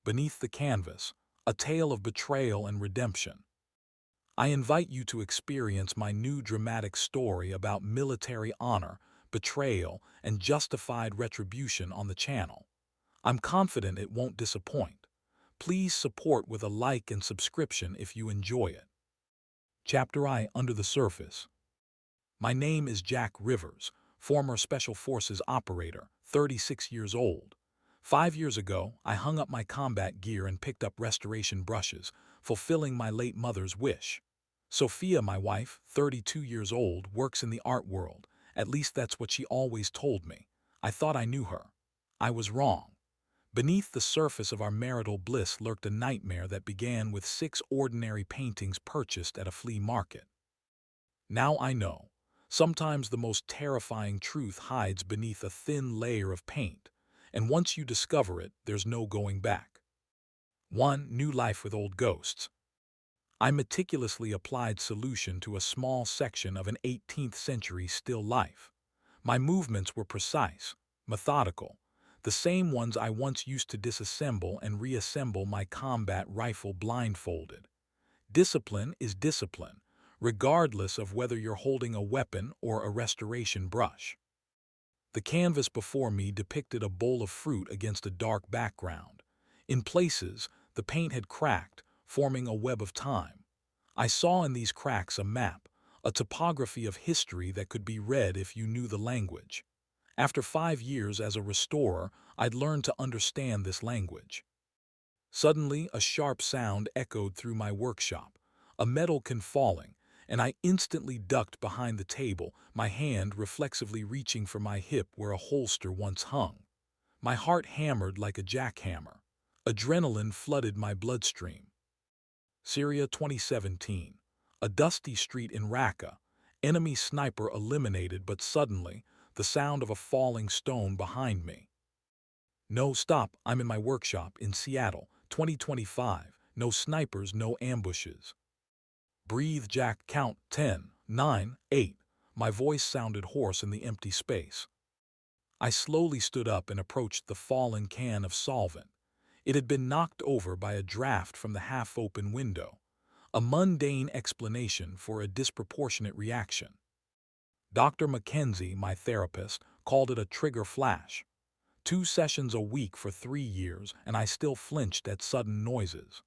Beneath the Canvas, a tale of betrayal and redemption. I invite you to experience my new dramatic story about military honor, betrayal, and justified retribution on the channel. I'm confident it won't disappoint. Please support with a like and subscription if you enjoy it. Chapter I: Under the Surface. My name is Jack Rivers, former Special Forces operator, 36 years old. 5 years ago, I hung up my combat gear and picked up restoration brushes, fulfilling my late mother's wish. Sophia, my wife, 32 years old, works in the art world. At least that's what she always told me. I thought I knew her. I was wrong. Beneath the surface of our marital bliss lurked a nightmare that began with 6 ordinary paintings purchased at a flea market. Now I know. Sometimes the most terrifying truth hides beneath a thin layer of paint, and once you discover it, there's no going back. 1. New life with old ghosts. I meticulously applied solution to a small section of an 18th century still life. My movements were precise, methodical, the same ones I once used to disassemble and reassemble my combat rifle blindfolded. Discipline is discipline, regardless of whether you're holding a weapon or a restoration brush. The canvas before me depicted a bowl of fruit against a dark background. In places, the paint had cracked, forming a web of time. I saw in these cracks a map, a topography of history that could be read if you knew the language. After 5 years as a restorer, I'd learned to understand this language. Suddenly, a sharp sound echoed through my workshop, a metal can falling, and I instantly ducked behind the table, my hand reflexively reaching for my hip where a holster once hung. My heart hammered like a jackhammer. Adrenaline flooded my bloodstream. Syria 2017. A dusty street in Raqqa. Enemy sniper eliminated, but suddenly, the sound of a falling stone behind me. No, stop, I'm in my workshop in Seattle, 2025. No snipers, no ambushes. Breathe, Jack, count 10, 9, 8. My voice sounded hoarse in the empty space. I slowly stood up and approached the fallen can of solvent. It had been knocked over by a draft from the half-open window. A mundane explanation for a disproportionate reaction. Dr. Mackenzie, my therapist, called it a trigger flash. 2 sessions a week for 3 years, and I still flinched at sudden noises.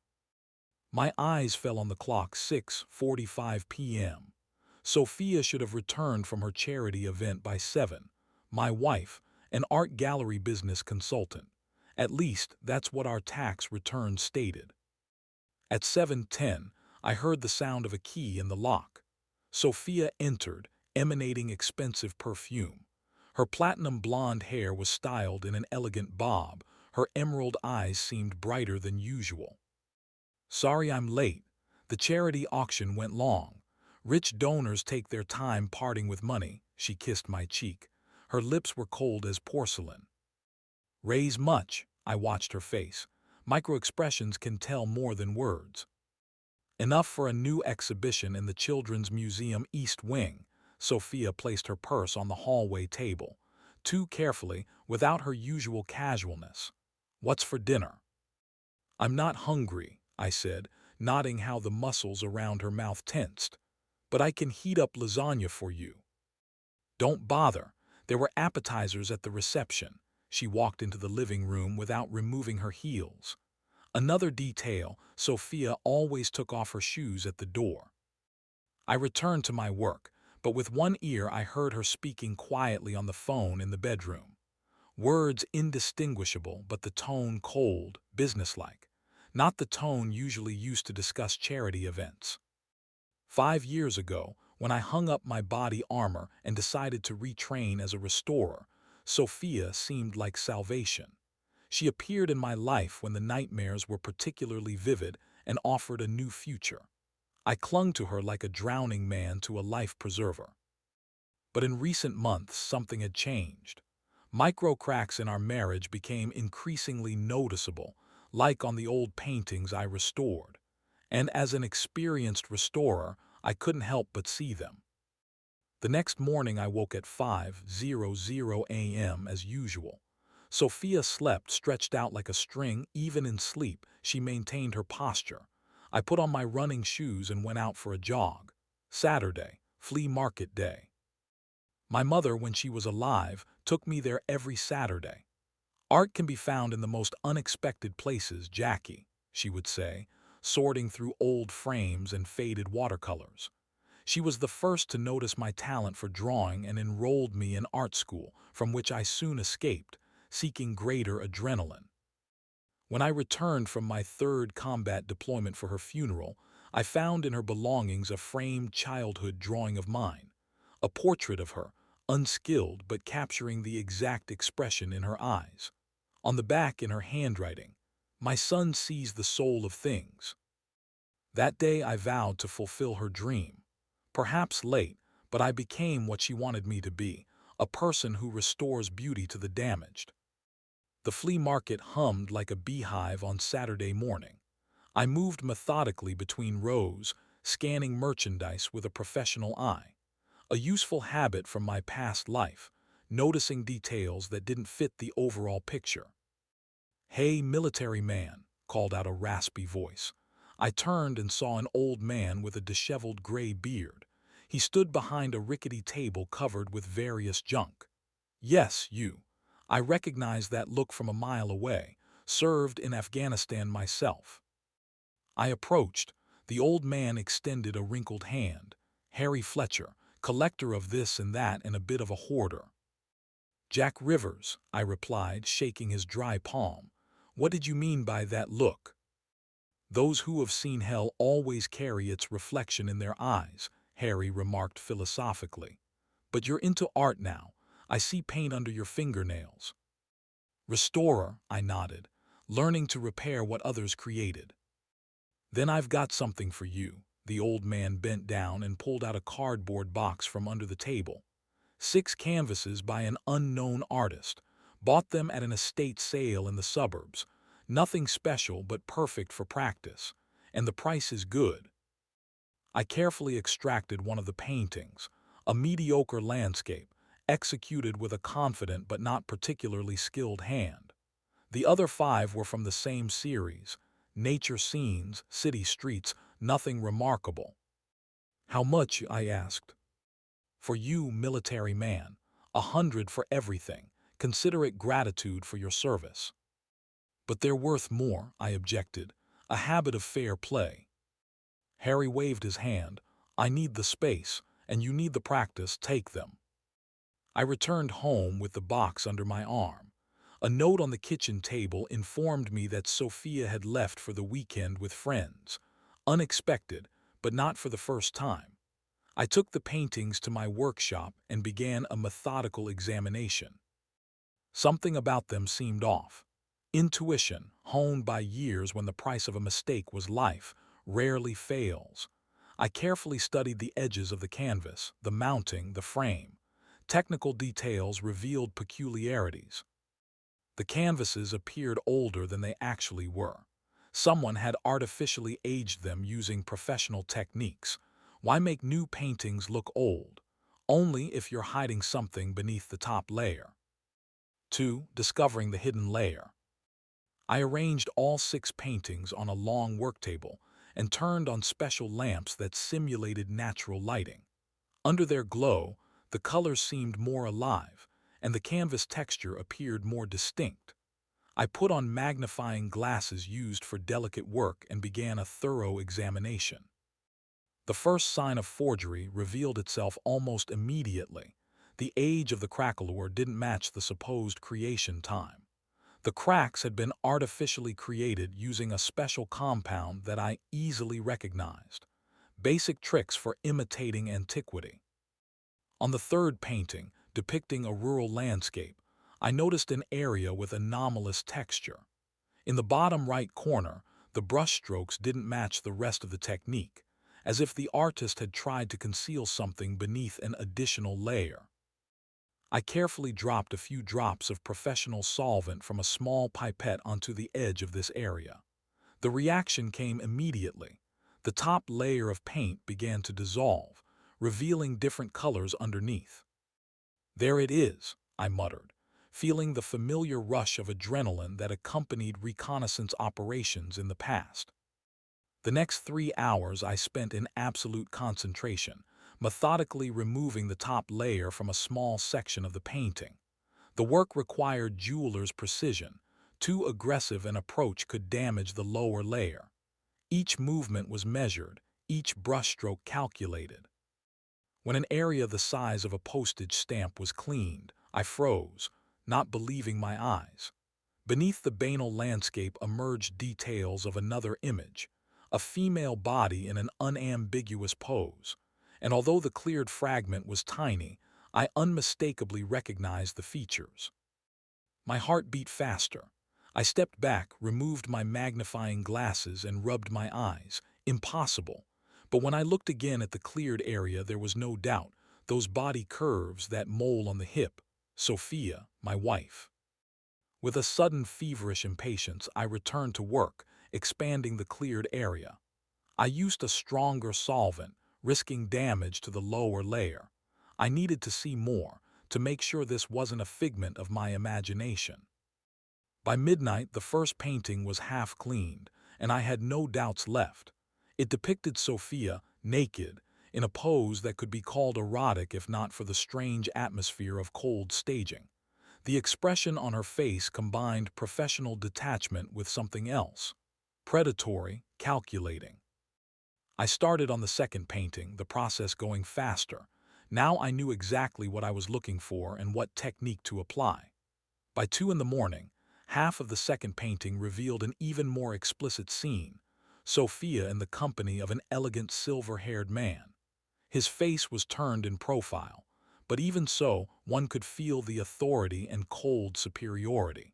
My eyes fell on the clock, 6:45 p.m. Sophia should have returned from her charity event by 7. My wife, an art gallery business consultant. At least, that's what our tax return stated. At 7:10, I heard the sound of a key in the lock. Sophia entered, emanating expensive perfume. Her platinum blonde hair was styled in an elegant bob. Her emerald eyes seemed brighter than usual. Sorry I'm late. The charity auction went long. Rich donors take their time parting with money. She kissed my cheek. Her lips were cold as porcelain. Raise much, I watched her face. Micro-expressions can tell more than words. Enough for a new exhibition in the Children's Museum East Wing. Sophia placed her purse on the hallway table, too carefully, without her usual casualness. What's for dinner? I'm not hungry, I said, noting how the muscles around her mouth tensed. But I can heat up lasagna for you. Don't bother. There were appetizers at the reception. She walked into the living room without removing her heels. Another detail, Sophia always took off her shoes at the door. I returned to my work, but with one ear I heard her speaking quietly on the phone in the bedroom. Words indistinguishable, but the tone cold, businesslike. Not the tone usually used to discuss charity events. 5 years ago, when I hung up my body armor and decided to retrain as a restorer, Sophia seemed like salvation. She appeared in my life when the nightmares were particularly vivid and offered a new future. I clung to her like a drowning man to a life preserver. But in recent months, something had changed. Micro cracks in our marriage became increasingly noticeable, like on the old paintings I restored. And as an experienced restorer, I couldn't help but see them. The next morning I woke at 5:00 a.m. as usual. Sophia slept stretched out like a string. Even in sleep, she maintained her posture. I put on my running shoes and went out for a jog. Saturday, flea market day. My mother, when she was alive, took me there every Saturday. Art can be found in the most unexpected places, Jackie, she would say, sorting through old frames and faded watercolors. She was the first to notice my talent for drawing and enrolled me in art school, from which I soon escaped, seeking greater adrenaline. When I returned from my third combat deployment for her funeral, I found in her belongings a framed childhood drawing of mine, a portrait of her, unskilled but capturing the exact expression in her eyes. On the back, in her handwriting, "My son sees the soul of things." That day I vowed to fulfill her dream. Perhaps late, but I became what she wanted me to be, a person who restores beauty to the damaged. The flea market hummed like a beehive on Saturday morning. I moved methodically between rows, scanning merchandise with a professional eye, a useful habit from my past life, noticing details that didn't fit the overall picture. "Hey, military man," called out a raspy voice. I turned and saw an old man with a disheveled gray beard. He stood behind a rickety table covered with various junk. "Yes, you. I recognized that look from a mile away. Served in Afghanistan myself." I approached. The old man extended a wrinkled hand. "Harry Fletcher, collector of this and that and a bit of a hoarder." "Jack Rivers," I replied, shaking his dry palm. "What did you mean by that look?" "Those who have seen hell always carry its reflection in their eyes," Harry remarked philosophically. "But you're into art now. I see paint under your fingernails." "Restorer," I nodded, "learning to repair what others created." "Then I've got something for you." The old man bent down and pulled out a cardboard box from under the table. 6 canvases by an unknown artist. Bought them at an estate sale in the suburbs. Nothing special but perfect for practice. And the price is good. I carefully extracted one of the paintings, a mediocre landscape, executed with a confident but not particularly skilled hand. The other 5 were from the same series, nature scenes, city streets, nothing remarkable. "How much?" I asked. "For you, military man, 100 for everything. Consider it gratitude for your service." "But they're worth more," I objected, a habit of fair play. Harry waved his hand. "I need the space, and you need the practice. Take them." I returned home with the box under my arm. A note on the kitchen table informed me that Sophia had left for the weekend with friends. Unexpected, but not for the first time. I took the paintings to my workshop and began a methodical examination. Something about them seemed off. Intuition, honed by years when the price of a mistake was life, rarely fails. I carefully studied the edges of the canvas, the mounting, the frame. Technical details revealed peculiarities. The canvases appeared older than they actually were. Someone had artificially aged them using professional techniques. Why make new paintings look old? Only if you're hiding something beneath the top layer. 2. Discovering the hidden layer. I arranged all 6 paintings on a long work table and turned on special lamps that simulated natural lighting. Under their glow, the colors seemed more alive, and the canvas texture appeared more distinct. I put on magnifying glasses used for delicate work and began a thorough examination. The first sign of forgery revealed itself almost immediately. The age of the crackleor didn't match the supposed creation time. The cracks had been artificially created using a special compound that I easily recognized. Basic tricks for imitating antiquity. On the third painting, depicting a rural landscape, I noticed an area with anomalous texture. In the bottom right corner, the brushstrokes didn't match the rest of the technique, as if the artist had tried to conceal something beneath an additional layer. I carefully dropped a few drops of professional solvent from a small pipette onto the edge of this area. The reaction came immediately. The top layer of paint began to dissolve, revealing different colors underneath. "There it is," I muttered. feeling the familiar rush of adrenaline that accompanied reconnaissance operations in the past. The next 3 hours I spent in absolute concentration, methodically removing the top layer from a small section of the painting. The work required jeweler's precision. Too aggressive an approach could damage the lower layer. Each movement was measured, each brushstroke calculated. When an area the size of a postage stamp was cleaned, I froze, not believing my eyes. Beneath the banal landscape emerged details of another image, a female body in an unambiguous pose, and although the cleared fragment was tiny, I unmistakably recognized the features. My heart beat faster. I stepped back, removed my magnifying glasses, and rubbed my eyes. Impossible. But when I looked again at the cleared area, there was no doubt. Those body curves, that mole on the hip. Sophia, my wife. With a sudden feverish impatience, I returned to work, expanding the cleared area. I used a stronger solvent, risking damage to the lower layer. I needed to see more, to make sure this wasn't a figment of my imagination. By midnight, the first painting was half cleaned, and I had no doubts left. It depicted Sophia, naked, in a pose that could be called erotic if not for the strange atmosphere of cold staging. The expression on her face combined professional detachment with something else. Predatory, calculating. I started on the second painting, the process going faster. Now I knew exactly what I was looking for and what technique to apply. By 2 in the morning, half of the second painting revealed an even more explicit scene, Sophia in the company of an elegant silver-haired man. His face was turned in profile, but even so, one could feel the authority and cold superiority.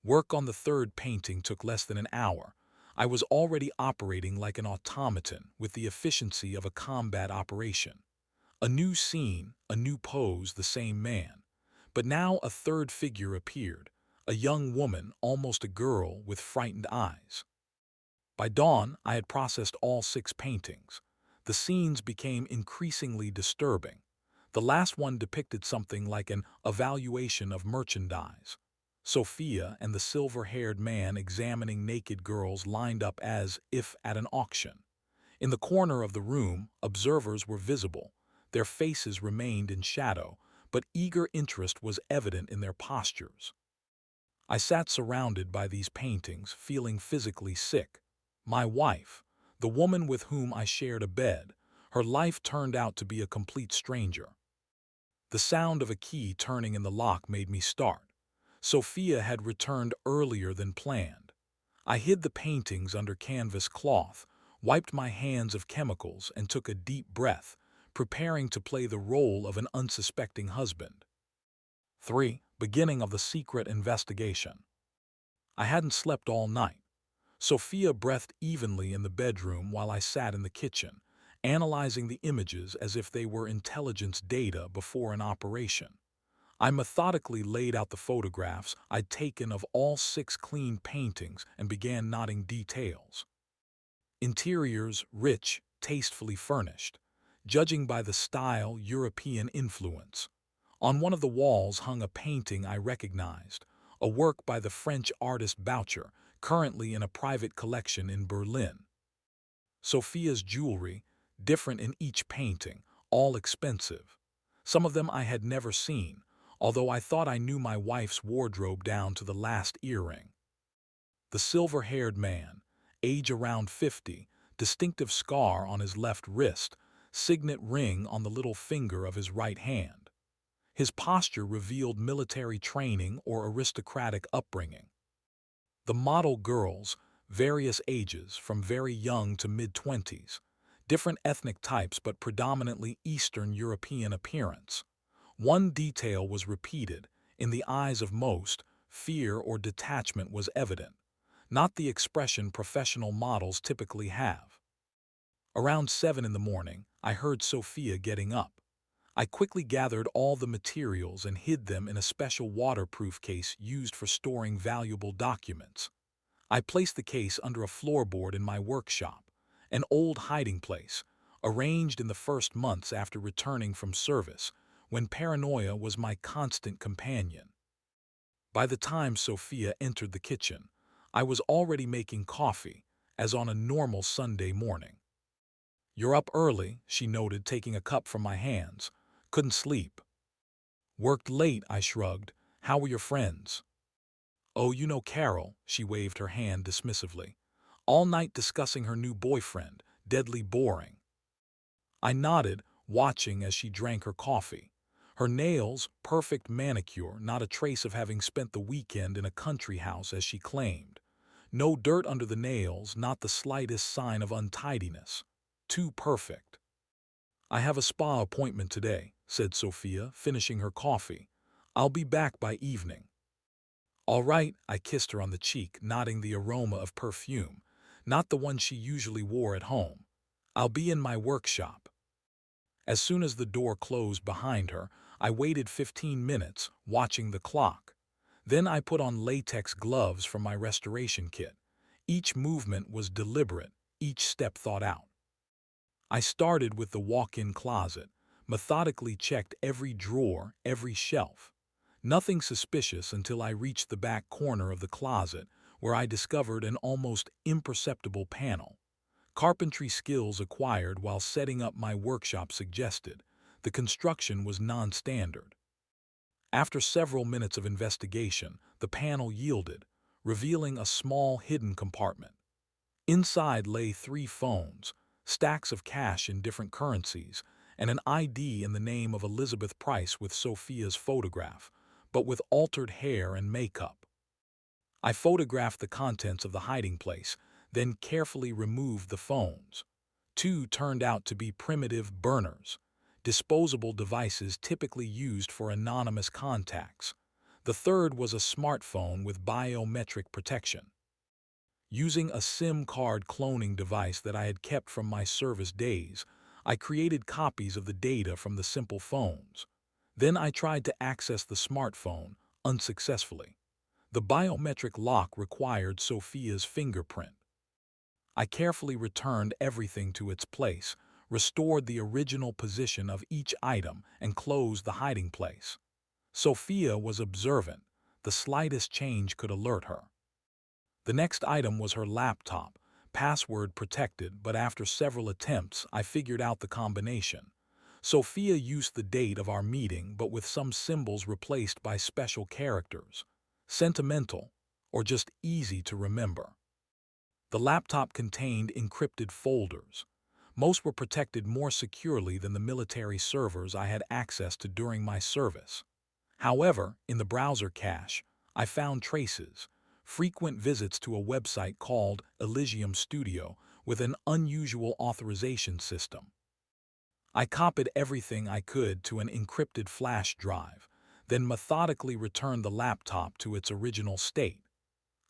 Work on the third painting took less than an hour. I was already operating like an automaton with the efficiency of a combat operation. A new scene, a new pose, the same man. But now a third figure appeared, a young woman, almost a girl, with frightened eyes. By dawn, I had processed all 6 paintings. The scenes became increasingly disturbing. The last one depicted something like an evaluation of merchandise. Sophia and the silver-haired man examining naked girls lined up as if at an auction. In the corner of the room, observers were visible. Their faces remained in shadow, but eager interest was evident in their postures. I sat surrounded by these paintings, feeling physically sick. My wife, the woman with whom I shared a bed, her life turned out to be a complete stranger. The sound of a key turning in the lock made me start. Sophia had returned earlier than planned. I hid the paintings under canvas cloth, wiped my hands of chemicals, and took a deep breath, preparing to play the role of an unsuspecting husband. 3. Beginning of the secret investigation. I hadn't slept all night. Sophia breathed evenly in the bedroom while I sat in the kitchen, analyzing the images as if they were intelligence data before an operation. I methodically laid out the photographs I'd taken of all 6 clean paintings and began noting details. Interiors rich, tastefully furnished. Judging by the style, European influence. On one of the walls hung a painting I recognized, a work by the French artist Boucher, currently in a private collection in Berlin. Sophia's jewelry, different in each painting, all expensive. Some of them I had never seen, although I thought I knew my wife's wardrobe down to the last earring. The silver-haired man, age around 50, distinctive scar on his left wrist, signet ring on the little finger of his right hand. His posture revealed military training or aristocratic upbringing. The model girls, various ages from very young to mid-20s, different ethnic types but predominantly Eastern European appearance. One detail was repeated. In the eyes of most, fear or detachment was evident, not the expression professional models typically have. Around 7 in the morning, I heard Sophia getting up. I quickly gathered all the materials and hid them in a special waterproof case used for storing valuable documents. I placed the case under a floorboard in my workshop, an old hiding place, arranged in the first months after returning from service, when paranoia was my constant companion. By the time Sophia entered the kitchen, I was already making coffee, as on a normal Sunday morning. "You're up early," she noted, taking a cup from my hands. "Couldn't sleep." "Worked late," I shrugged. "How were your friends?" "Oh, you know Carol," she waved her hand dismissively. "All night discussing her new boyfriend. Deadly boring." I nodded, watching as she drank her coffee. Her nails, perfect manicure, not a trace of having spent the weekend in a country house as she claimed. No dirt under the nails, not the slightest sign of untidiness. Too perfect. "I have a spa appointment today," said Sophia, finishing her coffee. "I'll be back by evening." "All right," I kissed her on the cheek, nodding the aroma of perfume, not the one she usually wore at home. "I'll be in my workshop." As soon as the door closed behind her, I waited 15 minutes, watching the clock. Then I put on latex gloves from my restoration kit. Each movement was deliberate, each step thought out. I started with the walk-in closet, methodically checked every drawer, every shelf. Nothing suspicious until I reached the back corner of the closet, where I discovered an almost imperceptible panel. Carpentry skills acquired while setting up my workshop suggested. The construction was non-standard. After several minutes of investigation, the panel yielded, revealing a small hidden compartment. Inside lay 3 phones, stacks of cash in different currencies, and an ID in the name of Elizabeth Price with Sophia's photograph, but with altered hair and makeup. I photographed the contents of the hiding place, then carefully removed the phones. 2 turned out to be primitive burners, disposable devices typically used for anonymous contacts. The third was a smartphone with biometric protection. Using a SIM card cloning device that I had kept from my service days, I created copies of the data from the simple phones. Then I tried to access the smartphone, unsuccessfully. The biometric lock required Sophia's fingerprint. I carefully returned everything to its place, restored the original position of each item, and closed the hiding place. Sophia was observant. The slightest change could alert her. The next item was her laptop, password protected, but after several attempts, I figured out the combination. Sophia used the date of our meeting, but with some symbols replaced by special characters. Sentimental, or just easy to remember. The laptop contained encrypted folders. Most were protected more securely than the military servers I had access to during my service. However, in the browser cache, I found traces, frequent visits to a website called Elysium Studio with an unusual authorization system. I copied everything I could to an encrypted flash drive, then methodically returned the laptop to its original state.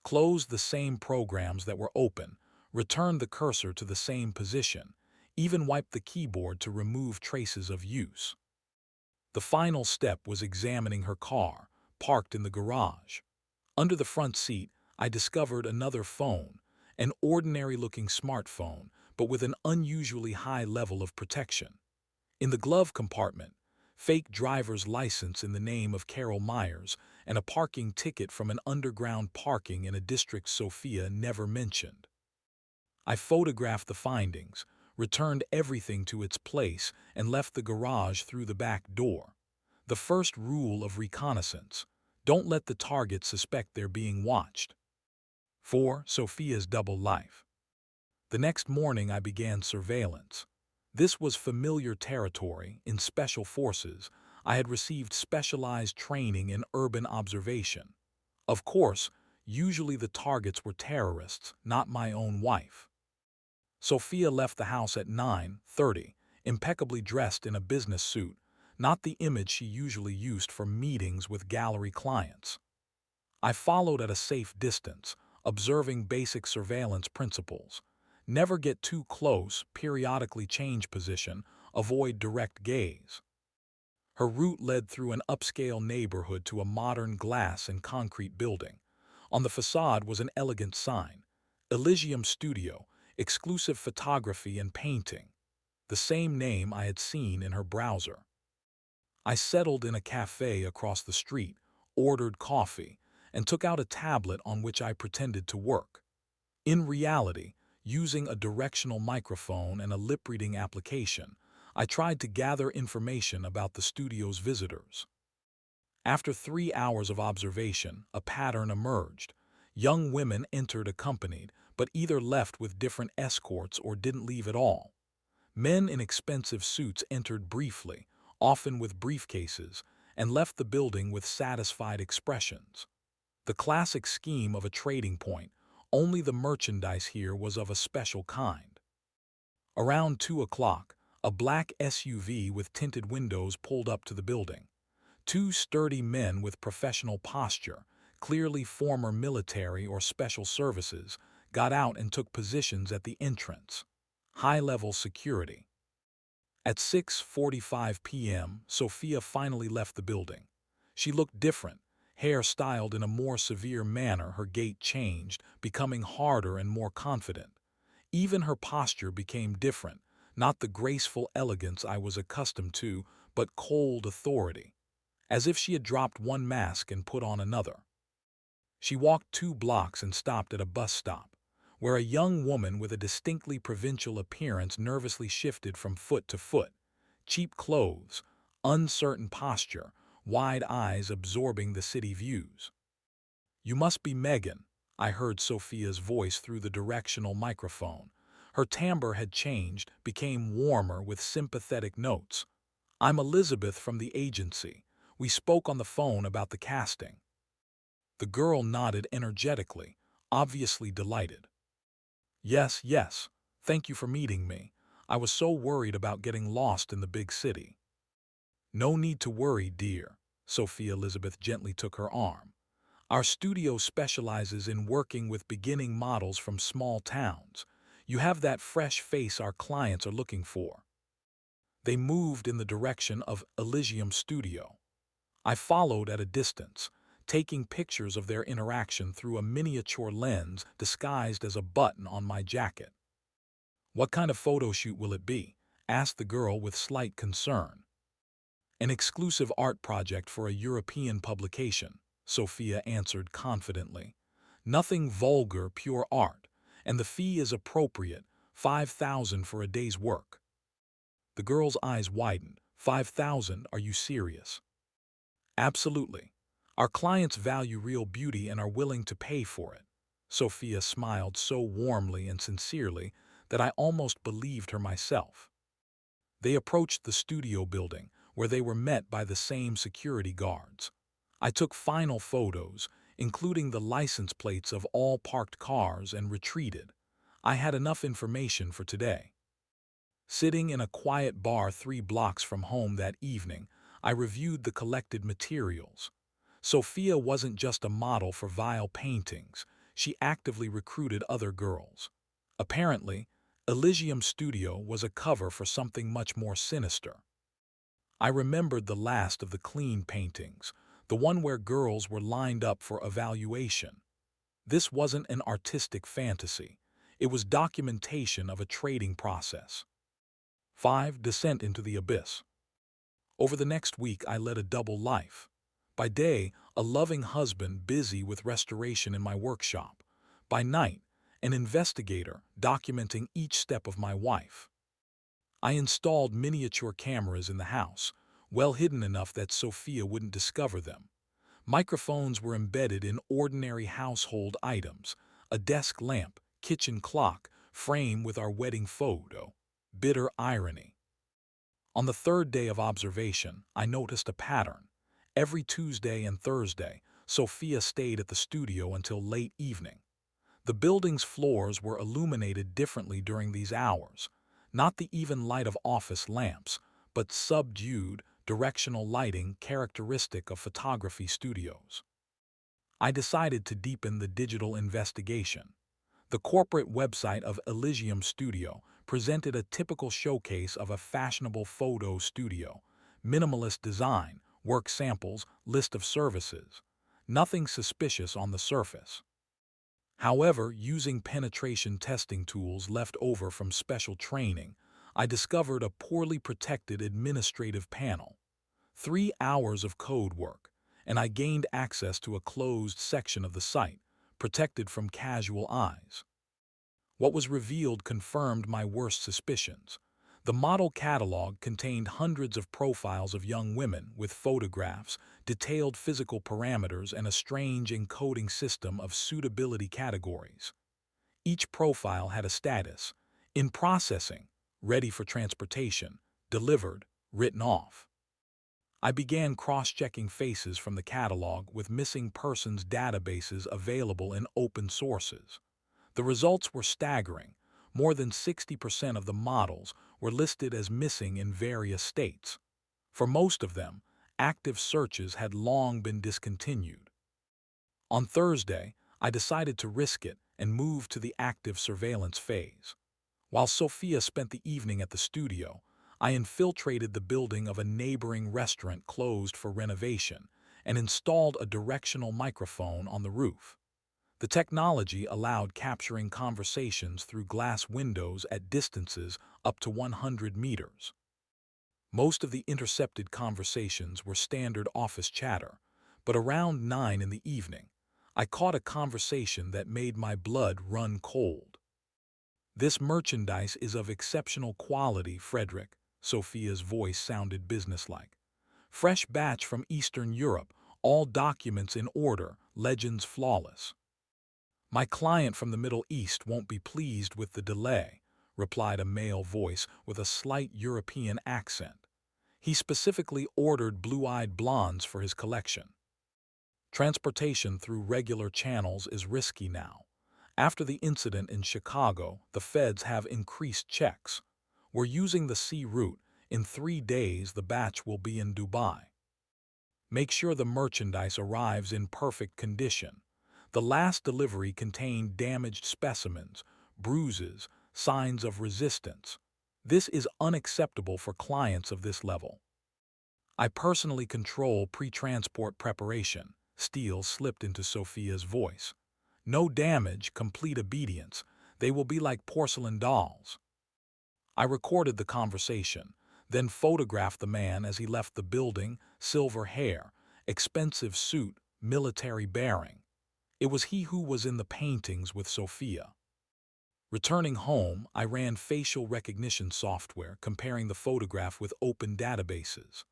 Closed the same programs that were open, returned the cursor to the same position, even wiped the keyboard to remove traces of use. The final step was examining her car, parked in the garage. Under the front seat, I discovered another phone, an ordinary-looking smartphone, but with an unusually high level of protection. In the glove compartment, fake driver's license in the name of Carol Myers and a parking ticket from an underground parking in a district Sophia never mentioned. I photographed the findings, returned everything to its place, and left the garage through the back door. The first rule of reconnaissance: don't let the target suspect they're being watched. 4. Sophia's double life. The next morning I began surveillance. This was familiar territory. In special forces, I had received specialized training in urban observation. Of course, usually the targets were terrorists, not my own wife. Sophia left the house at 9:30, impeccably dressed in a business suit, not the image she usually used for meetings with gallery clients. I followed at a safe distance, observing basic surveillance principles. Never get too close, periodically change position, avoid direct gaze. Her route led through an upscale neighborhood to a modern glass and concrete building. On the facade was an elegant sign: Elysium Studio, exclusive photography and painting, the same name I had seen in her browser. I settled in a cafe across the street, ordered coffee, and took out a tablet on which I pretended to work. In reality, using a directional microphone and a lip-reading application, I tried to gather information about the studio's visitors. After 3 hours of observation, a pattern emerged. Young women entered accompanied, but either left with different escorts or didn't leave at all. Men in expensive suits entered briefly, often with briefcases, and left the building with satisfied expressions. The classic scheme of a trading point, only the merchandise here was of a special kind. Around 2 o'clock, a black SUV with tinted windows pulled up to the building. Two sturdy men with professional posture, clearly former military or special services, got out and took positions at the entrance. High-level security. At 6:45 p.m., Sophia finally left the building. She looked different, hair styled in a more severe manner. Her gait changed, becoming harder and more confident. Even her posture became different, not the graceful elegance I was accustomed to, but cold authority, as if she had dropped one mask and put on another. She walked 2 blocks and stopped at a bus stop, where a young woman with a distinctly provincial appearance nervously shifted from foot to foot. Cheap clothes, uncertain posture, wide eyes absorbing the city views. "You must be Megan," I heard Sophia's voice through the directional microphone. Her timbre had changed, became warmer with sympathetic notes. "I'm Elizabeth from the agency. We spoke on the phone about the casting." The girl nodded energetically, obviously delighted. "Yes, yes. Thank you for meeting me. I was so worried about getting lost in the big city." "No need to worry, dear." Sophia Elizabeth gently took her arm. "Our studio specializes in working with beginning models from small towns. You have that fresh face our clients are looking for." They moved in the direction of Elysium Studio. I followed at a distance, taking pictures of their interaction through a miniature lens disguised as a button on my jacket. "What kind of photo shoot will it be?" asked the girl with slight concern. "An exclusive art project for a European publication," Sophia answered confidently. "Nothing vulgar, pure art, and the fee is appropriate, 5,000 for a day's work." The girl's eyes widened. 5,000, are you serious?" "Absolutely. Our clients value real beauty and are willing to pay for it." Sophia smiled so warmly and sincerely that I almost believed her myself. They approached the studio building, where they were met by the same security guards. I took final photos, including the license plates of all parked cars, and retreated. I had enough information for today. Sitting in a quiet bar 3 blocks from home that evening, I reviewed the collected materials. Sophia wasn't just a model for vile paintings, she actively recruited other girls. Apparently, Elysium Studio was a cover for something much more sinister. I remembered the last of the clean paintings, the one where girls were lined up for evaluation. This wasn't an artistic fantasy. It was documentation of a trading process. 5. Descent into the abyss. Over the next week, I led a double life. By day, a loving husband busy with restoration in my workshop. By night, an investigator documenting each step of my wife. I installed miniature cameras in the house, well hidden enough that Sophia wouldn't discover them. Microphones were embedded in ordinary household items, a desk lamp, kitchen clock, frame with our wedding photo. Bitter irony. On the third day of observation, I noticed a pattern. Every Tuesday and Thursday, Sophia stayed at the studio until late evening. The building's floors were illuminated differently during these hours, not the even light of office lamps, but subdued, directional lighting characteristic of photography studios. I decided to deepen the digital investigation. The corporate website of Elysium Studio presented a typical showcase of a fashionable photo studio: minimalist design, work samples, list of services. Nothing suspicious on the surface. However, using penetration testing tools left over from special training, I discovered a poorly protected administrative panel. 3 hours of code work, and I gained access to a closed section of the site, protected from casual eyes. What was revealed confirmed my worst suspicions. The model catalog contained hundreds of profiles of young women with photographs, detailed physical parameters, and a strange encoding system of suitability categories. Each profile had a status: in processing, ready for transportation, delivered, written off. I began cross-checking faces from the catalog with missing persons databases available in open sources. The results were staggering. More than 60% of the models were listed as missing in various states. For most of them, active searches had long been discontinued. On Thursday, I decided to risk it and move to the active surveillance phase. While Sophia spent the evening at the studio, I infiltrated the building of a neighboring restaurant closed for renovation and installed a directional microphone on the roof. The technology allowed capturing conversations through glass windows at distances up to 100 meters. Most of the intercepted conversations were standard office chatter, but around 9 in the evening, I caught a conversation that made my blood run cold. "This merchandise is of exceptional quality, Frederick," Sophia's voice sounded businesslike. "Fresh batch from Eastern Europe, all documents in order, legends flawless." "My client from the Middle East won't be pleased with the delay," replied a male voice with a slight European accent. "He specifically ordered blue-eyed blondes for his collection." Transportation through regular channels is risky now. After the incident in Chicago, the feds have increased checks. "We're using the sea route. In 3 days, the batch will be in Dubai. Make sure the merchandise arrives in perfect condition. The last delivery contained damaged specimens, bruises, signs of resistance. This is unacceptable for clients of this level." "I personally control pre-transport preparation," Steele slipped into Sophia's voice. "No damage, complete obedience. They will be like porcelain dolls." I recorded the conversation, then photographed the man as he left the building: silver hair, expensive suit, military bearing. It was he who was in the paintings with Sophia. Returning home, I ran facial recognition software, comparing the photograph with open databases.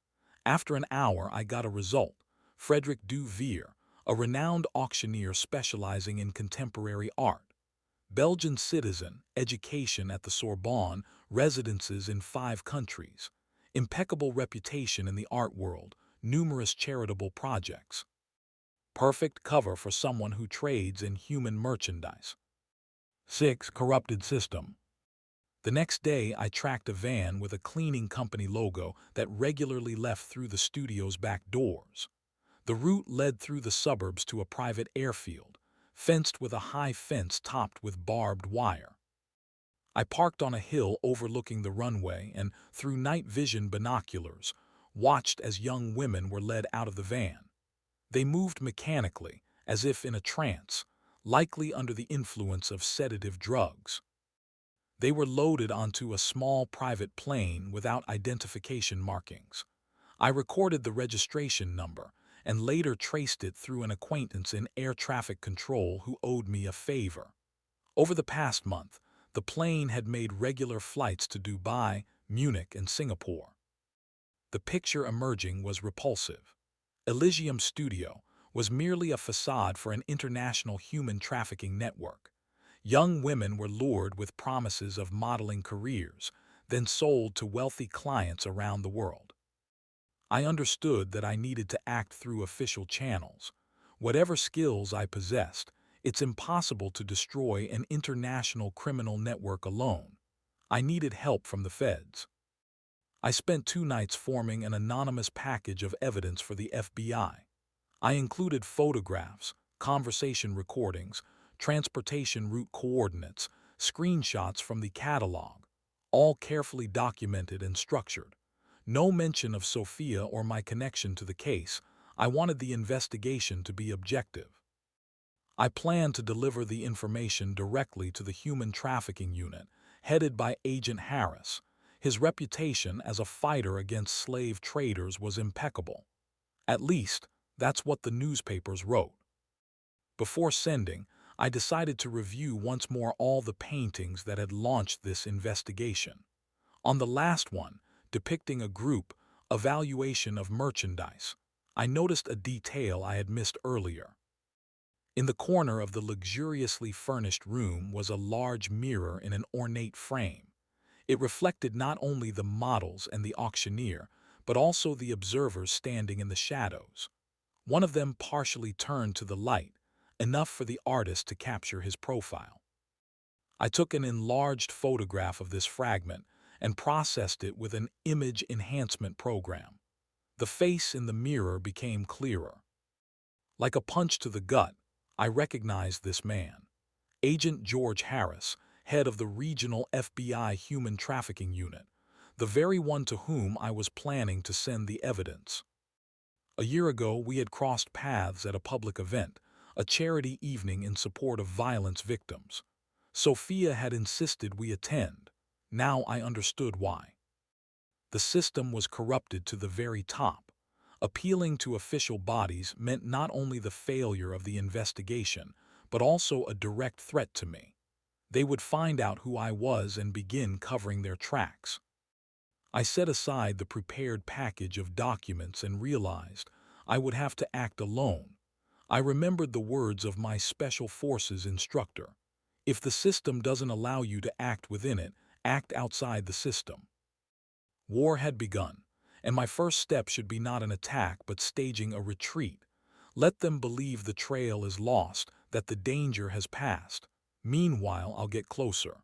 After an hour, I got a result: Frederick Du Vier, a renowned auctioneer specializing in contemporary art. Belgian citizen, education at the Sorbonne, residences in 5 countries. Impeccable reputation in the art world, numerous charitable projects. Perfect cover for someone who trades in human merchandise. 6. Corrupted system. The next day, I tracked a van with a cleaning company logo that regularly left through the studio's back doors. The route led through the suburbs to a private airfield, fenced with a high fence topped with barbed wire. I parked on a hill overlooking the runway and, through night vision binoculars, watched as young women were led out of the van. They moved mechanically, as if in a trance, likely under the influence of sedative drugs. They were loaded onto a small private plane without identification markings. I recorded the registration number and later traced it through an acquaintance in air traffic control who owed me a favor. Over the past month, the plane had made regular flights to Dubai, Munich, and Singapore. The picture emerging was repulsive. Elysium Studio was merely a facade for an international human trafficking network. Young women were lured with promises of modeling careers, then sold to wealthy clients around the world. I understood that I needed to act through official channels. Whatever skills I possessed, it's impossible to destroy an international criminal network alone. I needed help from the feds. I spent 2 nights forming an anonymous package of evidence for the FBI. I included photographs, conversation recordings, transportation route coordinates, screenshots from the catalog, all carefully documented and structured. No mention of Sophia or my connection to the case. I wanted the investigation to be objective. I planned to deliver the information directly to the Human Trafficking Unit, headed by Agent Harris. His reputation as a fighter against slave traders was impeccable. At least, That's what the newspapers wrote. Before sending, I decided to review once more all the paintings that had launched this investigation. On the last one, depicting a group evaluation of merchandise, I noticed a detail I had missed earlier. In the corner of the luxuriously furnished room was a large mirror in an ornate frame. It reflected not only the models and the auctioneer, but also the observers standing in the shadows. One of them partially turned to the light, enough for the artist to capture his profile. I took an enlarged photograph of this fragment and processed it with an image enhancement program. The face in the mirror became clearer. Like a punch to the gut, I recognized this man. Agent George Harris, head of the regional FBI Human Trafficking Unit, the very one to whom I was planning to send the evidence. A year ago, we had crossed paths at a public event, a charity evening in support of violence victims. Sophia had insisted we attend. Now I understood why. The system was corrupted to the very top. Appealing to official bodies meant not only the failure of the investigation, but also a direct threat to me. They would find out who I was and begin covering their tracks. I set aside the prepared package of documents and realized I would have to act alone. I remembered the words of my Special Forces instructor. If the system doesn't allow you to act within it, act outside the system. War had begun, and my first step should be not an attack but staging a retreat. Let them believe the trail is lost, that the danger has passed. Meanwhile, I'll get closer.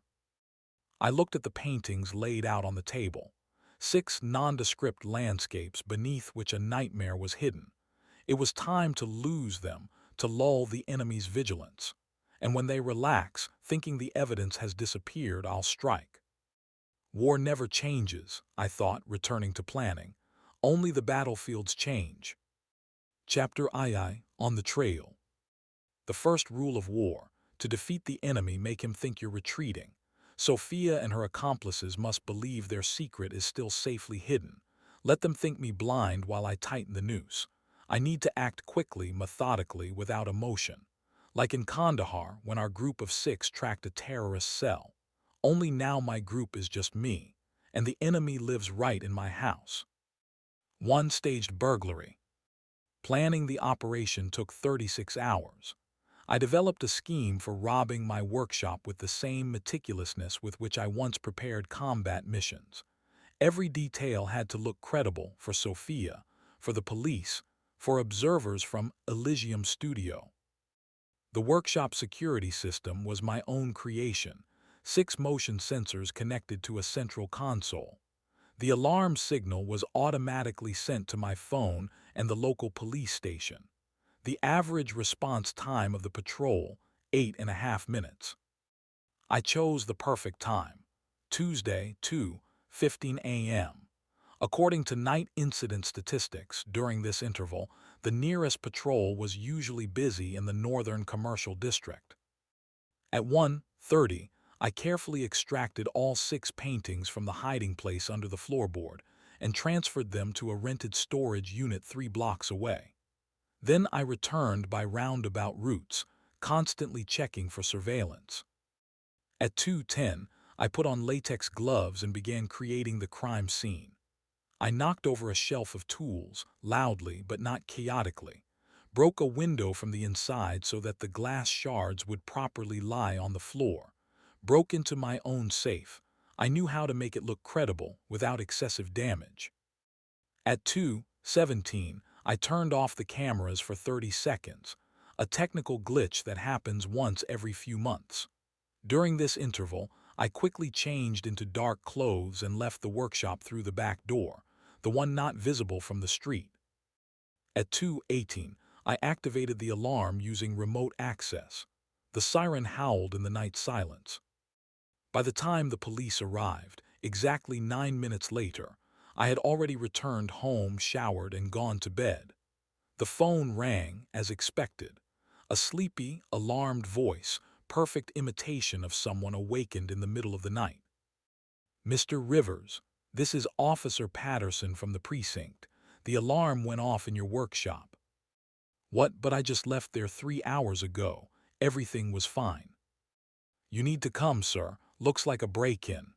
I looked at the paintings laid out on the table. 6 nondescript landscapes beneath which a nightmare was hidden. It was time to lose them, to lull the enemy's vigilance. And when they relax, thinking the evidence has disappeared, I'll strike. War never changes, I thought, returning to planning. Only the battlefields change. Chapter II, On the Trail. The first rule of war: to defeat the enemy, make him think you're retreating. Sophia and her accomplices must believe their secret is still safely hidden. Let them think me blind while I tighten the noose. I need to act quickly, methodically, without emotion. Like in Kandahar, when our group of 6 tracked a terrorist cell. Only now my group is just me, and the enemy lives right in my house. 1. Staged burglary. Planning the operation took 36 hours. I developed a scheme for robbing my workshop with the same meticulousness with which I once prepared combat missions. Every detail had to look credible for Sophia, for the police, for observers from Elysium Studio. The workshop security system was my own creation, 6 motion sensors connected to a central console. The alarm signal was automatically sent to my phone and the local police station. The average response time of the patrol, 8.5 minutes. I chose the perfect time. Tuesday, 2:15 a.m. According to night incident statistics, during this interval, the nearest patrol was usually busy in the northern commercial district. At 1:30, I carefully extracted all 6 paintings from the hiding place under the floorboard and transferred them to a rented storage unit 3 blocks away. Then I returned by roundabout routes, constantly checking for surveillance. At 2:10, I put on latex gloves and began creating the crime scene. I knocked over a shelf of tools, loudly but not chaotically, broke a window from the inside so that the glass shards would properly lie on the floor, broke into my own safe. I knew how to make it look credible without excessive damage. At 2:17, I turned off the cameras for 30 seconds, a technical glitch that happens once every few months. During this interval, I quickly changed into dark clothes and left the workshop through the back door, the one not visible from the street. At 2:18, I activated the alarm using remote access. The siren howled in the night silence. By the time the police arrived, exactly 9 minutes later, I had already returned home, showered, and gone to bed. The phone rang, as expected. A sleepy, alarmed voice, perfect imitation of someone awakened in the middle of the night. "Mr. Rivers, this is Officer Patterson from the precinct. The alarm went off in your workshop." What? But I just left there 3 hours ago. Everything was fine. You need to come, sir. Looks like a break-in.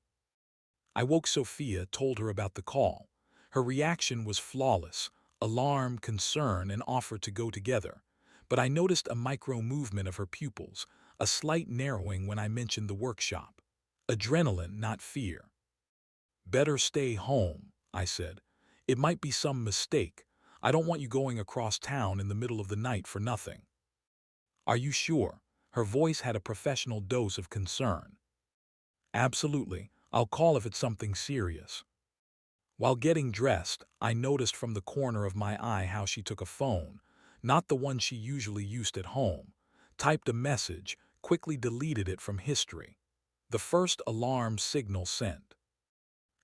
I woke Sophia, told her about the call. Her reaction was flawless, alarm, concern, and offer to go together. But I noticed a micro-movement of her pupils, a slight narrowing when I mentioned the workshop. Adrenaline, not fear. Better stay home, I said. It might be some mistake. I don't want you going across town in the middle of the night for nothing. Are you sure? Her voice had a professional dose of concern. Absolutely. I'll call if it's something serious. While getting dressed, I noticed from the corner of my eye how she took a phone, not the one she usually used at home, typed a message, quickly deleted it from history. The first alarm signal sent.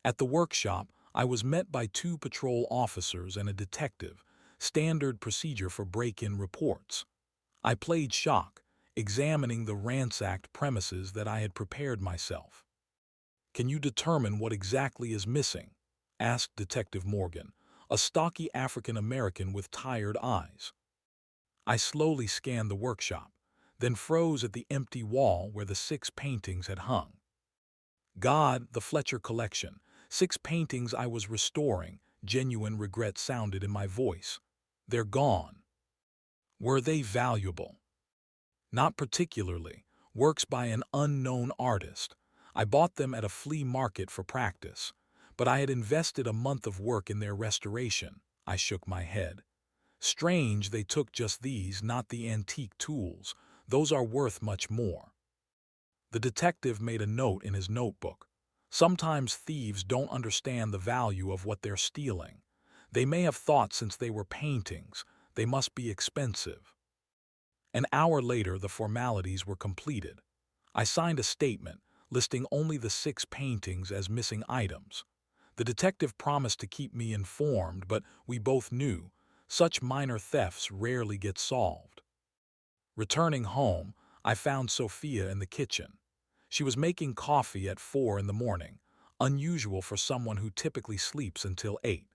At the workshop, I was met by 2 patrol officers and a detective, standard procedure for break-in reports. I played shock, examining the ransacked premises that I had prepared myself. Can you determine what exactly is missing? Asked Detective Morgan, a stocky African-American with tired eyes. I slowly scanned the workshop, then froze at the empty wall where the 6 paintings had hung. God, the Fletcher collection, 6 paintings I was restoring, genuine regret sounded in my voice. They're gone. Were they valuable? Not particularly. Works by an unknown artist. I bought them at a flea market for practice, but I had invested a month of work in their restoration. I shook my head. Strange they took just these, not the antique tools. Those are worth much more. The detective made a note in his notebook. Sometimes thieves don't understand the value of what they're stealing. They may have thought since they were paintings, they must be expensive. An hour later, the formalities were completed. I signed a statement listing only the 6 paintings as missing items. The detective promised to keep me informed, but we both knew such minor thefts rarely get solved. Returning home, I found Sophia in the kitchen. She was making coffee at 4 in the morning, unusual for someone who typically sleeps until 8.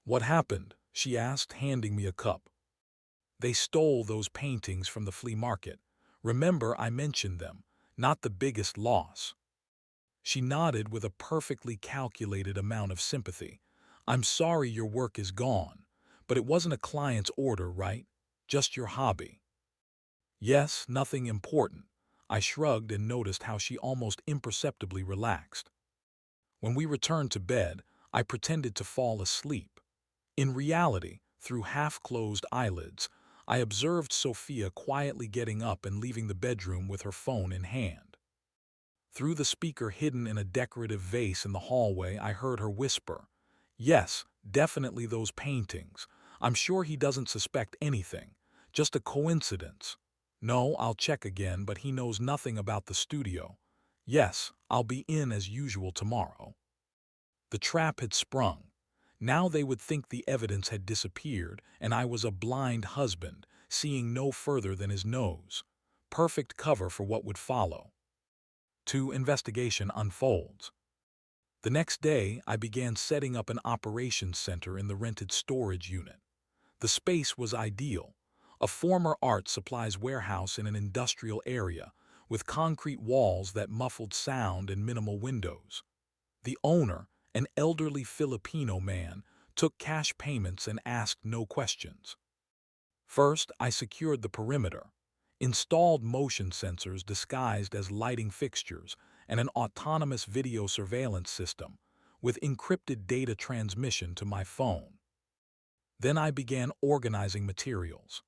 What happened? She asked, handing me a cup. They stole those paintings from the flea market. Remember, I mentioned them, not the biggest loss. She nodded with a perfectly calculated amount of sympathy. I'm sorry your work is gone, but it wasn't a client's order, right? Just your hobby. Yes, nothing important. I shrugged and noticed how she almost imperceptibly relaxed. When we returned to bed, I pretended to fall asleep. In reality, through half-closed eyelids, I observed Sophia quietly getting up and leaving the bedroom with her phone in hand. Through the speaker hidden in a decorative vase in the hallway, I heard her whisper, "Yes, definitely those paintings. I'm sure he doesn't suspect anything. Just a coincidence. No, I'll check again, but he knows nothing about the studio. Yes, I'll be in as usual tomorrow." The trap had sprung. Now they would think the evidence had disappeared, and I was a blind husband, seeing no further than his nose. Perfect cover for what would follow. 2. Investigation unfolds. The next day, I began setting up an operations center in the rented storage unit. The space was ideal. A former art supplies warehouse in an industrial area, with concrete walls that muffled sound and minimal windows. The owner, an elderly Filipino man, took cash payments and asked no questions. First, I secured the perimeter, installed motion sensors disguised as lighting fixtures, and an autonomous video surveillance system, with encrypted data transmission to my phone. Then I began organizing materials.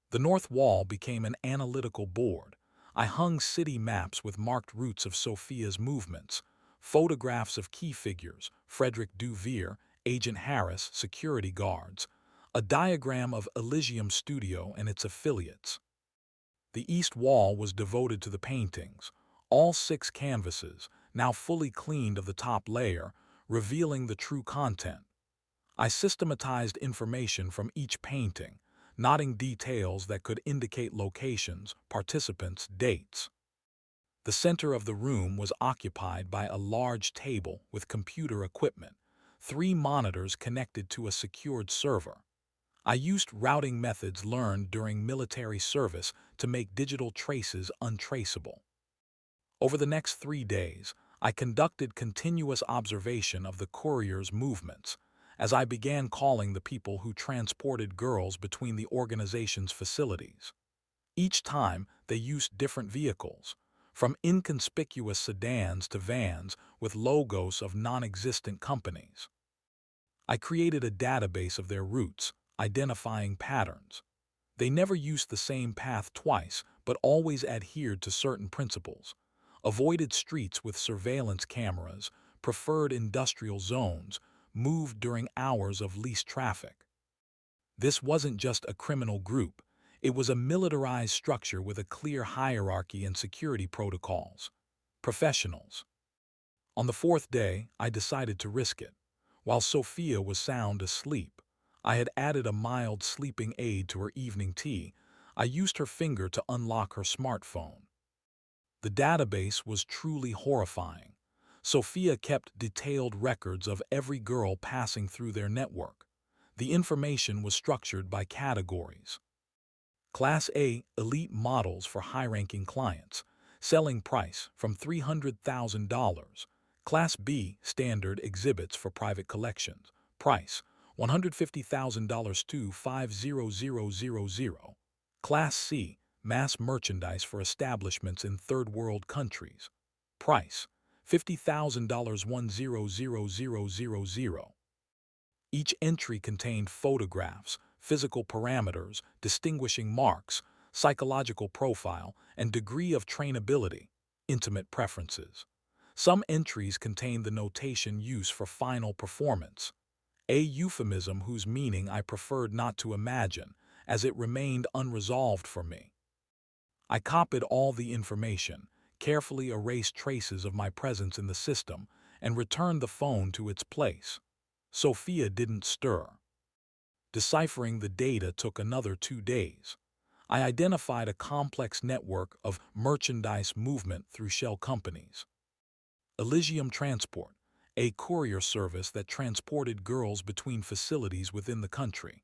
The north wall became an analytical board. I hung city maps with marked routes of Sophia's movements, photographs of key figures, Frederick Duvere, Agent Harris, security guards, a diagram of Elysium Studio and its affiliates. The east wall was devoted to the paintings, all 6 canvases, now fully cleaned of the top layer, revealing the true content. I systematized information from each painting, noting details that could indicate locations, participants, dates. The center of the room was occupied by a large table with computer equipment, 3 monitors connected to a secured server. I used routing methods learned during military service to make digital traces untraceable. Over the next 3 days, I conducted continuous observation of the courier's movements as I began calling the people who transported girls between the organization's facilities. Each time, they used different vehicles, from inconspicuous sedans to vans with logos of non-existent companies. I created a database of their routes, identifying patterns. They never used the same path twice, but always adhered to certain principles. Avoided streets with surveillance cameras, preferred industrial zones, moved during hours of least traffic. This wasn't just a criminal group. It was a militarized structure with a clear hierarchy and security protocols. Professionals. On the fourth day, I decided to risk it. While Sophia was sound asleep, I had added a mild sleeping aid to her evening tea. I used her finger to unlock her smartphone. The database was truly horrifying. Sophia kept detailed records of every girl passing through their network. The information was structured by categories. Class A, elite models for high-ranking clients. Selling price from $300,000. Class B, standard exhibits for private collections. Price $150,000 to $500,000. Class C, mass merchandise for establishments in third world countries. Price $50,000 $100,000. Each entry contained photographs, physical parameters, distinguishing marks, psychological profile, and degree of trainability, intimate preferences. Some entries contained the notation used for final performance, a euphemism whose meaning I preferred not to imagine, as it remained unresolved for me. I copied all the information, carefully erased traces of my presence in the system, and returned the phone to its place. Sophia didn't stir. Deciphering the data took another 2 days. I identified a complex network of merchandise movement through shell companies. Elysium Transport, a courier service that transported girls between facilities within the country.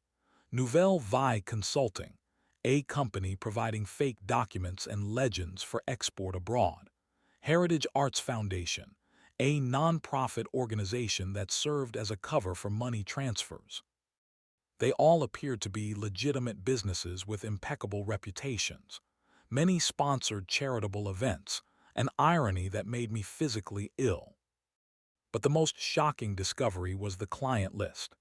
Nouvelle Vie Consulting, a company providing fake documents and legends for export abroad. Heritage Arts Foundation, a non-profit organization that served as a cover for money transfers. They all appeared to be legitimate businesses with impeccable reputations. Many sponsored charitable events, an irony that made me physically ill. But the most shocking discovery was the client list.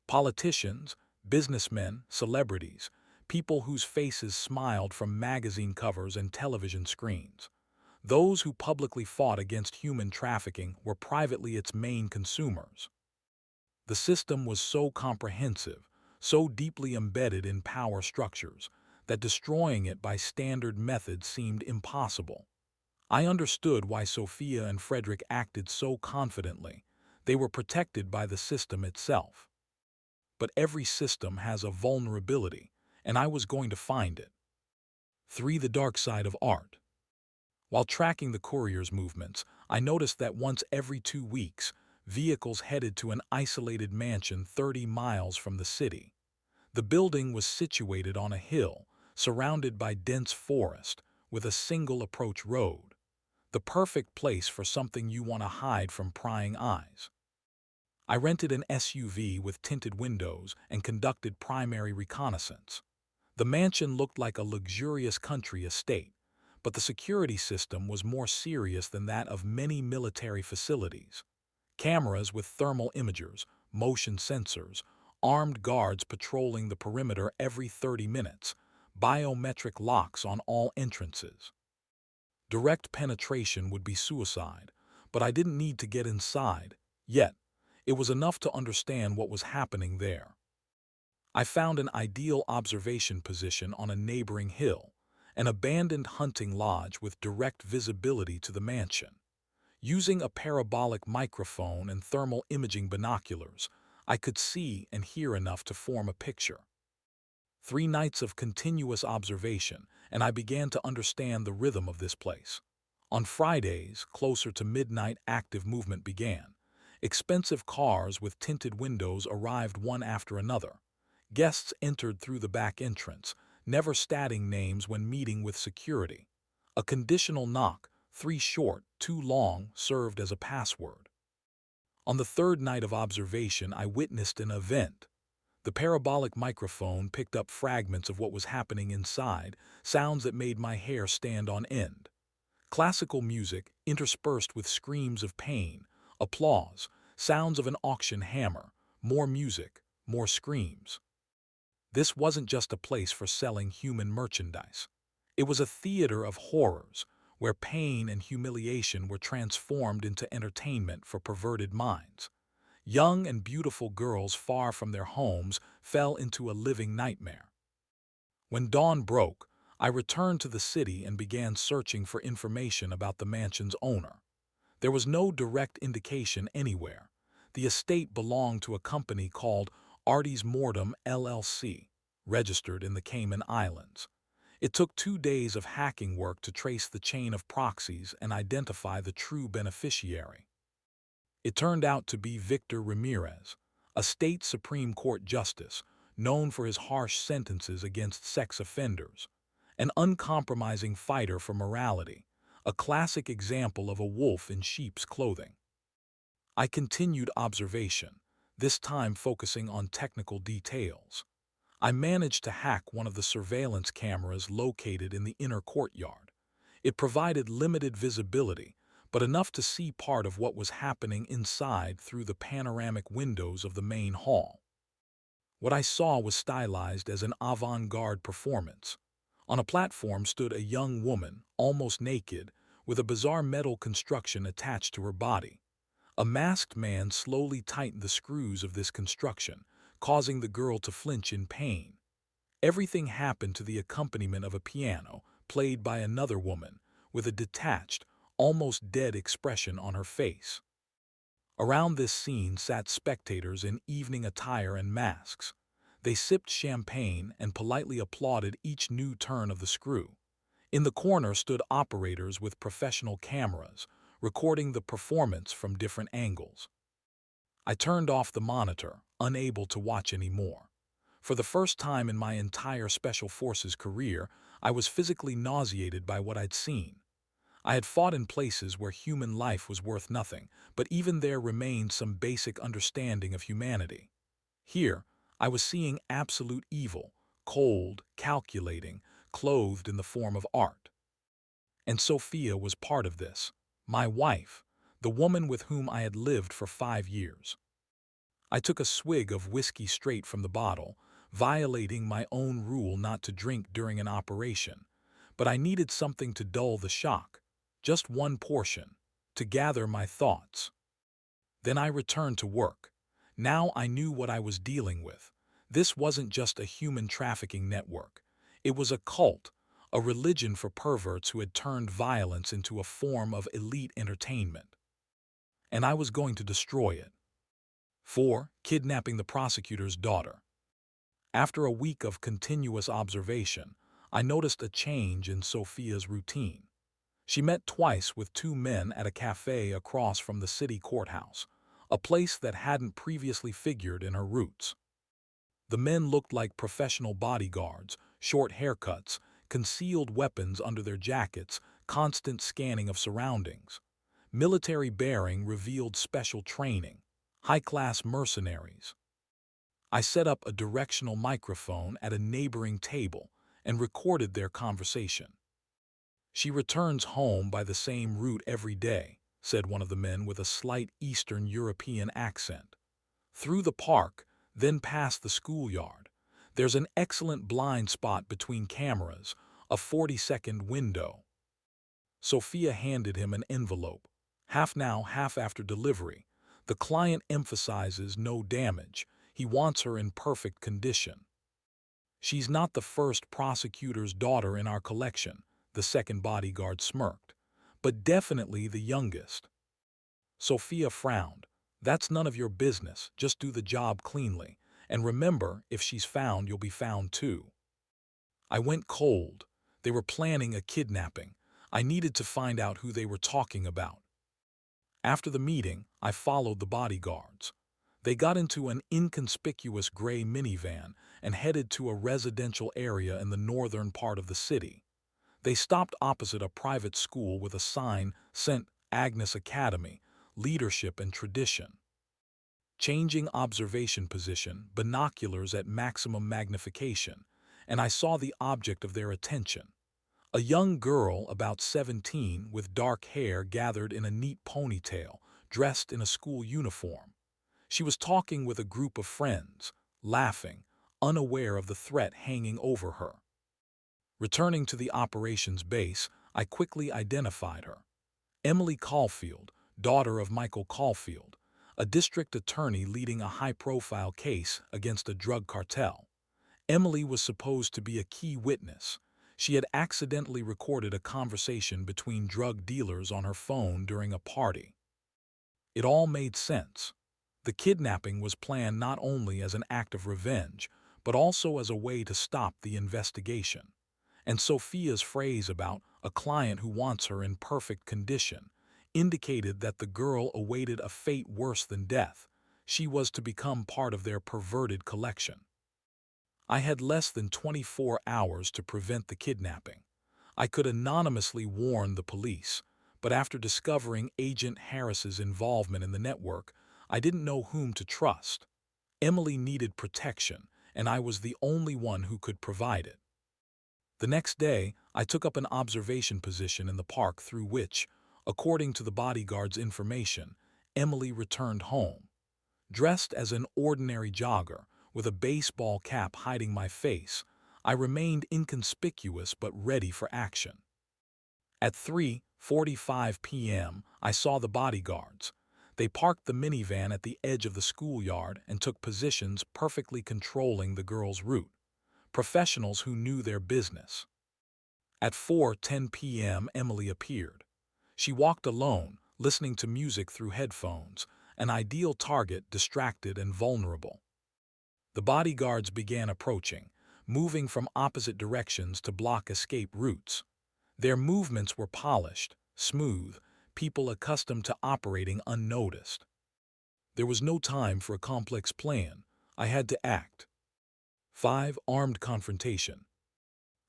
Politicians, businessmen, celebrities, people whose faces smiled from magazine covers and television screens. Those who publicly fought against human trafficking were privately its main consumers. The system was so comprehensive, so deeply embedded in power structures, that destroying it by standard methods seemed impossible. I understood why Sophia and Frederick acted so confidently. They were protected by the system itself. But every system has a vulnerability, and I was going to find it. 3. The dark side of art. While tracking the courier's movements, I noticed that once every 2 weeks, vehicles headed to an isolated mansion 30 miles from the city. The building was situated on a hill, surrounded by dense forest, with a single approach road. The perfect place for something you want to hide from prying eyes. I rented an SUV with tinted windows and conducted primary reconnaissance. The mansion looked like a luxurious country estate, but the security system was more serious than that of many military facilities. Cameras with thermal imagers, motion sensors, armed guards patrolling the perimeter every 30 minutes, biometric locks on all entrances. Direct penetration would be suicide, but I didn't need to get inside, yet. It was enough to understand what was happening there. I found an ideal observation position on a neighboring hill, an abandoned hunting lodge with direct visibility to the mansion. Using a parabolic microphone and thermal imaging binoculars, I could see and hear enough to form a picture. 3 nights of continuous observation, and I began to understand the rhythm of this place. On Fridays, closer to midnight, active movement began. Expensive cars with tinted windows arrived one after another. Guests entered through the back entrance, never stating names when meeting with security. A conditional knock, 3 short, 2 long, served as a password. On the third night of observation, I witnessed an event. The parabolic microphone picked up fragments of what was happening inside, sounds that made my hair stand on end. Classical music interspersed with screams of pain, applause, sounds of an auction hammer, more music, more screams. This wasn't just a place for selling human merchandise. It was a theater of horrors, where pain and humiliation were transformed into entertainment for perverted minds. Young and beautiful girls far from their homes fell into a living nightmare. When dawn broke, I returned to the city and began searching for information about the mansion's owner. There was no direct indication anywhere. The estate belonged to a company called Artie's Mortem LLC, registered in the Cayman Islands. It took 2 days of hacking work to trace the chain of proxies and identify the true beneficiary. It turned out to be Victor Ramirez, a state Supreme Court justice known for his harsh sentences against sex offenders, an uncompromising fighter for morality, a classic example of a wolf in sheep's clothing. I continued observation, this time focusing on technical details. I managed to hack one of the surveillance cameras located in the inner courtyard. It provided limited visibility, but enough to see part of what was happening inside through the panoramic windows of the main hall. What I saw was stylized as an avant-garde performance. On a platform stood a young woman, almost naked, with a bizarre metal construction attached to her body. A masked man slowly tightened the screws of this construction, causing the girl to flinch in pain. Everything happened to the accompaniment of a piano, played by another woman, with a detached, almost dead expression on her face. Around this scene sat spectators in evening attire and masks. They sipped champagne and politely applauded each new turn of the screw. In the corner stood operators with professional cameras, recording the performance from different angles. I turned off the monitor, unable to watch anymore. For the first time in my entire Special Forces career, I was physically nauseated by what I'd seen. I had fought in places where human life was worth nothing, but even there remained some basic understanding of humanity. Here, I was seeing absolute evil, cold, calculating, clothed in the form of art. And Sophia was part of this, my wife, the woman with whom I had lived for 5 years. I took a swig of whiskey straight from the bottle, violating my own rule not to drink during an operation, but I needed something to dull the shock, just one portion, to gather my thoughts. Then I returned to work. Now I knew what I was dealing with. This wasn't just a human trafficking network. It was a cult, a religion for perverts who had turned violence into a form of elite entertainment. And I was going to destroy it. 4. Kidnapping the prosecutor's daughter. After a week of continuous observation, I noticed a change in Sophia's routine. She met twice with 2 men at a cafe across from the city courthouse, a place that hadn't previously figured in her routes. The men looked like professional bodyguards, short haircuts, concealed weapons under their jackets, constant scanning of surroundings. Military bearing revealed special training, high-class mercenaries. I set up a directional microphone at a neighboring table and recorded their conversation. "She returns home by the same route every day," said one of the men with a slight Eastern European accent. "Through the park, then past the schoolyard. There's an excellent blind spot between cameras, a 40-second window." Sophia handed him an envelope. "Half now, half after delivery. The client emphasizes no damage. He wants her in perfect condition." "She's not the first prosecutor's daughter in our collection," the second bodyguard smirked, "but definitely the youngest." Sophia frowned. "That's none of your business. Just do the job cleanly. And remember, if she's found, you'll be found too." I went cold. They were planning a kidnapping. I needed to find out who they were talking about. After the meeting, I followed the bodyguards. They got into an inconspicuous gray minivan and headed to a residential area in the northern part of the city. They stopped opposite a private school with a sign sent Agnes Academy, Leadership and Tradition. Changing observation position, binoculars at maximum magnification, and I saw the object of their attention. A young girl about 17 with dark hair gathered in a neat ponytail, dressed in a school uniform. She was talking with a group of friends, laughing, unaware of the threat hanging over her. Returning to the operations base, I quickly identified her. Emily Caulfield, daughter of Michael Caulfield, a district attorney leading a high-profile case against a drug cartel. Emily was supposed to be a key witness. She had accidentally recorded a conversation between drug dealers on her phone during a party. It all made sense. The kidnapping was planned not only as an act of revenge, but also as a way to stop the investigation. And Sophia's phrase about a client who wants her in perfect condition indicated that the girl awaited a fate worse than death. She was to become part of their perverted collection. I had less than 24 hours to prevent the kidnapping. I could anonymously warn the police, but after discovering Agent Harris's involvement in the network, I didn't know whom to trust. Emily needed protection, and I was the only one who could provide it. The next day, I took up an observation position in the park through which, according to the bodyguard's information, Emily returned home. Dressed as an ordinary jogger, with a baseball cap hiding my face, I remained inconspicuous but ready for action. At 3:45 p.m., I saw the bodyguards. They parked the minivan at the edge of the schoolyard and took positions perfectly controlling the girl's route. Professionals who knew their business. At 4:10 p.m., Emily appeared. She walked alone, listening to music through headphones, an ideal target, distracted and vulnerable. The bodyguards began approaching, moving from opposite directions to block escape routes. Their movements were polished, smooth, people accustomed to operating unnoticed. There was no time for a complex plan. I had to act. 5. Armed confrontation.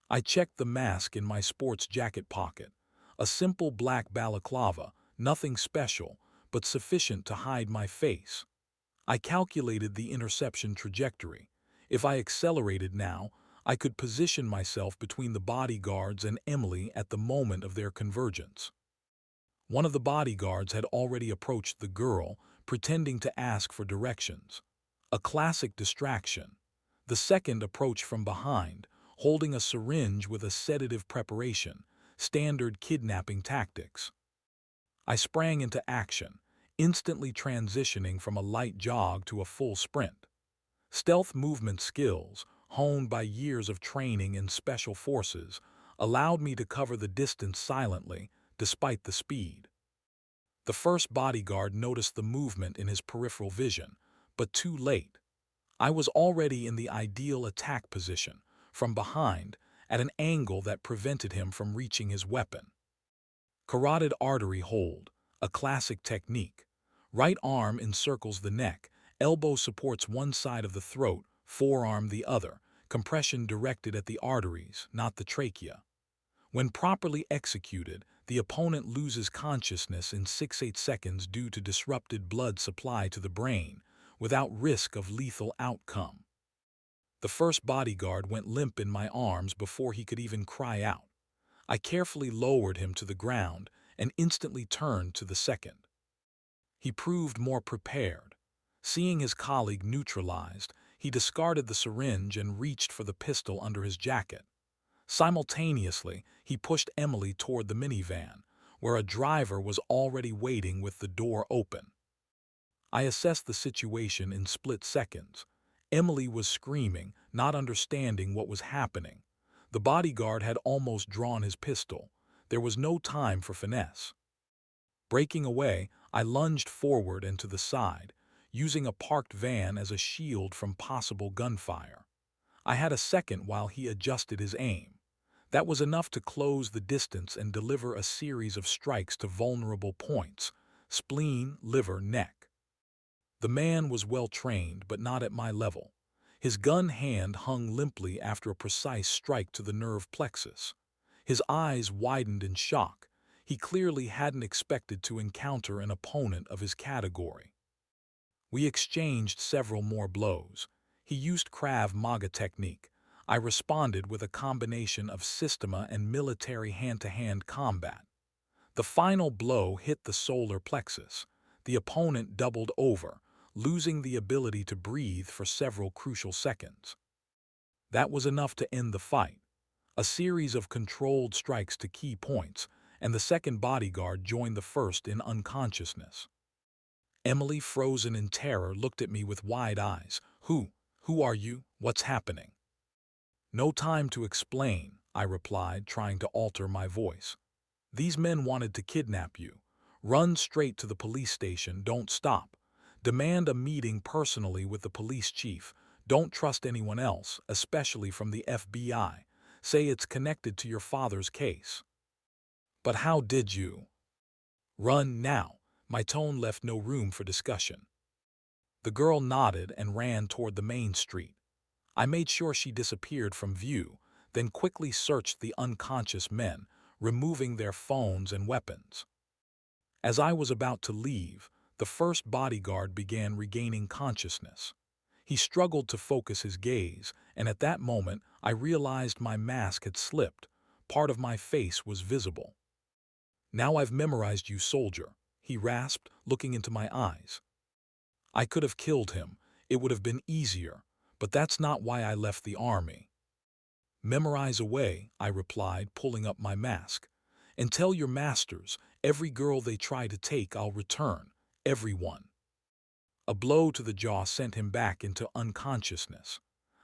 I checked the mask in my sports jacket pocket. A simple black balaclava, nothing special, but sufficient to hide my face. I calculated the interception trajectory. If I accelerated now, I could position myself between the bodyguards and Emily at the moment of their convergence. One of the bodyguards had already approached the girl, pretending to ask for directions. A classic distraction. The second approached from behind, holding a syringe with a sedative preparation, standard kidnapping tactics. I sprang into action, instantly transitioning from a light jog to a full sprint. Stealth movement skills, honed by years of training in special forces, allowed me to cover the distance silently, despite the speed. The first bodyguard noticed the movement in his peripheral vision, but too late. I was already in the ideal attack position, from behind, at an angle that prevented him from reaching his weapon. Carotid artery hold, a classic technique. Right arm encircles the neck, elbow supports one side of the throat, forearm the other, compression directed at the arteries, not the trachea. When properly executed, the opponent loses consciousness in 6-8 seconds due to disrupted blood supply to the brain, without risk of lethal outcome. The first bodyguard went limp in my arms before he could even cry out. I carefully lowered him to the ground and instantly turned to the second. He proved more prepared. Seeing his colleague neutralized, he discarded the syringe and reached for the pistol under his jacket. Simultaneously, he pushed Emily toward the minivan, where a driver was already waiting with the door open. I assessed the situation in split seconds. Emily was screaming, not understanding what was happening. The bodyguard had almost drawn his pistol. There was no time for finesse. Breaking away, I lunged forward and to the side, using a parked van as a shield from possible gunfire. I had a second while he adjusted his aim. That was enough to close the distance and deliver a series of strikes to vulnerable points: spleen, liver, neck. The man was well trained, but not at my level. His gun hand hung limply after a precise strike to the nerve plexus. His eyes widened in shock. He clearly hadn't expected to encounter an opponent of his category. We exchanged several more blows. He used Krav Maga technique. I responded with a combination of systema and military hand-to-hand combat. The final blow hit the solar plexus. The opponent doubled over, losing the ability to breathe for several crucial seconds. That was enough to end the fight. A series of controlled strikes to key points, and the second bodyguard joined the first in unconsciousness. Emily, frozen in terror, looked at me with wide eyes. Who are you? What's happening? No time to explain, I replied, trying to alter my voice. These men wanted to kidnap you. Run straight to the police station, don't stop. Demand a meeting personally with the police chief. Don't trust anyone else, especially from the FBI. Say it's connected to your father's case. But how did you? Run now. My tone left no room for discussion. The girl nodded and ran toward the main street. I made sure she disappeared from view, then quickly searched the unconscious men, removing their phones and weapons. As I was about to leave, the first bodyguard began regaining consciousness. He struggled to focus his gaze, and at that moment I realized my mask had slipped. Part of my face was visible. Now I've memorized you, soldier, he rasped, looking into my eyes. I could have killed him. It would have been easier, but that's not why I left the army. Memorize away, I replied, pulling up my mask. And tell your masters, every girl they try to take I'll return, everyone. A blow to the jaw sent him back into unconsciousness.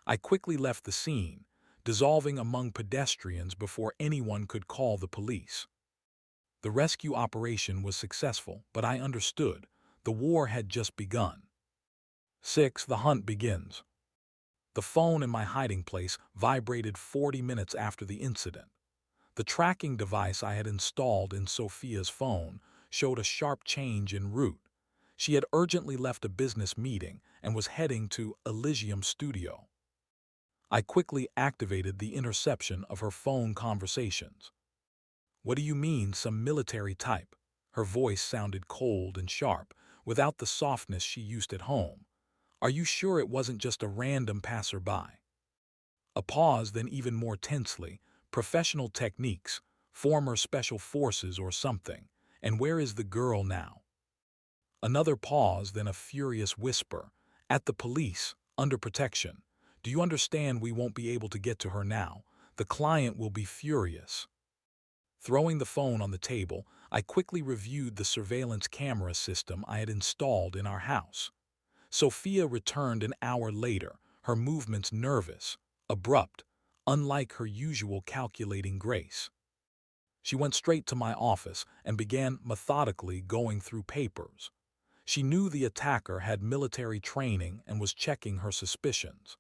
I quickly left the scene, dissolving among pedestrians before anyone could call the police. The rescue operation was successful, but I understood. The war had just begun. 6. The hunt begins. The phone in my hiding place vibrated 40 minutes after the incident. The tracking device I had installed in Sophia's phone showed a sharp change en route. She had urgently left a business meeting and was heading to Elysium Studio. I quickly activated the interception of her phone conversations. What do you mean, some military type? Her voice sounded cold and sharp, without the softness she used at home. Are you sure it wasn't just a random passerby? A pause, then even more tensely, professional techniques, former special forces or something. And where is the girl now? Another pause, then a furious whisper. At the police, under protection. Do you understand we won't be able to get to her now? The client will be furious. Throwing the phone on the table, I quickly reviewed the surveillance camera system I had installed in our house. Sophia returned an hour later, her movements nervous, abrupt, unlike her usual calculating grace. She went straight to my office and began methodically going through papers. She knew the attacker had military training and was checking her suspicions.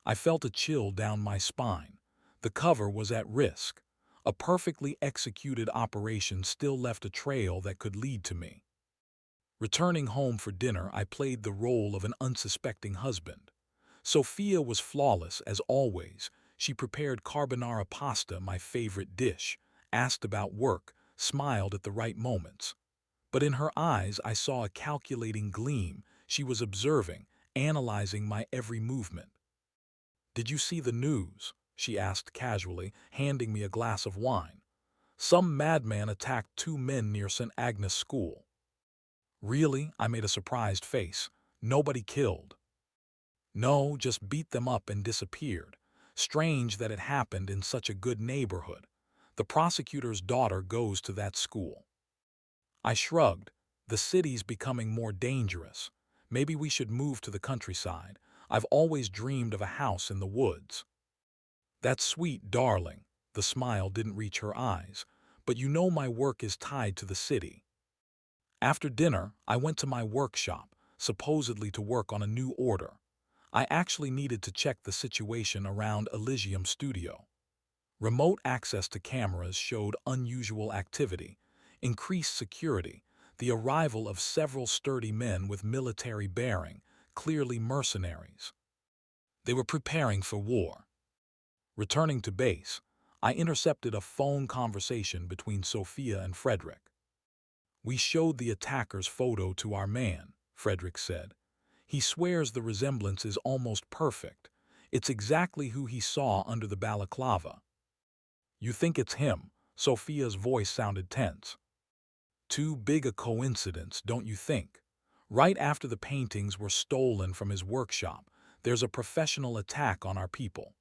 I felt a chill down my spine. The cover was at risk. A perfectly executed operation still left a trail that could lead to me. Returning home for dinner, I played the role of an unsuspecting husband. Sophia was flawless as always. She prepared carbonara pasta, my favorite dish, asked about work, smiled at the right moments. But in her eyes I saw a calculating gleam. She was observing, analyzing my every movement. Did you see the news? She asked casually, handing me a glass of wine. Some madman attacked 2 men near St. Agnes School. Really? I made a surprised face. Nobody killed. No, just beat them up and disappeared. Strange that it happened in such a good neighborhood. The prosecutor's daughter goes to that school. I shrugged. The city's becoming more dangerous. Maybe we should move to the countryside. I've always dreamed of a house in the woods. That's sweet, darling. The smile didn't reach her eyes. But you know my work is tied to the city. After dinner, I went to my workshop, supposedly to work on a new order. I actually needed to check the situation around Elysium Studio. Remote access to cameras showed unusual activity, increased security. the arrival of several sturdy men with military bearing, clearly mercenaries. They were preparing for war. Returning to base, I intercepted a phone conversation between Sophia and Frederick. "We showed the attacker's photo to our man," Frederick said. "He swears the resemblance is almost perfect. It's exactly who he saw under the balaclava." "You think it's him?" Sophia's voice sounded tense. "Too big a coincidence, don't you think? Right after the paintings were stolen from his workshop, there's a professional attack on our people."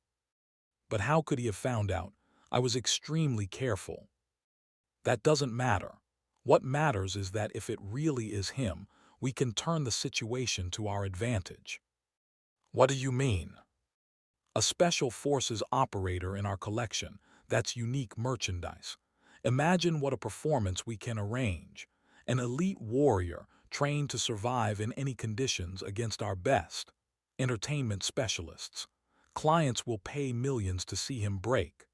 "But how could he have found out? I was extremely careful." "That doesn't matter. What matters is that if it really is him, we can turn the situation to our advantage." "What do you mean?" "A special forces operator in our collection, that's unique merchandise. Imagine what a performance we can arrange. An elite warrior trained to survive in any conditions against our best entertainment specialists. Clients will pay millions to see him break."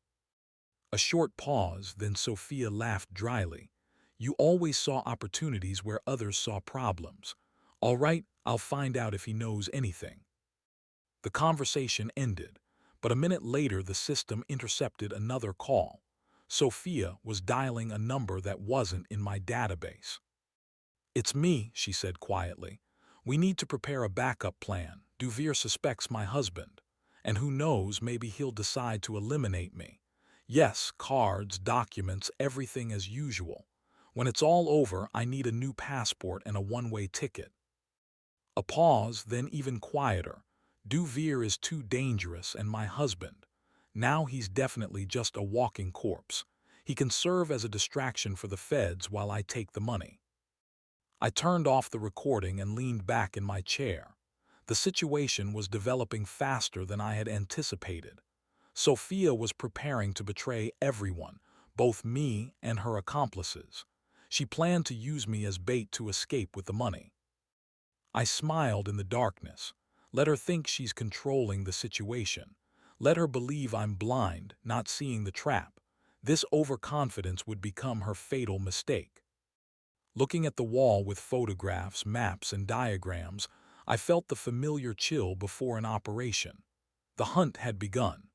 A short pause, then Sophia laughed dryly. "You always saw opportunities where others saw problems. All right, I'll find out if he knows anything." The conversation ended, but a minute later the system intercepted another call. Sophia was dialing a number that wasn't in my database. "It's me," she said quietly. "We need to prepare a backup plan. Duvir suspects my husband. And who knows, maybe he'll decide to eliminate me. Yes, cards, documents, everything as usual. When it's all over, I need a new passport and a one-way ticket." A pause, then even quieter. "Duvir is too dangerous, and my husband. Now he's definitely just a walking corpse. He can serve as a distraction for the feds while I take the money." I turned off the recording and leaned back in my chair. The situation was developing faster than I had anticipated. Sophia was preparing to betray everyone, both me and her accomplices. She planned to use me as bait to escape with the money. I smiled in the darkness. Let her think she's controlling the situation. Let her believe I'm blind, not seeing the trap. This overconfidence would become her fatal mistake. Looking at the wall with photographs, maps, and diagrams, I felt the familiar chill before an operation. The hunt had begun.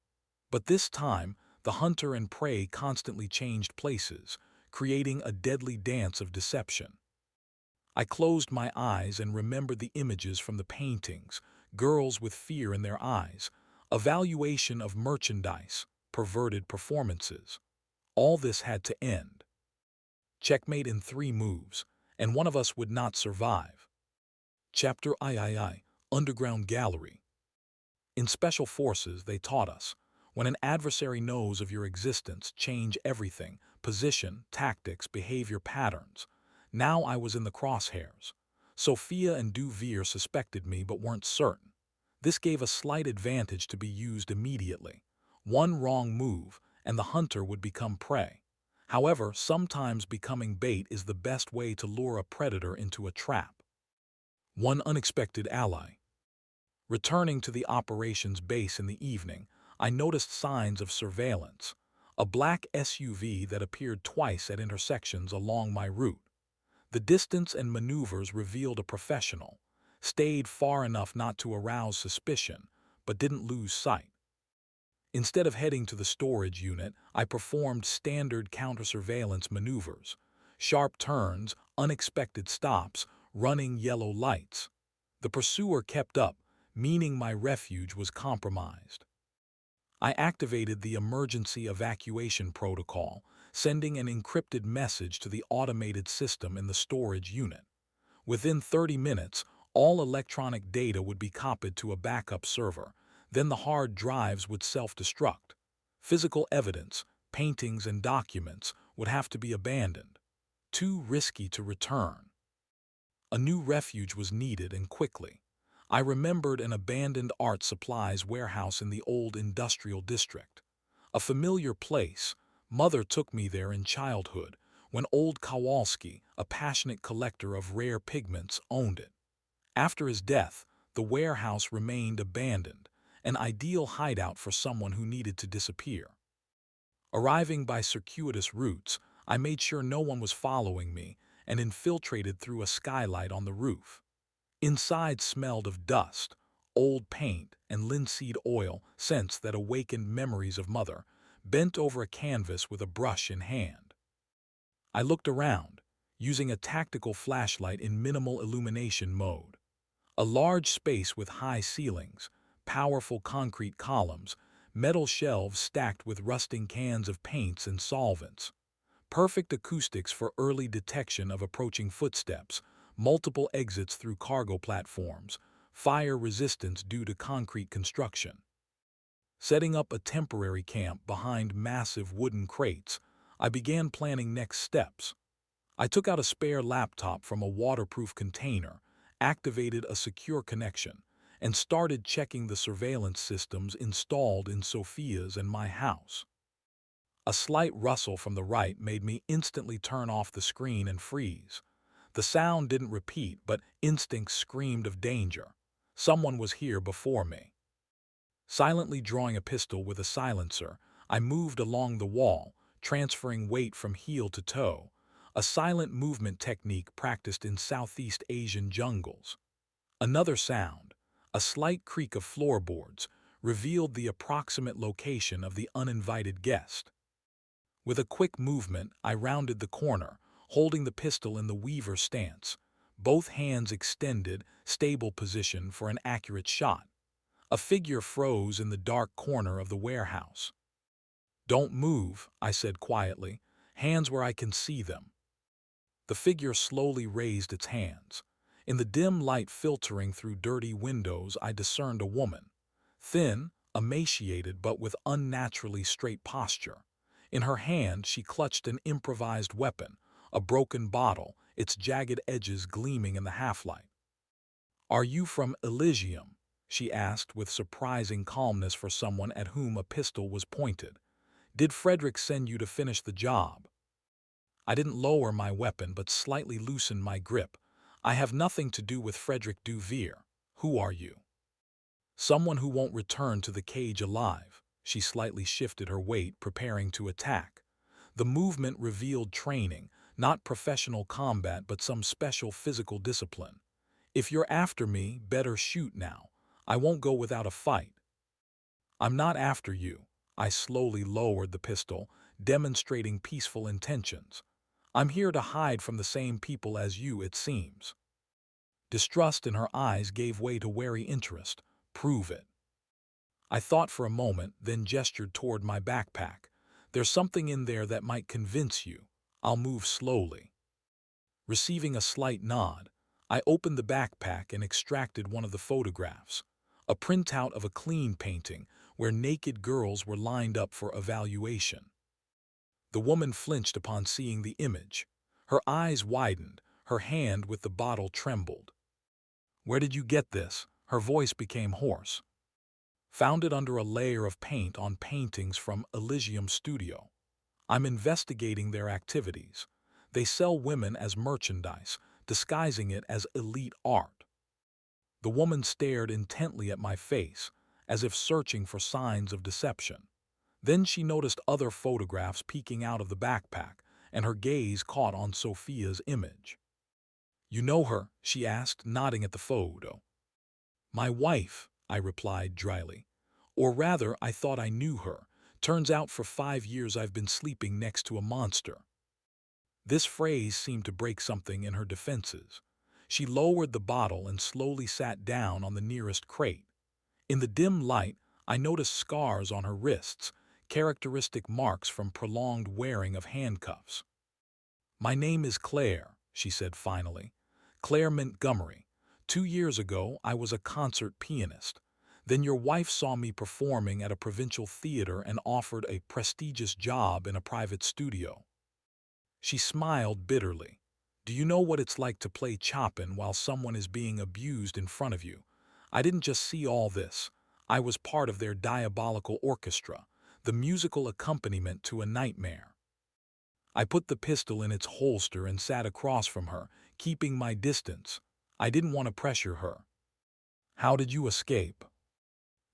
But this time, the hunter and prey constantly changed places, creating a deadly dance of deception. I closed my eyes and remembered the images from the paintings, girls with fear in their eyes, evaluation of merchandise, perverted performances. All this had to end. Checkmate in 3 moves, and one of us would not survive. Chapter III, Underground Gallery. In Special Forces, they taught us, when an adversary knows of your existence, change everything: position, tactics, behavior patterns. Now I was in the crosshairs. Sophia and Duvir suspected me but weren't certain. This gave a slight advantage to be used immediately. One wrong move, and the hunter would become prey. However, sometimes becoming bait is the best way to lure a predator into a trap. One unexpected ally. Returning to the operations base in the evening, I noticed signs of surveillance. A black SUV that appeared twice at intersections along my route. The distance and maneuvers revealed a professional. Stayed far enough not to arouse suspicion, but didn't lose sight. Instead of heading to the storage unit, I performed standard counter-surveillance maneuvers. Sharp turns, unexpected stops, running yellow lights. The pursuer kept up, meaning my refuge was compromised. I activated the emergency evacuation protocol, sending an encrypted message to the automated system in the storage unit. Within 30 minutes, all electronic data would be copied to a backup server. Then the hard drives would self-destruct. Physical evidence, paintings and documents would have to be abandoned. Too risky to return. A new refuge was needed, and quickly. I remembered an abandoned art supplies warehouse in the old industrial district. A familiar place. Mother took me there in childhood, when old Kowalski, a passionate collector of rare pigments, owned it. After his death, the warehouse remained abandoned, an ideal hideout for someone who needed to disappear. Arriving by circuitous routes, I made sure no one was following me and infiltrated through a skylight on the roof. Inside smelled of dust, old paint, and linseed oil, scents that awakened memories of mother, bent over a canvas with a brush in hand. I looked around, using a tactical flashlight in minimal illumination mode. A large space with high ceilings, powerful concrete columns, metal shelves stacked with rusting cans of paints and solvents. Perfect acoustics for early detection of approaching footsteps, multiple exits through cargo platforms, fire resistance due to concrete construction. Setting up a temporary camp behind massive wooden crates, I began planning next steps. I took out a spare laptop from a waterproof container, activated a secure connection, and started checking the surveillance systems installed in Sophia's and my house. A slight rustle from the right made me instantly turn off the screen and freeze. The sound didn't repeat, but instinct screamed of danger. Someone was here before me. Silently drawing a pistol with a silencer, I moved along the wall, transferring weight from heel to toe, a silent movement technique practiced in Southeast Asian jungles. Another sound, a slight creak of floorboards, revealed the approximate location of the uninvited guest. With a quick movement, I rounded the corner, holding the pistol in the Weaver stance, both hands extended, stable position for an accurate shot. A figure froze in the dark corner of the warehouse. "Don't move," I said quietly, "hands where I can see them." The figure slowly raised its hands. In the dim light filtering through dirty windows, I discerned a woman. Thin, emaciated, but with unnaturally straight posture. In her hand, she clutched an improvised weapon, a broken bottle, its jagged edges gleaming in the half-light. "Are you from Elysium?" she asked with surprising calmness for someone at whom a pistol was pointed. "Did Frederick send you to finish the job?" I didn't lower my weapon but slightly loosened my grip. "I have nothing to do with Frederick Duvere. Who are you?" "Someone who won't return to the cage alive." She slightly shifted her weight, preparing to attack. The movement revealed training, not professional combat but some special physical discipline. "If you're after me, better shoot now. I won't go without a fight." "I'm not after you." I slowly lowered the pistol, demonstrating peaceful intentions. "I'm here to hide from the same people as you, it seems." Distrust in her eyes gave way to wary interest. "Prove it." I thought for a moment, then gestured toward my backpack. "There's something in there that might convince you. I'll move slowly." Receiving a slight nod, I opened the backpack and extracted one of the photographs, a printout of a clean painting where naked girls were lined up for evaluation. The woman flinched upon seeing the image. Her eyes widened, her hand with the bottle trembled. "Where did you get this?" Her voice became hoarse. "Found it under a layer of paint on paintings from Elysium Studio. I'm investigating their activities. They sell women as merchandise, disguising it as elite art." The woman stared intently at my face, as if searching for signs of deception. Then she noticed other photographs peeking out of the backpack, and her gaze caught on Sophia's image. "You know her?" she asked, nodding at the photo. "My wife," I replied dryly. "Or rather, I thought I knew her. Turns out for 5 years I've been sleeping next to a monster." This phrase seemed to break something in her defenses. She lowered the bottle and slowly sat down on the nearest crate. In the dim light, I noticed scars on her wrists, characteristic marks from prolonged wearing of handcuffs. "My name is Claire," she said finally. "Claire Montgomery. 2 years ago, I was a concert pianist. Then your wife saw me performing at a provincial theater and offered a prestigious job in a private studio." She smiled bitterly. "Do you know what it's like to play Chopin while someone is being abused in front of you? I didn't just see all this. I was part of their diabolical orchestra, the musical accompaniment to a nightmare." I put the pistol in its holster and sat across from her, keeping my distance. I didn't want to pressure her. "How did you escape?"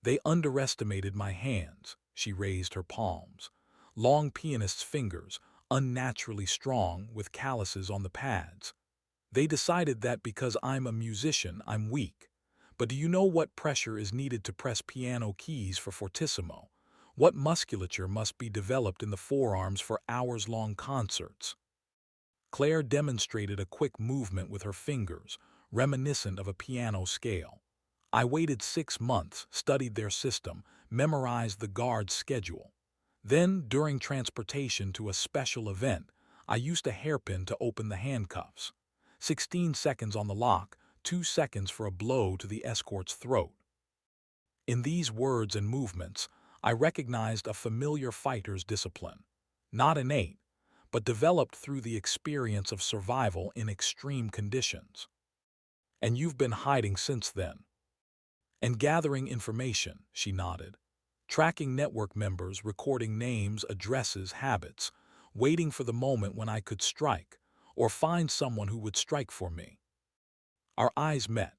"They underestimated my hands." She raised her palms. Long pianist's fingers, unnaturally strong with calluses on the pads. They decided that because I'm a musician, I'm weak. But do you know what pressure is needed to press piano keys for fortissimo? What musculature must be developed in the forearms for hours-long concerts? Claire demonstrated a quick movement with her fingers, reminiscent of a piano scale. I waited 6 months, studied their system, memorized the guard's schedule. Then, during transportation to a special event, I used a hairpin to open the handcuffs. 16 seconds on the lock, 2 seconds for a blow to the escort's throat. In these words and movements, I recognized a familiar fighter's discipline. Not innate, but developed through the experience of survival in extreme conditions. And you've been hiding since then. And gathering information, she nodded. Tracking network members, recording names, addresses, habits, waiting for the moment when I could strike, or find someone who would strike for me. Our eyes met,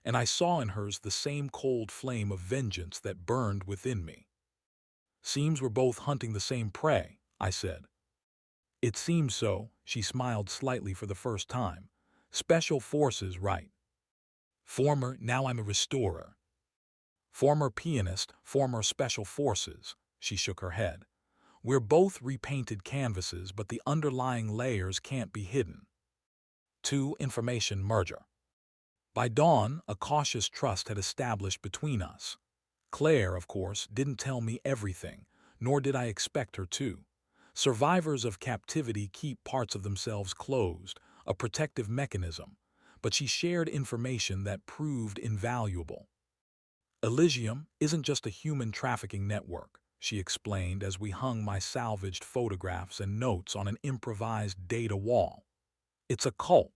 and I saw in hers the same cold flame of vengeance that burned within me. Seems we're both hunting the same prey, I said. It seems so, she smiled slightly for the first time. Special forces, right? Former, now I'm a restorer. Former pianist, former special forces, she shook her head. We're both repainted canvases, but the underlying layers can't be hidden. 2. Information merger. By dawn, a cautious trust had established between us. Claire, of course, didn't tell me everything, nor did I expect her to. Survivors of captivity keep parts of themselves closed, a protective mechanism, but she shared information that proved invaluable. Elysium isn't just a human trafficking network, she explained as we hung my salvaged photographs and notes on an improvised data wall. It's a cult.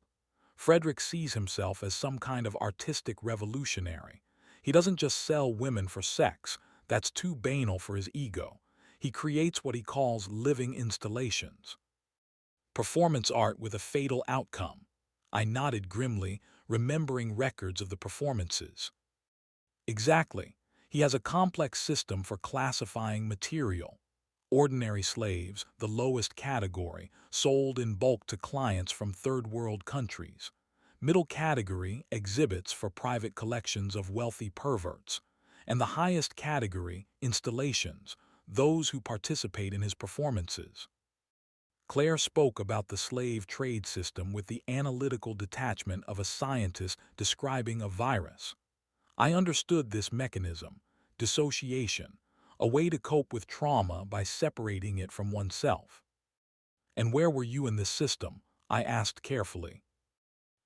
Frederick sees himself as some kind of artistic revolutionary. He doesn't just sell women for sex, that's too banal for his ego. He creates what he calls living installations. Performance art with a fatal outcome. I nodded grimly, remembering records of the performances. Exactly. He has a complex system for classifying material. Ordinary slaves, the lowest category, sold in bulk to clients from third-world countries. Middle category, exhibits for private collections of wealthy perverts. And the highest category, installations, those who participate in his performances. Claire spoke about the slave trade system with the analytical detachment of a scientist describing a virus. I understood this mechanism, dissociation, a way to cope with trauma by separating it from oneself. And where were you in this system? I asked carefully.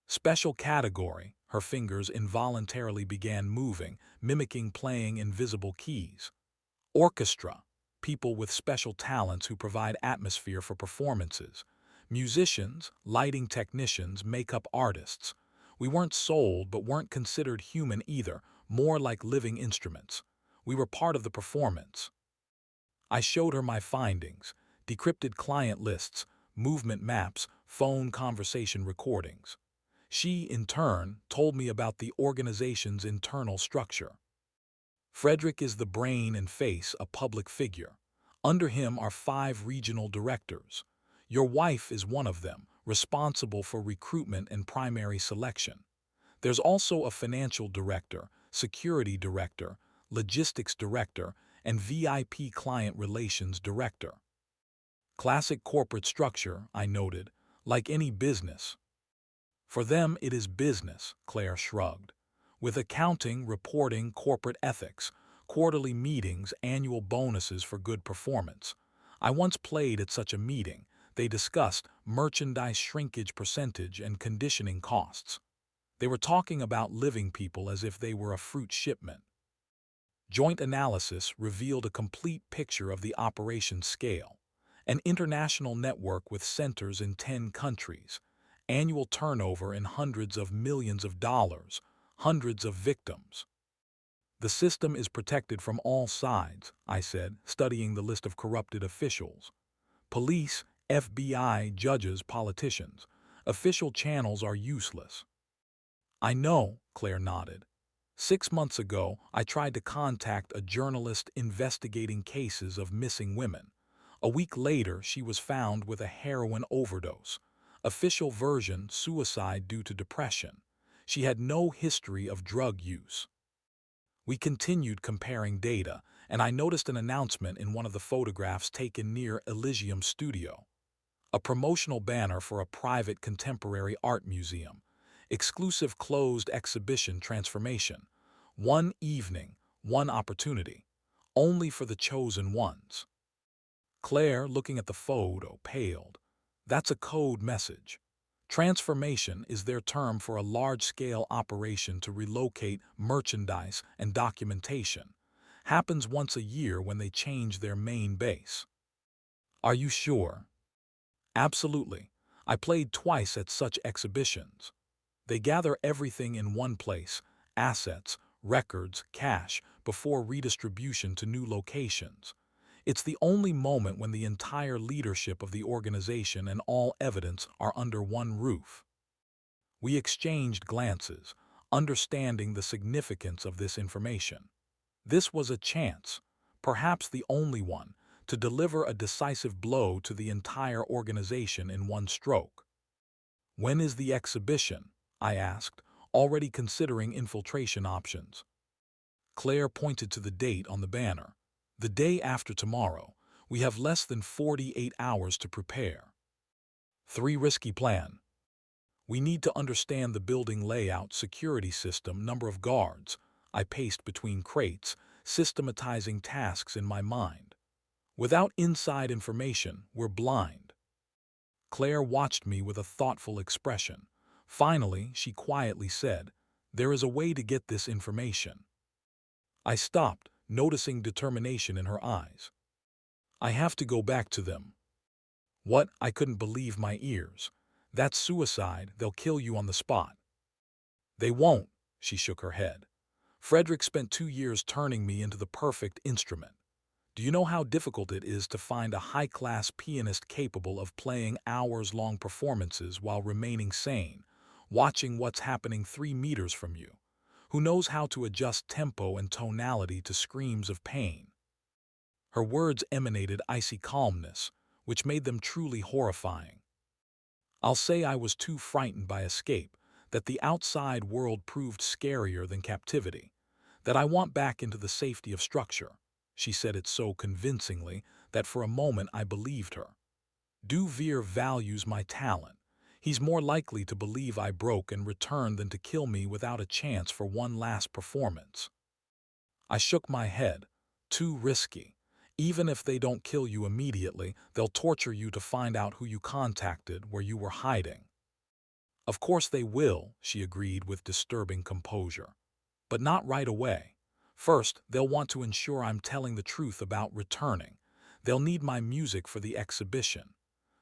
Special category, her fingers involuntarily began moving, mimicking playing invisible keys. Orchestra, people with special talents who provide atmosphere for performances. Musicians, lighting technicians, makeup artists. We weren't sold but weren't considered human either, more like living instruments. We were part of the performance. I showed her my findings, decrypted client lists, movement maps, phone conversation recordings. She, in turn, told me about the organization's internal structure. Frederick is the brain and face, a public figure. Under him are 5 regional directors. Your wife is one of them, responsible for recruitment and primary selection. There's also a financial director, security director, logistics director, and VIP client relations director. Classic corporate structure, I noted, like any business. For them it is business, Claire shrugged. With accounting, reporting, corporate ethics, quarterly meetings, annual bonuses for good performance. I once played at such a meeting. They discussed merchandise shrinkage percentage and conditioning costs. They were talking about living people as if they were a fruit shipment. Joint analysis revealed a complete picture of the operation scale. An international network with centers in 10 countries. Annual turnover in hundreds of millions of dollars. Hundreds of victims. The system is protected from all sides, I said, studying the list of corrupted officials. Police, FBI, judges, politicians. Official channels are useless. I know, Claire nodded. 6 months ago, I tried to contact a journalist investigating cases of missing women. A week later, she was found with a heroin overdose. Official version, suicide due to depression. She had no history of drug use. We continued comparing data, and I noticed an announcement in one of the photographs taken near Elysium Studio. A promotional banner for a private contemporary art museum. Exclusive closed exhibition transformation. One evening, one opportunity. Only for the chosen ones. Claire, looking at the photo, paled. That's a code message. Transformation is their term for a large-scale operation to relocate merchandise and documentation. Happens once a year when they change their main base. Are you sure? Absolutely. I played twice at such exhibitions. They gather everything in one place, assets, records, cash, before redistribution to new locations. It's the only moment when the entire leadership of the organization and all evidence are under one roof. We exchanged glances, understanding the significance of this information. This was a chance, perhaps the only one, to deliver a decisive blow to the entire organization in one stroke. When is the exhibition? I asked, already considering infiltration options. Claire pointed to the date on the banner. The day after tomorrow. We have less than 48 hours to prepare. 3 risky plan. We need to understand the building layout, security system, number of guards. I paced between crates, systematizing tasks in my mind. Without inside information, we're blind. Claire watched me with a thoughtful expression. Finally, she quietly said, "There is a way to get this information." I stopped, noticing determination in her eyes. "I have to go back to them." What? I couldn't believe my ears. "That's suicide, they'll kill you on the spot." "They won't," she shook her head. "Frederick spent 2 years turning me into the perfect instrument. Do you know how difficult it is to find a high-class pianist capable of playing hours-long performances while remaining sane, watching what's happening 3 meters from you? Who knows how to adjust tempo and tonality to screams of pain?" Her words emanated icy calmness, which made them truly horrifying. I'll say I was too frightened by escape, that the outside world proved scarier than captivity, that I want back into the safety of structure. She said it so convincingly that for a moment I believed her. Duvere values my talent. He's more likely to believe I broke and returned than to kill me without a chance for one last performance. I shook my head. Too risky. Even if they don't kill you immediately, they'll torture you to find out who you contacted, where you were hiding. Of course they will, she agreed with disturbing composure. But not right away. First, they'll want to ensure I'm telling the truth about returning. They'll need my music for the exhibition.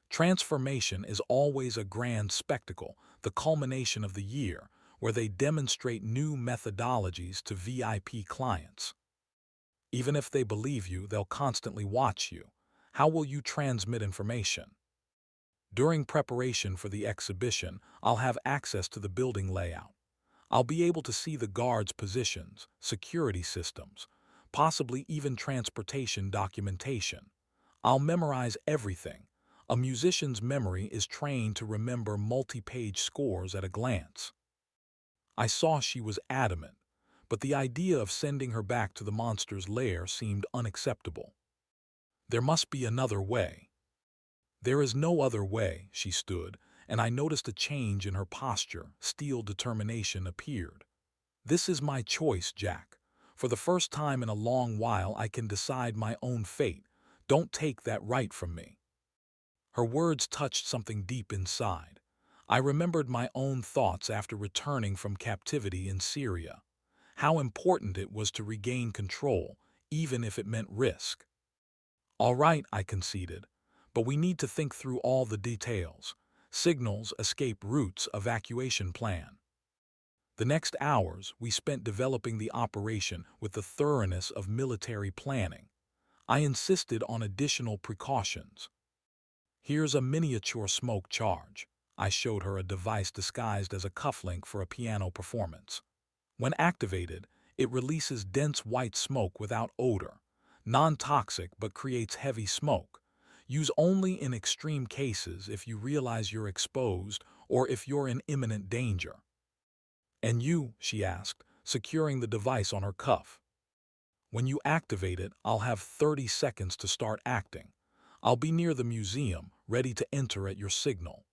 Transformation is always a grand spectacle, the culmination of the year, where they demonstrate new methodologies to VIP clients. Even if they believe you, they'll constantly watch you. How will you transmit information? During preparation for the exhibition, I'll have access to the building layout. I'll be able to see the guards' positions, security systems, possibly even transportation documentation. I'll memorize everything. A musician's memory is trained to remember multi-page scores at a glance. I saw she was adamant, but the idea of sending her back to the monster's lair seemed unacceptable. There must be another way. There is no other way, she stood, and I noticed a change in her posture. Steel determination appeared. This is my choice, Jack. For the first time in a long while, I can decide my own fate. Don't take that right from me. Her words touched something deep inside. I remembered my own thoughts after returning from captivity in Syria. How important it was to regain control, even if it meant risk. All right, I conceded, but we need to think through all the details. Signals, escape routes, evacuation plan. The next hours we spent developing the operation with the thoroughness of military planning. I insisted on additional precautions. Here's a miniature smoke charge. I showed her a device disguised as a cufflink for a piano performance. When activated, it releases dense white smoke without odor, non-toxic but creates heavy smoke. Use only in extreme cases if you realize you're exposed or if you're in imminent danger. And you, she asked, securing the device on her cuff. When you activate it, I'll have 30 seconds to start acting. I'll be near the museum, ready to enter at your signal.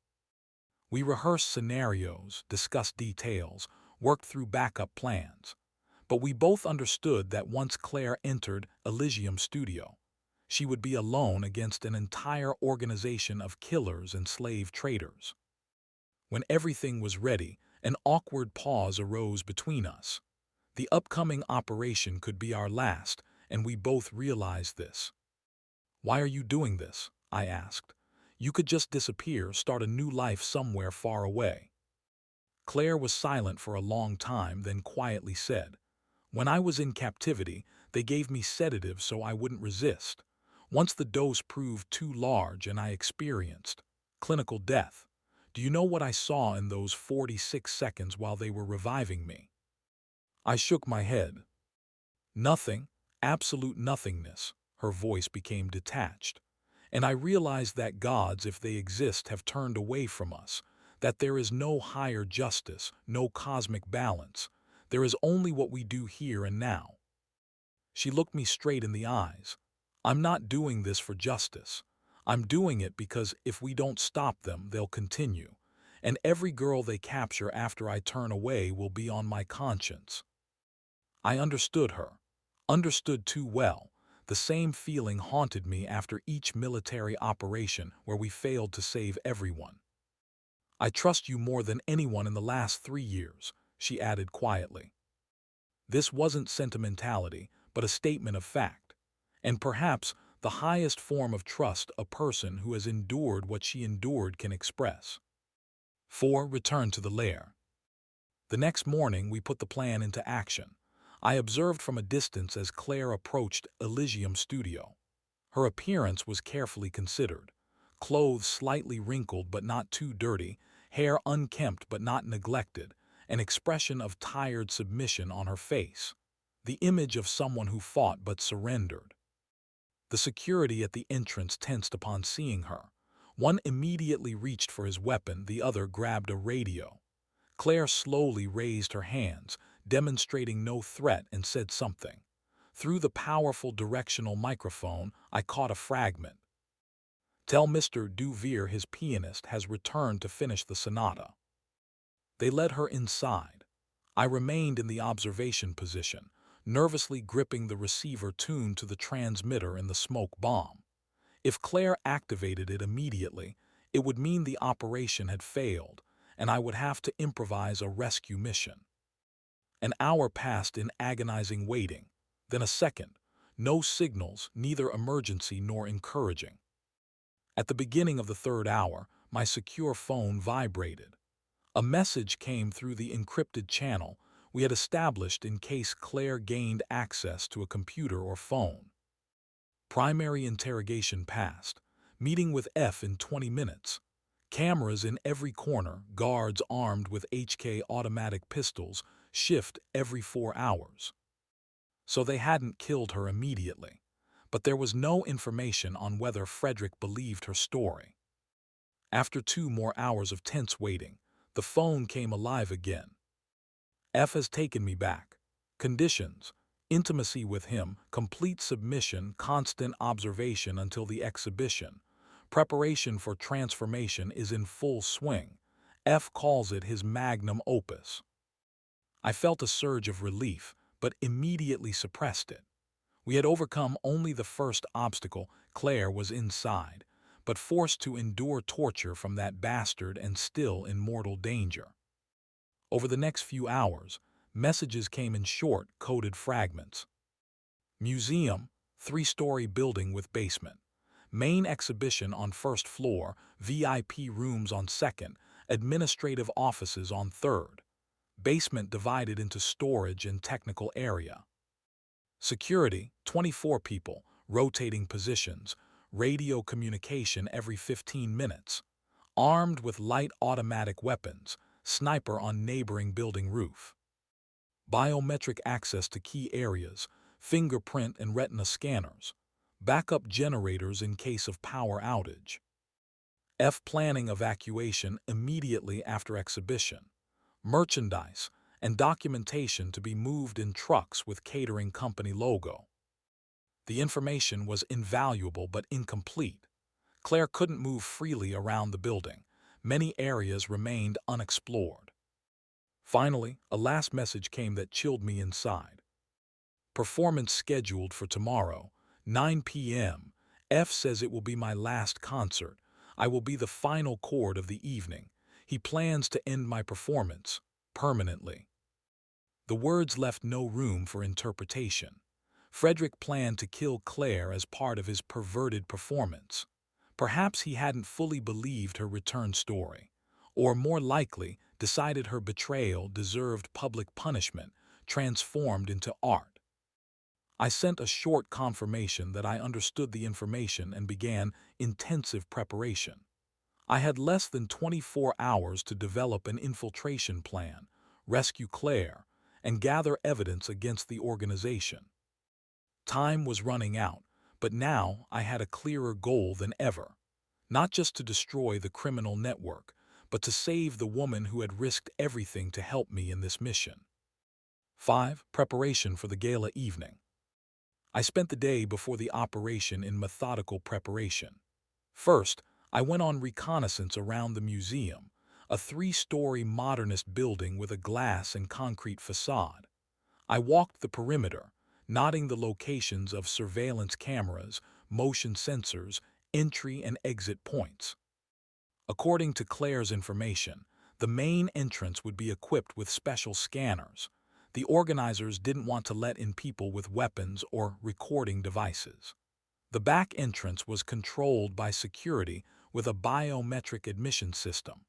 We rehearsed scenarios, discussed details, worked through backup plans. But we both understood that once Claire entered Elysium Studio, she would be alone against an entire organization of killers and slave traders. When everything was ready, an awkward pause arose between us. The upcoming operation could be our last, and we both realized this. "Why are you doing this?" I asked. "You could just disappear, start a new life somewhere far away." Claire was silent for a long time, then quietly said, "When I was in captivity, they gave me sedatives so I wouldn't resist. Once the dose proved too large and I experienced clinical death. Do you know what I saw in those 46 seconds while they were reviving me?" I shook my head. "Nothing, absolute nothingness." Her voice became detached. "And I realized that gods, if they exist, have turned away from us, that there is no higher justice, no cosmic balance. There is only what we do here and now." She looked me straight in the eyes. "I'm not doing this for justice. I'm doing it because if we don't stop them, they'll continue. And every girl they capture after I turn away will be on my conscience." I understood her. Understood too well. The same feeling haunted me after each military operation where we failed to save everyone. "I trust you more than anyone in the last 3 years," she added quietly. This wasn't sentimentality, but a statement of fact. And perhaps the highest form of trust a person who has endured what she endured can express. 4. Return to the lair. The next morning we put the plan into action. I observed from a distance as Claire approached Elysium Studio. Her appearance was carefully considered. Clothes slightly wrinkled but not too dirty, hair unkempt but not neglected, an expression of tired submission on her face. The image of someone who fought but surrendered. The security at the entrance tensed upon seeing her. One immediately reached for his weapon, the other grabbed a radio. Claire slowly raised her hands, demonstrating no threat, and said something. Through the powerful directional microphone, I caught a fragment. "Tell Mr. Duvere his pianist has returned to finish the sonata." They led her inside. I remained in the observation position, nervously gripping the receiver tuned to the transmitter in the smoke bomb. If Claire activated it immediately, it would mean the operation had failed, and I would have to improvise a rescue mission. An hour passed in agonizing waiting, then a second. No signals, neither emergency nor encouraging. At the beginning of the third hour, my secure phone vibrated. A message came through the encrypted channel we had established in case Claire gained access to a computer or phone. Primary interrogation passed. Meeting with F in 20 minutes. Cameras in every corner, guards armed with HK automatic pistols, shift every 4 hours. So they hadn't killed her immediately. But there was no information on whether Frederick believed her story. After 2 more hours of tense waiting, the phone came alive again. "F has taken me back. Conditions: intimacy with him, complete submission, constant observation until the exhibition. Preparation for transformation is in full swing. F calls it his magnum opus." I felt a surge of relief, but immediately suppressed it. We had overcome only the first obstacle. Claire was inside, but forced to endure torture from that bastard and still in mortal danger. Over the next few hours, messages came in short, coded fragments. Museum, 3-story building with basement. Main exhibition on first floor, VIP rooms on second, administrative offices on third. Basement divided into storage and technical area. Security, 24 people, rotating positions, radio communication every 15 minutes. Armed with light automatic weapons, sniper on neighboring building roof. Biometric access to key areas, fingerprint and retina scanners. backup generators in case of power outage. F. Planning evacuation immediately after exhibition. Merchandise and documentation to be moved in trucks with catering company logo. The information was invaluable but incomplete. Claire couldn't move freely around the building. Many areas remained unexplored. Finally, a last message came that chilled me inside. Performance scheduled for tomorrow, 9 p.m. F says it will be my last concert. I will be the final chord of the evening. He plans to end my performance permanently. The words left no room for interpretation. Frederick planned to kill Claire as part of his perverted performance. Perhaps he hadn't fully believed her return story, or more likely, decided her betrayal deserved public punishment, transformed into art. I sent a short confirmation that I understood the information and began intensive preparation. I had less than 24 hours to develop an infiltration plan, rescue Claire, and gather evidence against the organization. Time was running out, but now I had a clearer goal than ever. Not just to destroy the criminal network, but to save the woman who had risked everything to help me in this mission. 5. Preparation for the gala evening. I spent the day before the operation in methodical preparation. First, I went on reconnaissance around the museum, a 3-story modernist building with a glass and concrete facade. I walked the perimeter, noting the locations of surveillance cameras, motion sensors, entry and exit points. According to Claire's information, the main entrance would be equipped with special scanners. The organizers didn't want to let in people with weapons or recording devices. The back entrance was controlled by security with a biometric admission system.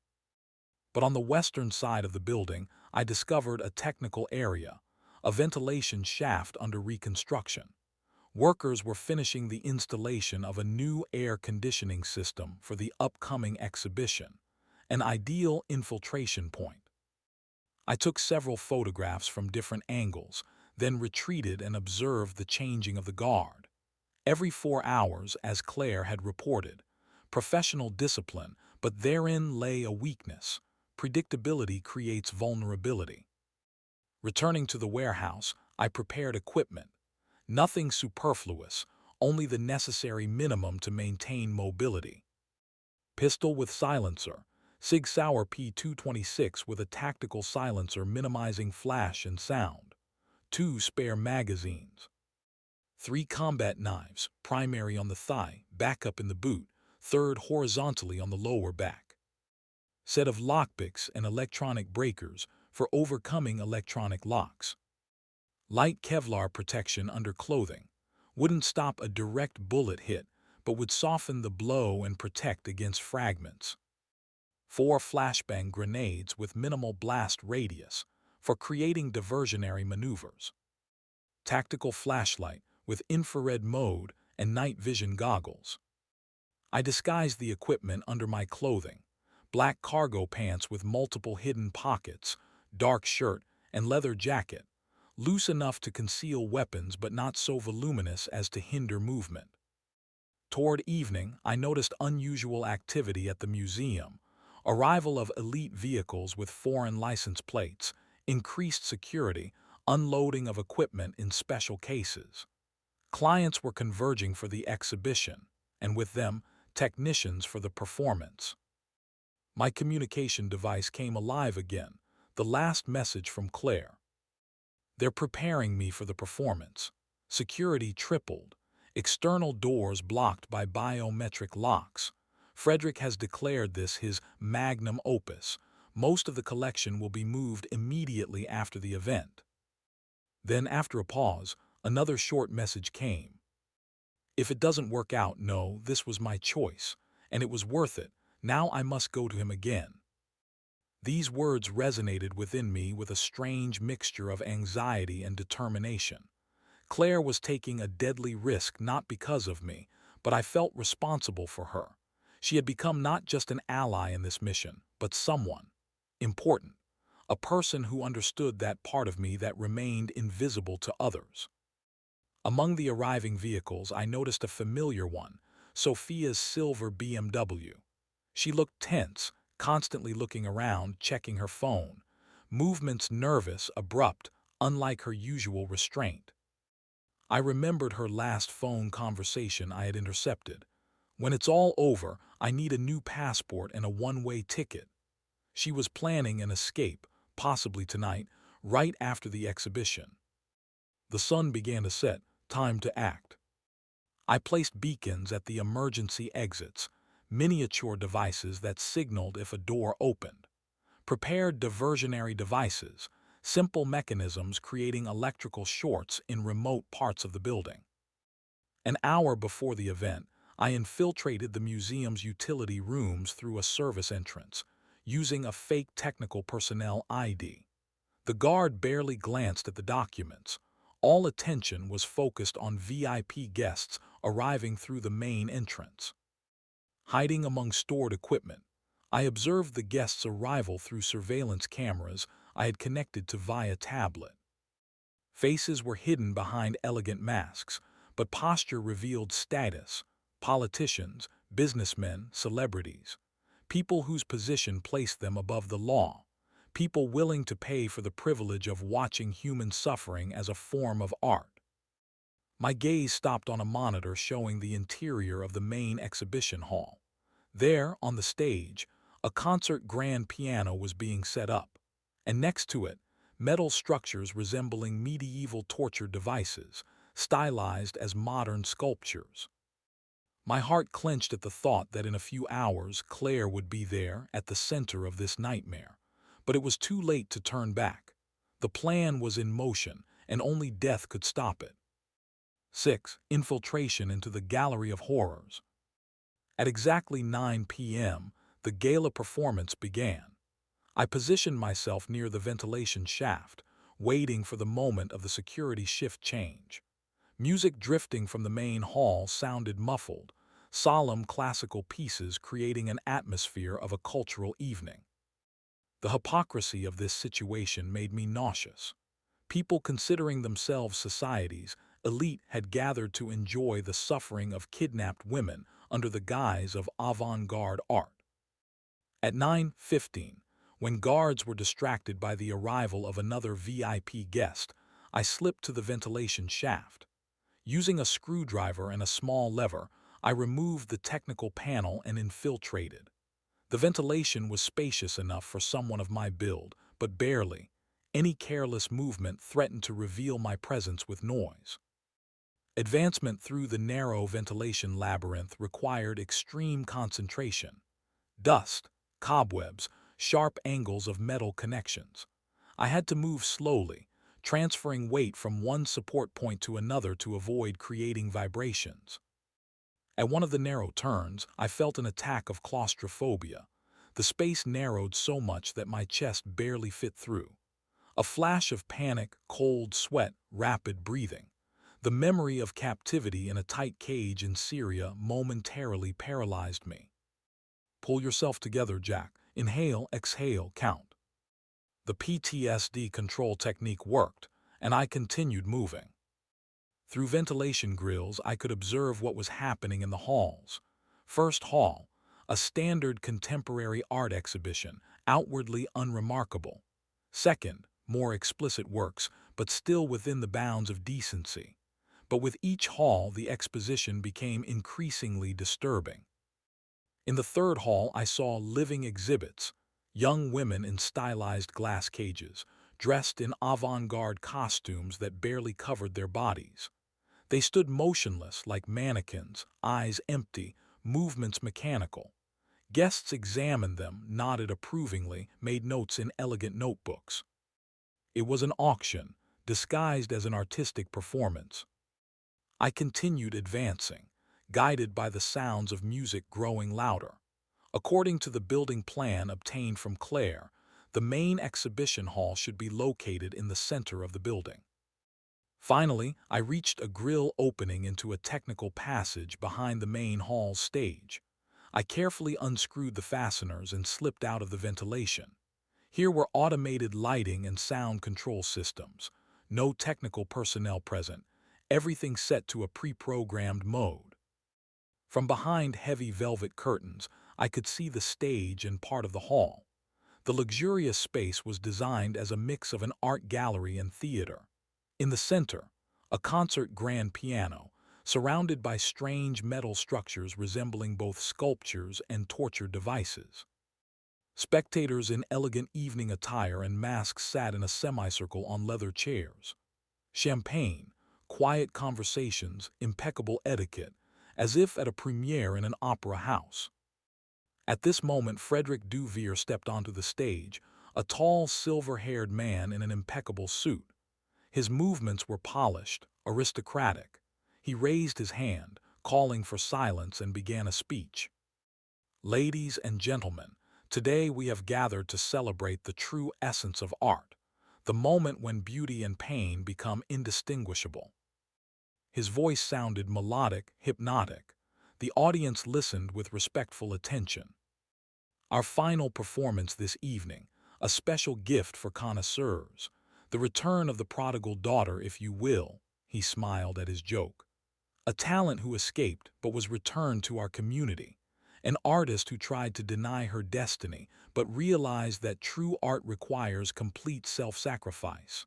But on the western side of the building, I discovered a technical area, a ventilation shaft under reconstruction. Workers were finishing the installation of a new air conditioning system for the upcoming exhibition, an ideal infiltration point. I took several photographs from different angles, then retreated and observed the changing of the guard. Every 4 hours, as Claire had reported. Professional discipline, but therein lay a weakness. Predictability creates vulnerability. Returning to the warehouse, I prepared equipment. Nothing superfluous, only the necessary minimum to maintain mobility. Pistol with silencer, Sig Sauer P226 with a tactical silencer minimizing flash and sound. 2 spare magazines. 3 combat knives, primary on the thigh, backup in the boot, third horizontally on the lower back. Set of lockpicks and electronic breakers for overcoming electronic locks. Light Kevlar protection under clothing. Wouldn't stop a direct bullet hit, but would soften the blow and protect against fragments. 4 flashbang grenades with minimal blast radius for creating diversionary maneuvers. Tactical flashlight with infrared mode and night vision goggles. I disguised the equipment under my clothing. Black cargo pants with multiple hidden pockets, dark shirt, and leather jacket, loose enough to conceal weapons but not so voluminous as to hinder movement. Toward evening, I noticed unusual activity at the museum, arrival of elite vehicles with foreign license plates, increased security, unloading of equipment in special cases. Clients were converging for the exhibition, and with them, technicians for the performance. My communication device came alive again, the last message from Claire. They're preparing me for the performance. Security tripled. External doors blocked by biometric locks. Frederick has declared this his magnum opus. Most of the collection will be moved immediately after the event. Then, after a pause, another short message came. If it doesn't work out, no, this was my choice, and it was worth it. Now I must go to him again. These words resonated within me with a strange mixture of anxiety and determination. Claire was taking a deadly risk not because of me, but I felt responsible for her. She had become not just an ally in this mission, but someone important, a person who understood that part of me that remained invisible to others. Among the arriving vehicles, I noticed a familiar one, Sophia's silver BMW. She looked tense, constantly looking around, checking her phone. Movements nervous, abrupt, unlike her usual restraint. I remembered her last phone conversation I had intercepted. When it's all over, I need a new passport and a one-way ticket. She was planning an escape, possibly tonight, right after the exhibition. The sun began to set, time to act. I placed beacons at the emergency exits, miniature devices that signaled if a door opened. Prepared diversionary devices, simple mechanisms creating electrical shorts in remote parts of the building. An hour before the event, I infiltrated the museum's utility rooms through a service entrance, using a fake technical personnel ID. The guard barely glanced at the documents. All attention was focused on VIP guests arriving through the main entrance. Hiding among stored equipment, I observed the guests' arrival through surveillance cameras I had connected to via tablet. Faces were hidden behind elegant masks, but posture revealed status: politicians, businessmen, celebrities, people whose position placed them above the law, people willing to pay for the privilege of watching human suffering as a form of art. My gaze stopped on a monitor showing the interior of the main exhibition hall. There, on the stage, a concert grand piano was being set up, and next to it, metal structures resembling medieval torture devices, stylized as modern sculptures. My heart clenched at the thought that in a few hours Claire would be there at the center of this nightmare. But it was too late to turn back. The plan was in motion, and only death could stop it. 6. Infiltration into the Gallery of Horrors. At exactly 9 p.m., the gala performance began. I positioned myself near the ventilation shaft, waiting for the moment of the security shift change. Music drifting from the main hall sounded muffled, solemn classical pieces creating an atmosphere of a cultural evening. The hypocrisy of this situation made me nauseous. People considering themselves society's elite had gathered to enjoy the suffering of kidnapped women under the guise of avant-garde art. At 9:15, when guards were distracted by the arrival of another VIP guest, I slipped to the ventilation shaft. Using a screwdriver and a small lever, I removed the technical panel and infiltrated. The ventilation was spacious enough for someone of my build, but barely. Any careless movement threatened to reveal my presence with noise. Advancement through the narrow ventilation labyrinth required extreme concentration. Dust, cobwebs, sharp angles of metal connections. I had to move slowly, transferring weight from one support point to another to avoid creating vibrations. At one of the narrow turns, I felt an attack of claustrophobia. The space narrowed so much that my chest barely fit through. A flash of panic, cold sweat, rapid breathing. The memory of captivity in a tight cage in Syria momentarily paralyzed me. Pull yourself together, Jack. Inhale, exhale, count. The PTSD control technique worked, and I continued moving. Through ventilation grills, I could observe what was happening in the halls. First hall, a standard contemporary art exhibition, outwardly unremarkable. Second, more explicit works, but still within the bounds of decency. But with each hall, the exposition became increasingly disturbing. In the third hall, I saw living exhibits, young women in stylized glass cages, dressed in avant-garde costumes that barely covered their bodies. They stood motionless like mannequins, eyes empty, movements mechanical. Guests examined them, nodded approvingly, made notes in elegant notebooks. It was an auction, disguised as an artistic performance. I continued advancing, guided by the sounds of music growing louder. According to the building plan obtained from Claire, the main exhibition hall should be located in the center of the building. Finally, I reached a grill opening into a technical passage behind the main hall's stage. I carefully unscrewed the fasteners and slipped out of the ventilation. Here were automated lighting and sound control systems. No technical personnel present. everything set to a pre-programmed mode. From behind heavy velvet curtains, I could see the stage and part of the hall. The luxurious space was designed as a mix of an art gallery and theater. In the center, a concert grand piano, surrounded by strange metal structures resembling both sculptures and torture devices. Spectators in elegant evening attire and masks sat in a semicircle on leather chairs. Champagne, quiet conversations, impeccable etiquette, as if at a premiere in an opera house. At this moment, Frederick Duvere stepped onto the stage, a tall, silver-haired man in an impeccable suit. His movements were polished, aristocratic. He raised his hand, calling for silence, and began a speech. Ladies and gentlemen, today we have gathered to celebrate the true essence of art, the moment when beauty and pain become indistinguishable. His voice sounded melodic, hypnotic. The audience listened with respectful attention. Our final performance this evening, a special gift for connoisseurs, the return of the prodigal daughter, if you will, he smiled at his joke. A talent who escaped but was returned to our community. An artist who tried to deny her destiny but realized that true art requires complete self-sacrifice.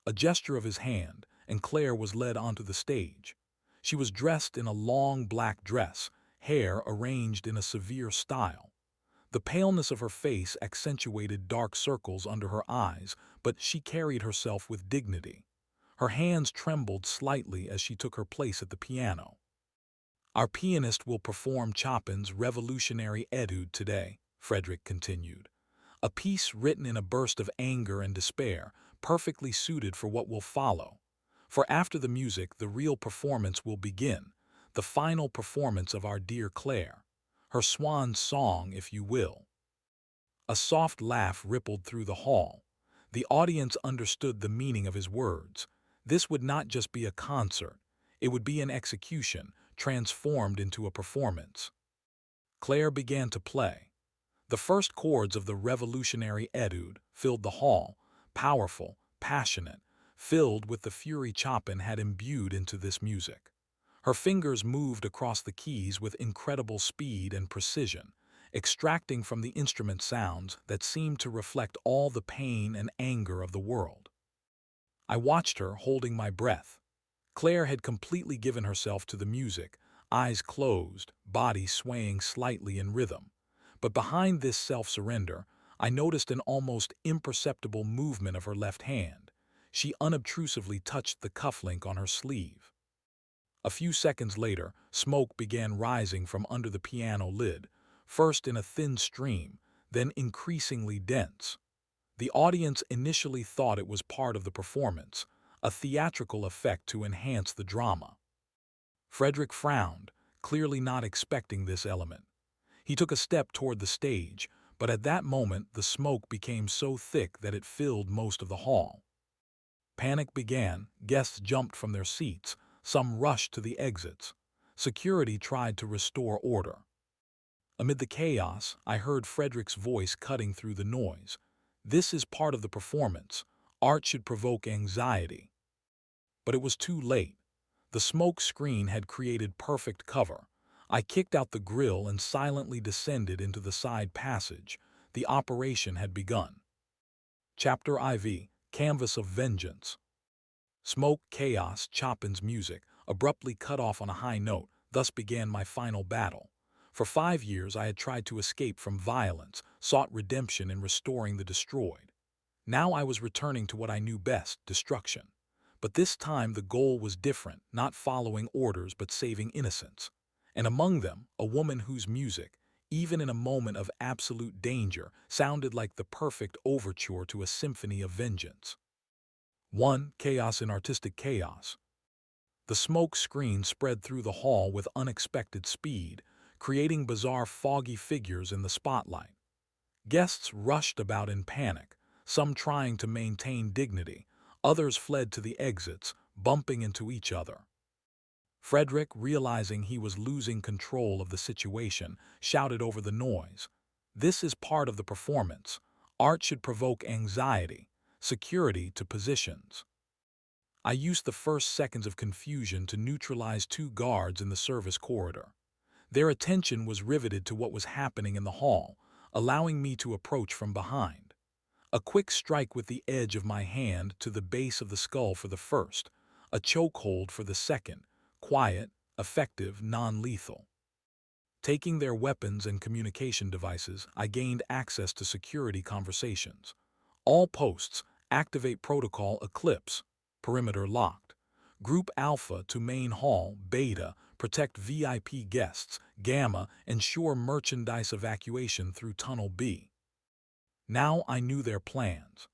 A gesture of his hand, and Claire was led onto the stage. She was dressed in a long black dress, hair arranged in a severe style. The paleness of her face accentuated dark circles under her eyes, but she carried herself with dignity. Her hands trembled slightly as she took her place at the piano. Our pianist will perform Chopin's revolutionary etude today, Frederick continued. A piece written in a burst of anger and despair, perfectly suited for what will follow. For after the music, the real performance will begin, the final performance of our dear Claire. Her swan song, if you will. A soft laugh rippled through the hall. The audience understood the meaning of his words. This would not just be a concert. It would be an execution, transformed into a performance. Claire began to play. The first chords of the revolutionary etude filled the hall, powerful, passionate, filled with the fury Chopin had imbued into this music. Her fingers moved across the keys with incredible speed and precision, extracting from the instrument sounds that seemed to reflect all the pain and anger of the world. I watched her, holding my breath. Claire had completely given herself to the music, eyes closed, body swaying slightly in rhythm. But behind this self-surrender, I noticed an almost imperceptible movement of her left hand. She unobtrusively touched the cufflink on her sleeve. A few seconds later, smoke began rising from under the piano lid, first in a thin stream, then increasingly dense. The audience initially thought it was part of the performance, a theatrical effect to enhance the drama. Frederick frowned, clearly not expecting this element. He took a step toward the stage, but at that moment the smoke became so thick that it filled most of the hall. Panic began, guests jumped from their seats, some rushed to the exits. Security tried to restore order. Amid the chaos, I heard Frederick's voice cutting through the noise. This is part of the performance. Art should provoke anxiety. But it was too late. The smoke screen had created perfect cover. I kicked out the grill and silently descended into the side passage. The operation had begun. Chapter IV, Canvas of Vengeance. Smoke, chaos, Chopin's music, abruptly cut off on a high note, thus began my final battle. For 5 years I had tried to escape from violence, sought redemption in restoring the destroyed. Now I was returning to what I knew best, destruction. But this time the goal was different, not following orders but saving innocence. And among them, a woman whose music, even in a moment of absolute danger, sounded like the perfect overture to a symphony of vengeance. 1. Chaos in artistic chaos. The smoke screen spread through the hall with unexpected speed, creating bizarre foggy figures in the spotlight. Guests rushed about in panic, some trying to maintain dignity, others fled to the exits, bumping into each other. Frederick, realizing he was losing control of the situation, shouted over the noise. This is part of the performance. Art should provoke anxiety. Security to positions. I used the first seconds of confusion to neutralize two guards in the service corridor. Their attention was riveted to what was happening in the hall, allowing me to approach from behind. A quick strike with the edge of my hand to the base of the skull for the first, a chokehold for the second, quiet, effective, non-lethal. Taking their weapons and communication devices, I gained access to security conversations. All posts, activate protocol Eclipse, perimeter locked. Group Alpha to main hall, Beta, protect VIP guests, Gamma, ensure merchandise evacuation through Tunnel B. Now I knew their plans.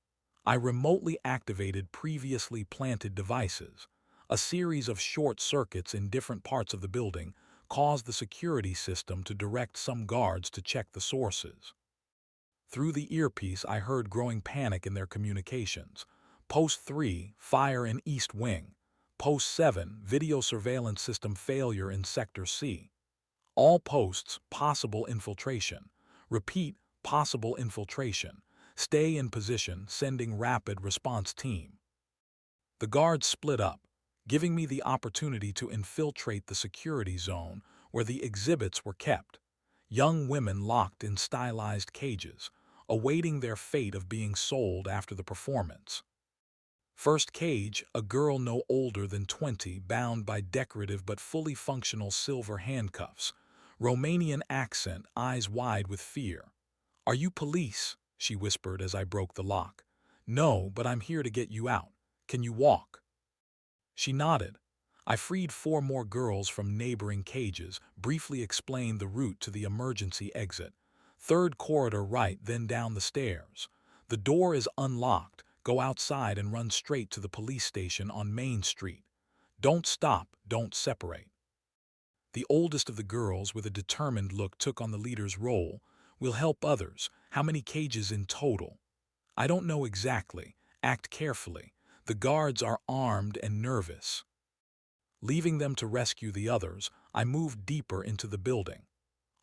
I remotely activated previously planted devices. A series of short circuits in different parts of the building caused the security system to direct some guards to check the sources. Through the earpiece, I heard growing panic in their communications. Post 3, fire in East Wing. Post 7, video surveillance system failure in Sector C. All posts, possible infiltration. Repeat, possible infiltration. Stay in position, sending rapid response team. The guards split up, giving me the opportunity to infiltrate the security zone where the exhibits were kept. Young women locked in stylized cages, awaiting their fate of being sold after the performance. First cage, a girl no older than 20, bound by decorative but fully functional silver handcuffs. Romanian accent, eyes wide with fear. "Are you police?" she whispered as I broke the lock. "No, but I'm here to get you out. Can you walk?" She nodded. I freed 4 more girls from neighboring cages, briefly explained the route to the emergency exit. Third corridor right, then down the stairs. The door is unlocked. Go outside and run straight to the police station on Main Street. Don't stop, don't separate. The oldest of the girls, with a determined look, took on the leader's role. "We'll help others. How many cages in total?" "I don't know exactly. Act carefully. The guards are armed and nervous." Leaving them to rescue the others, I moved deeper into the building.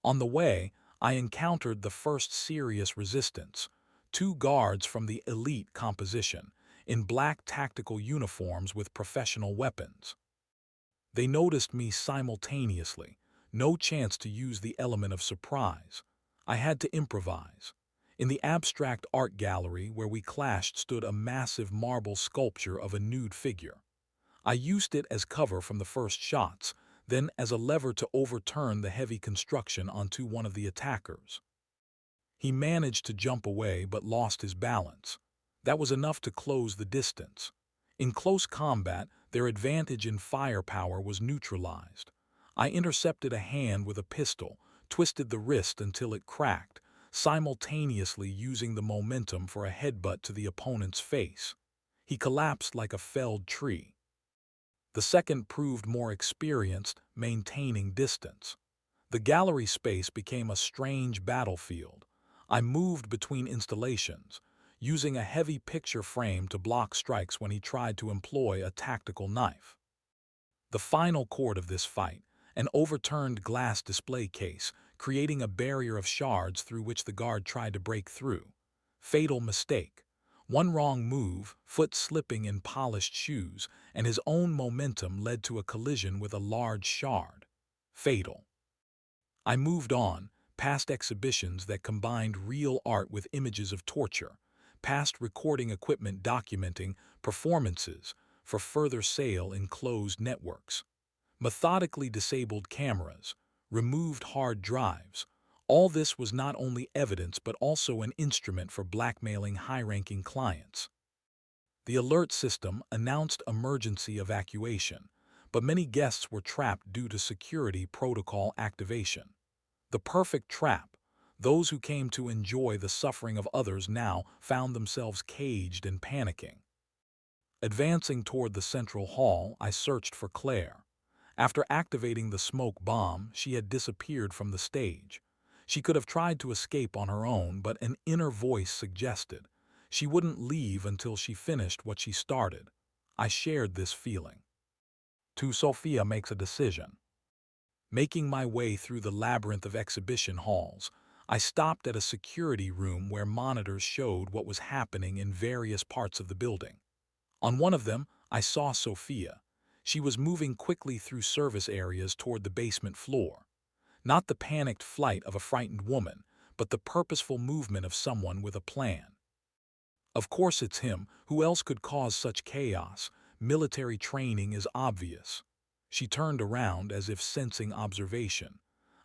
On the way, I encountered the first serious resistance. 2 guards from the elite composition, in black tactical uniforms with professional weapons. They noticed me simultaneously. No chance to use the element of surprise. I had to improvise. In the abstract art gallery where we clashed stood a massive marble sculpture of a nude figure. I used it as cover from the first shots, then as a lever to overturn the heavy construction onto one of the attackers. He managed to jump away but lost his balance. That was enough to close the distance. In close combat, their advantage in firepower was neutralized. I intercepted a hand with a pistol, twisted the wrist until it cracked, simultaneously using the momentum for a headbutt to the opponent's face. He collapsed like a felled tree. The second proved more experienced, maintaining distance. The gallery space became a strange battlefield. I moved between installations, using a heavy picture frame to block strikes when he tried to employ a tactical knife. The final chord of this fight, an overturned glass display case, creating a barrier of shards through which the guard tried to break through. Fatal mistake. One wrong move, foot slipping in polished shoes, and his own momentum led to a collision with a large shard. Fatal. I moved on, past exhibitions that combined real art with images of torture, past recording equipment documenting performances for further sale in closed networks, methodically disabled cameras, removed hard drives. All this was not only evidence but also an instrument for blackmailing high-ranking clients. The alert system announced emergency evacuation, but many guests were trapped due to security protocol activation. The perfect trap. Those who came to enjoy the suffering of others now found themselves caged and panicking. Advancing toward the central hall, I searched for Claire. After activating the smoke bomb, she had disappeared from the stage. She could have tried to escape on her own, but an inner voice suggested she wouldn't leave until she finished what she started. I shared this feeling. Sophia makes a decision. Making my way through the labyrinth of exhibition halls, I stopped at a security room where monitors showed what was happening in various parts of the building. On one of them, I saw Sophia. She was moving quickly through service areas toward the basement floor. Not the panicked flight of a frightened woman, but the purposeful movement of someone with a plan. Of course it's him. Who else could cause such chaos? Military training is obvious. She turned around as if sensing observation.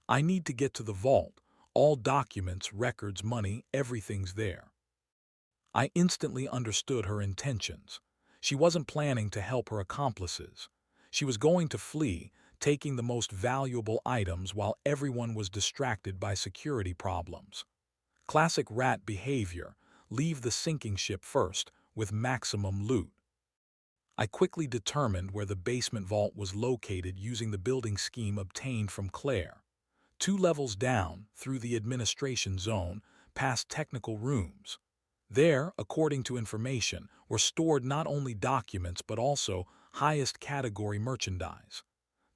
I need to get to the vault. All documents, records, money, everything's there. I instantly understood her intentions. She wasn't planning to help her accomplices. She was going to flee, taking the most valuable items while everyone was distracted by security problems. Classic rat behavior: leave the sinking ship first, with maximum loot. I quickly determined where the basement vault was located using the building scheme obtained from Claire. 2 levels down, through the administration zone, past technical rooms. There, according to information, were stored not only documents but also highest category merchandise,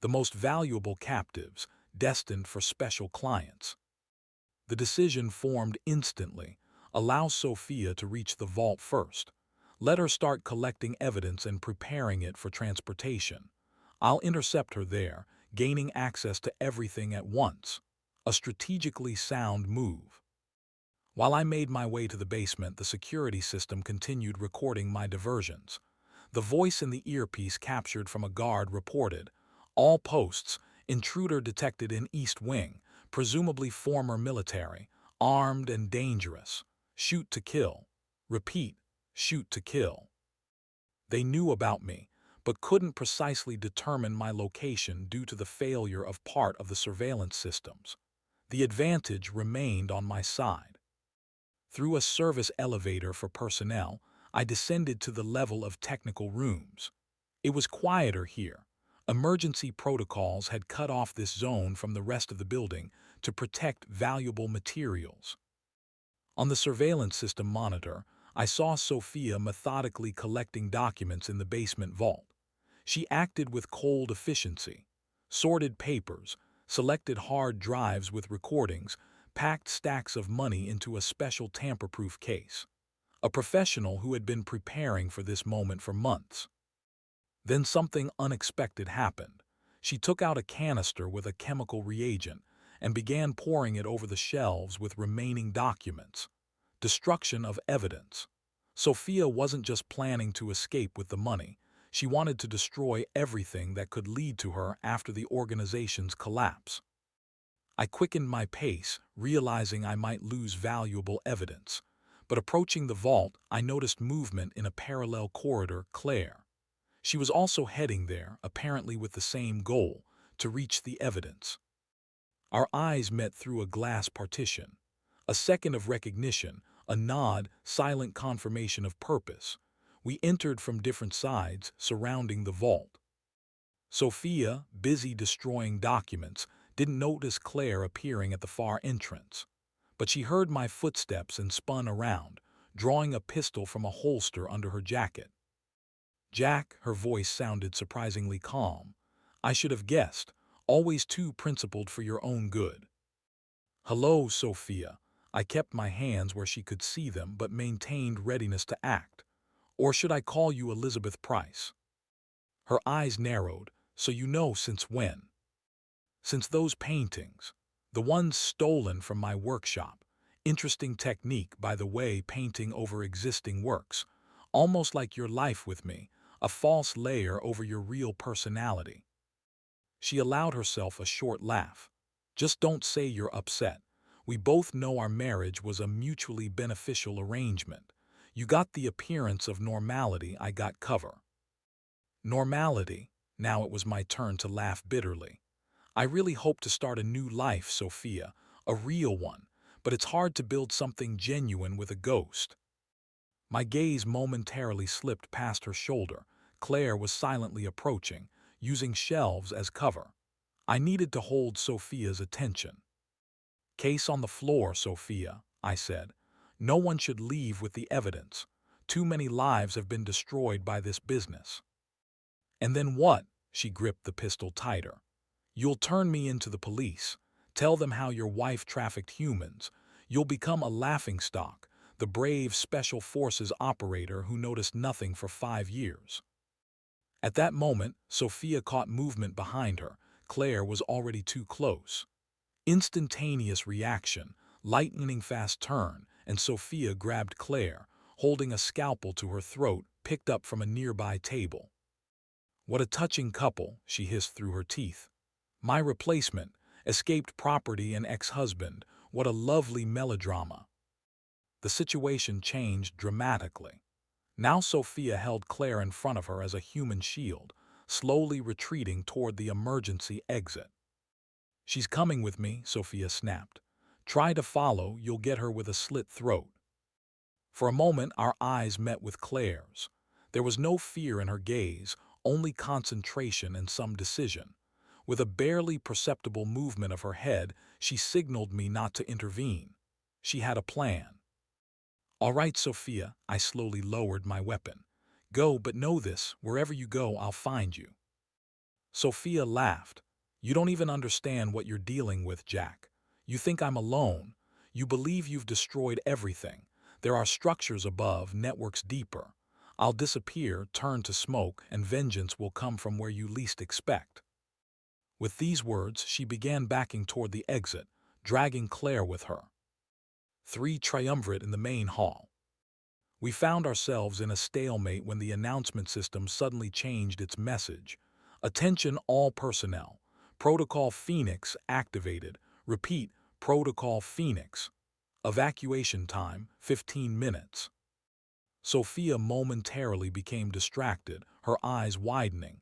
the most valuable captives, destined for special clients. The decision formed instantly: allow Sophia to reach the vault first. Let her start collecting evidence and preparing it for transportation. I'll intercept her there, gaining access to everything at once. A strategically sound move. While I made my way to the basement, the security system continued recording my diversions. The voice in the earpiece captured from a guard reported, "All posts, intruder detected in East Wing, presumably former military, armed and dangerous. Shoot to kill. Repeat, shoot to kill." They knew about me, but couldn't precisely determine my location due to the failure of part of the surveillance systems. The advantage remained on my side. Through a service elevator for personnel, I descended to the level of technical rooms. It was quieter here. Emergency protocols had cut off this zone from the rest of the building to protect valuable materials. On the surveillance system monitor, I saw Sophia methodically collecting documents in the basement vault. She acted with cold efficiency, sorted papers, selected hard drives with recordings, packed stacks of money into a special tamper-proof case. A professional who had been preparing for this moment for months. Then something unexpected happened. She took out a canister with a chemical reagent and began pouring it over the shelves with remaining documents. Destruction of evidence. Sophia wasn't just planning to escape with the money. She wanted to destroy everything that could lead to her after the organization's collapse. I quickened my pace, realizing I might lose valuable evidence. But approaching the vault, I noticed movement in a parallel corridor. Claire. She was also heading there, apparently with the same goal: to reach the evidence. Our eyes met through a glass partition. A second of recognition, a nod, silent confirmation of purpose. We entered from different sides, surrounding the vault. Sophia, busy destroying documents, didn't notice Claire appearing at the far entrance. But she heard my footsteps and spun around, drawing a pistol from a holster under her jacket. "Jack," her voice sounded surprisingly calm. "I should have guessed, always too principled for your own good." "Hello, Sophia." I kept my hands where she could see them but maintained readiness to act. "Or should I call you Elizabeth Price?" Her eyes narrowed. "So you know since when?" "Since those paintings. The ones stolen from my workshop. Interesting technique, by the way, painting over existing works. Almost like your life with me, a false layer over your real personality." She allowed herself a short laugh. "Just don't say you're upset. We both know our marriage was a mutually beneficial arrangement. You got the appearance of normality, I got cover." Normality? Now it was my turn to laugh bitterly. "I really hope to start a new life, Sophia, a real one, but it's hard to build something genuine with a ghost." My gaze momentarily slipped past her shoulder. Claire was silently approaching, using shelves as cover. I needed to hold Sophia's attention. "Case on the floor, Sophia," I said. "No one should leave with the evidence. Too many lives have been destroyed by this business." "And then what?" She gripped the pistol tighter. "You'll turn me into the police. Tell them how your wife trafficked humans. You'll become a laughingstock, the brave special forces operator who noticed nothing for 5 years." At that moment, Sophia caught movement behind her. Claire was already too close. Instantaneous reaction, lightning-fast turn, and Sophia grabbed Claire, holding a scalpel to her throat picked up from a nearby table. "What a touching couple," she hissed through her teeth. "My replacement, escaped property and ex-husband, what a lovely melodrama." The situation changed dramatically. Now Sophia held Claire in front of her as a human shield, slowly retreating toward the emergency exit. "She's coming with me," Sophia snapped. "Try to follow, you'll get her with a slit throat." For a moment our eyes met with Claire's. There was no fear in her gaze, only concentration and some decision. With a barely perceptible movement of her head, she signaled me not to intervene. She had a plan. "All right, Sophia," I slowly lowered my weapon. "Go, but know this, wherever you go, I'll find you." Sophia laughed. "You don't even understand what you're dealing with, Jack. You think I'm alone. You believe you've destroyed everything. There are structures above, networks deeper. I'll disappear, turn to smoke, and vengeance will come from where you least expect." With these words, she began backing toward the exit, dragging Claire with her. Three triumvirate in the main hall. We found ourselves in a stalemate when the announcement system suddenly changed its message. "Attention all personnel. Protocol Phoenix activated. Repeat, Protocol Phoenix. Evacuation time, 15 minutes." Sophia momentarily became distracted, her eyes widening.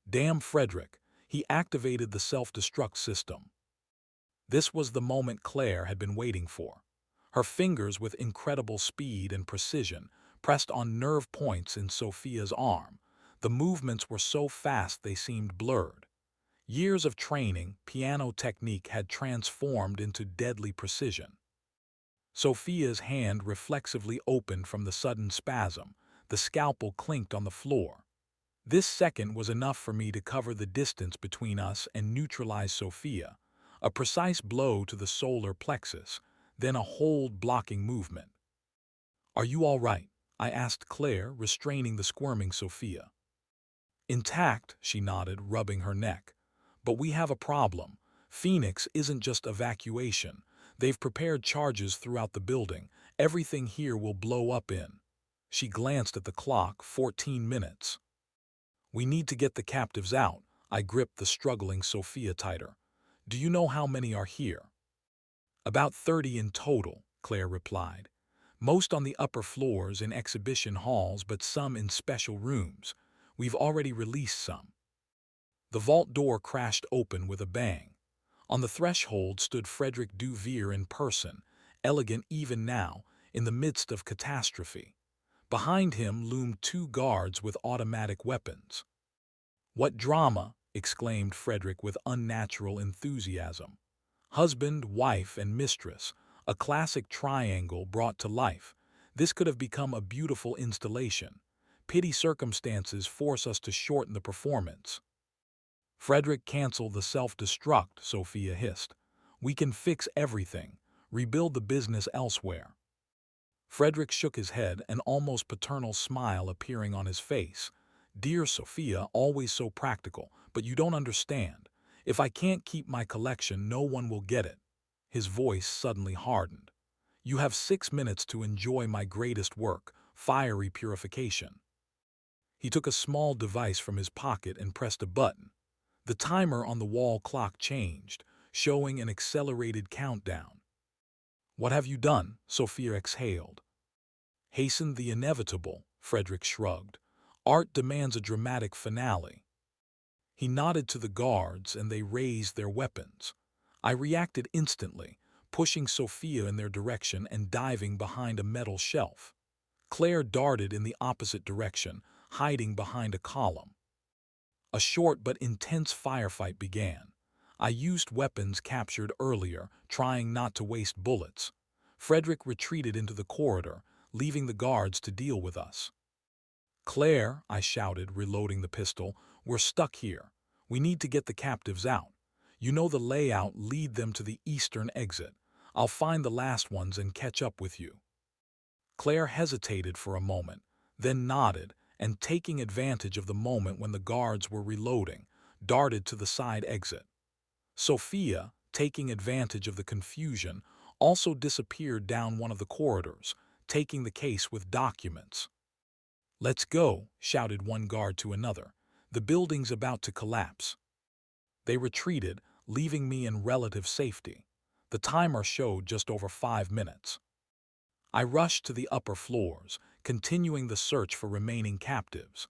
"Damn Frederick, he activated the self-destruct system." This was the moment Claire had been waiting for. Her fingers, with incredible speed and precision, pressed on nerve points in Sophia's arm. The movements were so fast they seemed blurred. Years of training, piano technique had transformed into deadly precision. Sophia's hand reflexively opened from the sudden spasm. The scalpel clinked on the floor. This second was enough for me to cover the distance between us and neutralize Sophia. A precise blow to the solar plexus, then a hold blocking movement. "Are you all right?" I asked Claire, restraining the squirming Sophia. "Intact," she nodded, rubbing her neck. "But we have a problem. Phoenix isn't just evacuation. They've prepared charges throughout the building. Everything here will blow up in." She glanced at the clock, 14 minutes. "We need to get the captives out." I gripped the struggling Sophia tighter. "Do you know how many are here?" "About 30 in total," Claire replied. "Most on the upper floors in exhibition halls, but some in special rooms. We've already released some." The vault door crashed open with a bang. On the threshold stood Frederick Duvere in person, elegant even now, in the midst of catastrophe. Behind him loomed two guards with automatic weapons. "What drama!" exclaimed Frederick with unnatural enthusiasm. "Husband, wife, and mistress, a classic triangle brought to life. This could have become a beautiful installation. Pity circumstances force us to shorten the performance." "Frederick, cancel the self-destruct," Sophia hissed. "We can fix everything. Rebuild the business elsewhere." Frederick shook his head, an almost paternal smile appearing on his face. "Dear Sophia, always so practical, but you don't understand. If I can't keep my collection, no one will get it." His voice suddenly hardened. "You have 6 minutes to enjoy my greatest work, fiery purification." He took a small device from his pocket and pressed a button. The timer on the wall clock changed, showing an accelerated countdown. "What have you done?" Sophia exhaled. "Hasten the inevitable," Frederick shrugged. "Art demands a dramatic finale." He nodded to the guards, and they raised their weapons. I reacted instantly, pushing Sophia in their direction and diving behind a metal shelf. Claire darted in the opposite direction, hiding behind a column. A short but intense firefight began. I used weapons captured earlier, trying not to waste bullets. Frederick retreated into the corridor, leaving the guards to deal with us. "Claire," I shouted, reloading the pistol, "we're stuck here. We need to get the captives out. You know the layout, lead them to the eastern exit. I'll find the last ones and catch up with you." Claire hesitated for a moment, then nodded, and taking advantage of the moment when the guards were reloading, darted to the side exit. Sophia, taking advantage of the confusion, also disappeared down one of the corridors, taking the case with documents. "Let's go," shouted one guard to another. "The building's about to collapse." They retreated, leaving me in relative safety. The timer showed just over 5 minutes. I rushed to the upper floors, continuing the search for remaining captives.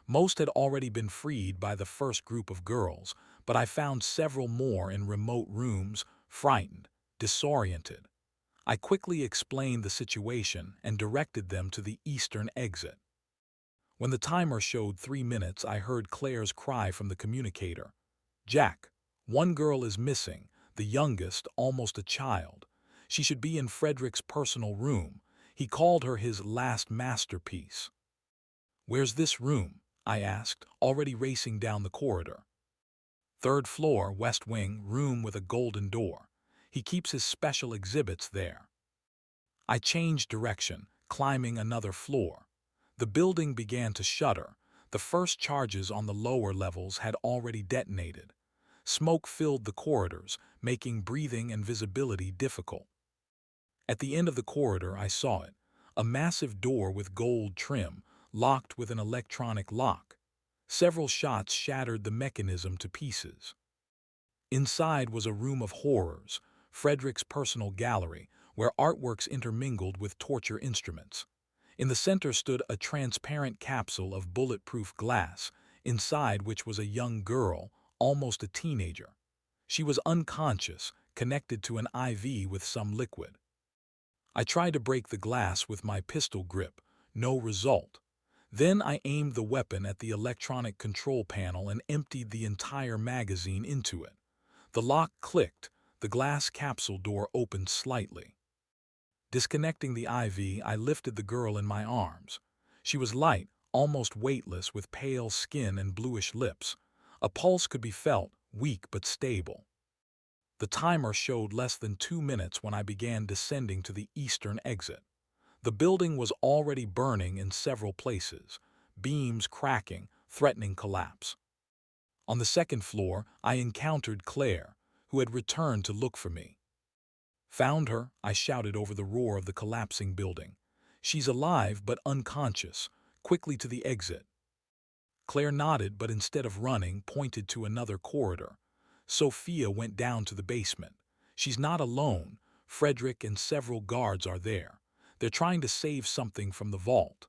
Most had already been freed by the first group of girls, but I found several more in remote rooms, frightened, disoriented. I quickly explained the situation and directed them to the eastern exit. When the timer showed 3 minutes, I heard Claire's cry from the communicator. "Jack, one girl is missing, the youngest, almost a child. She should be in Frederick's personal room. He called her his last masterpiece." "Where's this room?" I asked, already racing down the corridor. "Third floor, west wing, room with a golden door. He keeps his special exhibits there." I changed direction, climbing another floor. The building began to shudder. The first charges on the lower levels had already detonated. Smoke filled the corridors, making breathing and visibility difficult. At the end of the corridor, I saw it, a massive door with gold trim, locked with an electronic lock. Several shots shattered the mechanism to pieces. Inside was a room of horrors, Frederick's personal gallery, where artworks intermingled with torture instruments. In the center stood a transparent capsule of bulletproof glass, inside which was a young girl, almost a teenager. She was unconscious, connected to an IV with some liquid. I tried to break the glass with my pistol grip, no result. Then I aimed the weapon at the electronic control panel and emptied the entire magazine into it. The lock clicked, the glass capsule door opened slightly. Disconnecting the IV, I lifted the girl in my arms. She was light, almost weightless, with pale skin and bluish lips. A pulse could be felt, weak but stable. The timer showed less than 2 minutes when I began descending to the eastern exit. The building was already burning in several places, beams cracking, threatening collapse. On the second floor, I encountered Claire, who had returned to look for me. "Found her," I shouted over the roar of the collapsing building. "She's alive but unconscious. Quickly to the exit." Claire nodded, but instead of running, pointed to another corridor. "Sophia went down to the basement. She's not alone. Frederick and several guards are there. They're trying to save something from the vault."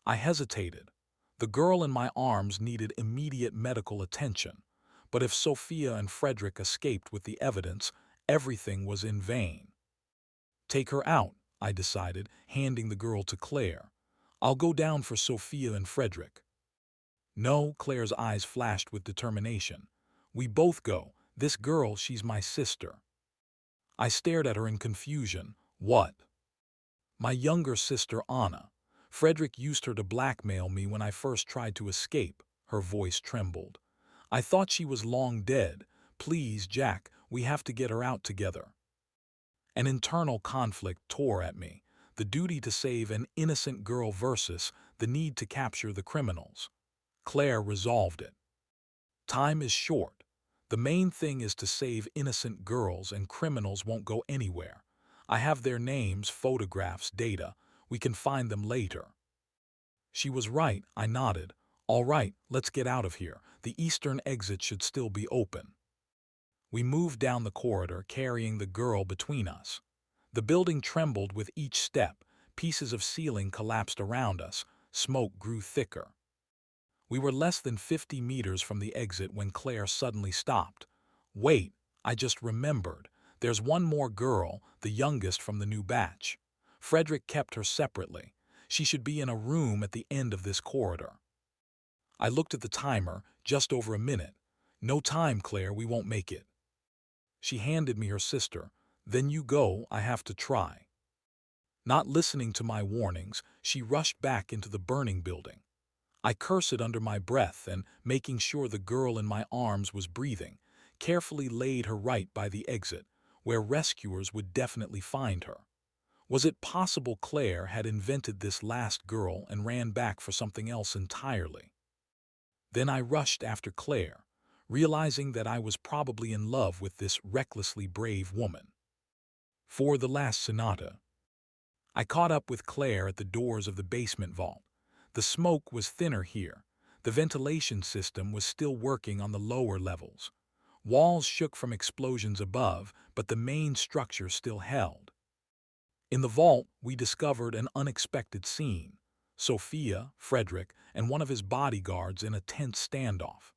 I hesitated. The girl in my arms needed immediate medical attention. But if Sophia and Frederick escaped with the evidence, everything was in vain. "Take her out," I decided, handing the girl to Claire. "I'll go down for Sophia and Frederick." "No," Claire's eyes flashed with determination. "We both go. This girl, she's my sister." I stared at her in confusion. "What?" "My younger sister, Anna. Frederick used her to blackmail me when I first tried to escape." Her voice trembled. "I thought she was long dead. Please, Jack, we have to get her out together." An internal conflict tore at me, the duty to save an innocent girl versus the need to capture the criminals. Claire resolved it. "Time is short. The main thing is to save innocent girls, and criminals won't go anywhere. I have their names, photographs, data. We can find them later." She was right, I nodded. "All right, let's get out of here. The eastern exit should still be open." We moved down the corridor, carrying the girl between us. The building trembled with each step. Pieces of ceiling collapsed around us. Smoke grew thicker. We were less than 50 meters from the exit when Claire suddenly stopped. "Wait," I just remembered. "There's one more girl, the youngest from the new batch. Frederick kept her separately. She should be in a room at the end of this corridor." I looked at the timer, just over a minute. "No time, Claire, we won't make it." She handed me her sister. "Then you go, I have to try." Not listening to my warnings, she rushed back into the burning building. I cursed under my breath and, making sure the girl in my arms was breathing, carefully laid her right by the exit, where rescuers would definitely find her. Was it possible Claire had invented this last girl and ran back for something else entirely? Then I rushed after Claire, realizing that I was probably in love with this recklessly brave woman. For the last sonata, I caught up with Claire at the doors of the basement vault. The smoke was thinner here. The ventilation system was still working on the lower levels. Walls shook from explosions above, but the main structure still held. In the vault, we discovered an unexpected scene. Sophia, Frederick, and one of his bodyguards in a tense standoff.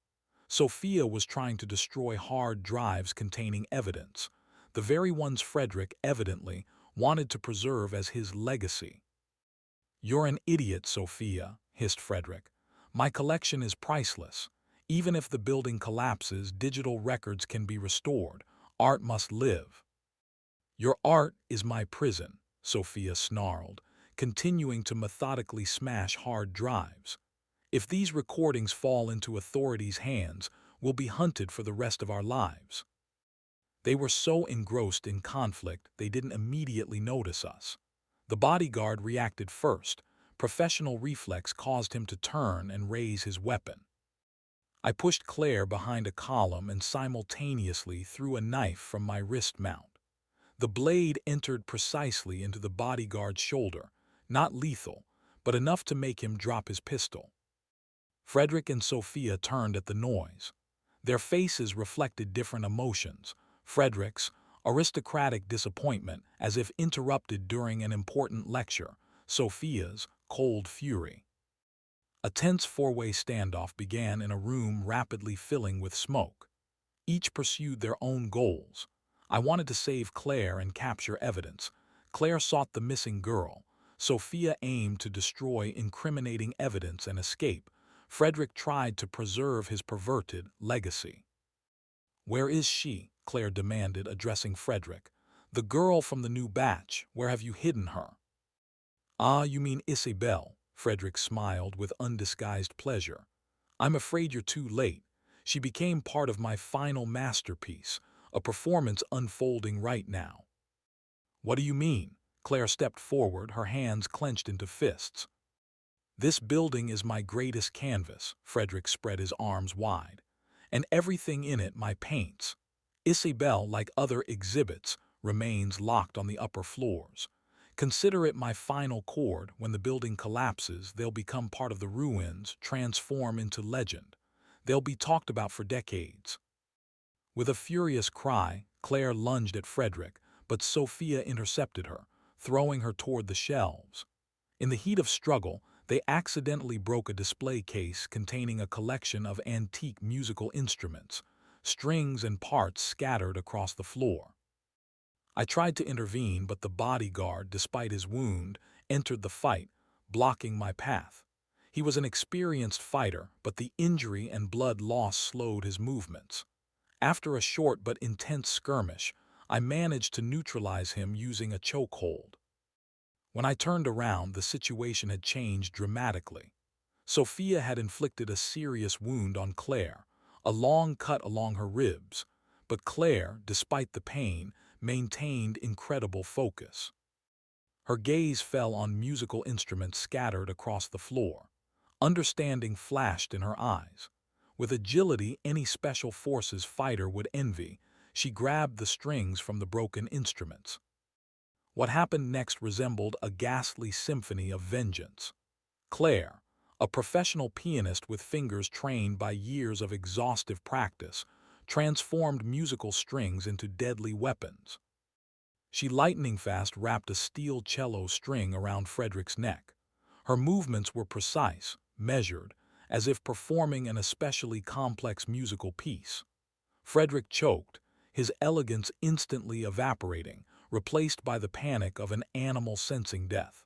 Sophia was trying to destroy hard drives containing evidence, the very ones Frederick evidently wanted to preserve as his legacy. "You're an idiot, Sophia," hissed Frederick. "My collection is priceless. Even if the building collapses, digital records can be restored. Art must live." "Your art is my prison," Sophia snarled, continuing to methodically smash hard drives. "If these recordings fall into authorities' hands, we'll be hunted for the rest of our lives." They were so engrossed in conflict they didn't immediately notice us. The bodyguard reacted first. Professional reflex caused him to turn and raise his weapon. I pushed Claire behind a column and simultaneously threw a knife from my wrist mount. The blade entered precisely into the bodyguard's shoulder, not lethal, but enough to make him drop his pistol. Frederick and Sophia turned at the noise. Their faces reflected different emotions. Frederick's, aristocratic disappointment, as if interrupted during an important lecture. Sophia's, cold fury. A tense four-way standoff began in a room rapidly filling with smoke. Each pursued their own goals. I wanted to save Claire and capture evidence. Claire sought the missing girl. Sophia aimed to destroy incriminating evidence and escape. Frederick tried to preserve his perverted legacy. "Where is she?" Claire demanded, addressing Frederick. "The girl from the new batch. Where have you hidden her?" "Ah, you mean Isabel," Frederick smiled with undisguised pleasure. "I'm afraid you're too late. She became part of my final masterpiece, a performance unfolding right now." "What do you mean?" Claire stepped forward, her hands clenched into fists. "This building is my greatest canvas," Frederick spread his arms wide, "and everything in it my paints. Isabel, like other exhibits, remains locked on the upper floors. Consider it my final chord. When the building collapses, they'll become part of the ruins, transform into legend. They'll be talked about for decades." With a furious cry, Claire lunged at Frederick, but Sophia intercepted her, throwing her toward the shelves. In the heat of struggle, they accidentally broke a display case containing a collection of antique musical instruments, strings and parts scattered across the floor. I tried to intervene, but the bodyguard, despite his wound, entered the fight, blocking my path. He was an experienced fighter, but the injury and blood loss slowed his movements. After a short but intense skirmish, I managed to neutralize him using a chokehold. When I turned around, the situation had changed dramatically. Sophia had inflicted a serious wound on Claire, a long cut along her ribs, but Claire, despite the pain, maintained incredible focus. Her gaze fell on musical instruments scattered across the floor. Understanding flashed in her eyes. With agility any special forces fighter would envy, she grabbed the strings from the broken instruments. What happened next resembled a ghastly symphony of vengeance. Claire, a professional pianist with fingers trained by years of exhaustive practice, transformed musical strings into deadly weapons. She lightning-fast wrapped a steel cello string around Frederick's neck. Her movements were precise, measured, as if performing an especially complex musical piece. Frederick choked, his elegance instantly evaporating, replaced by the panic of an animal sensing death.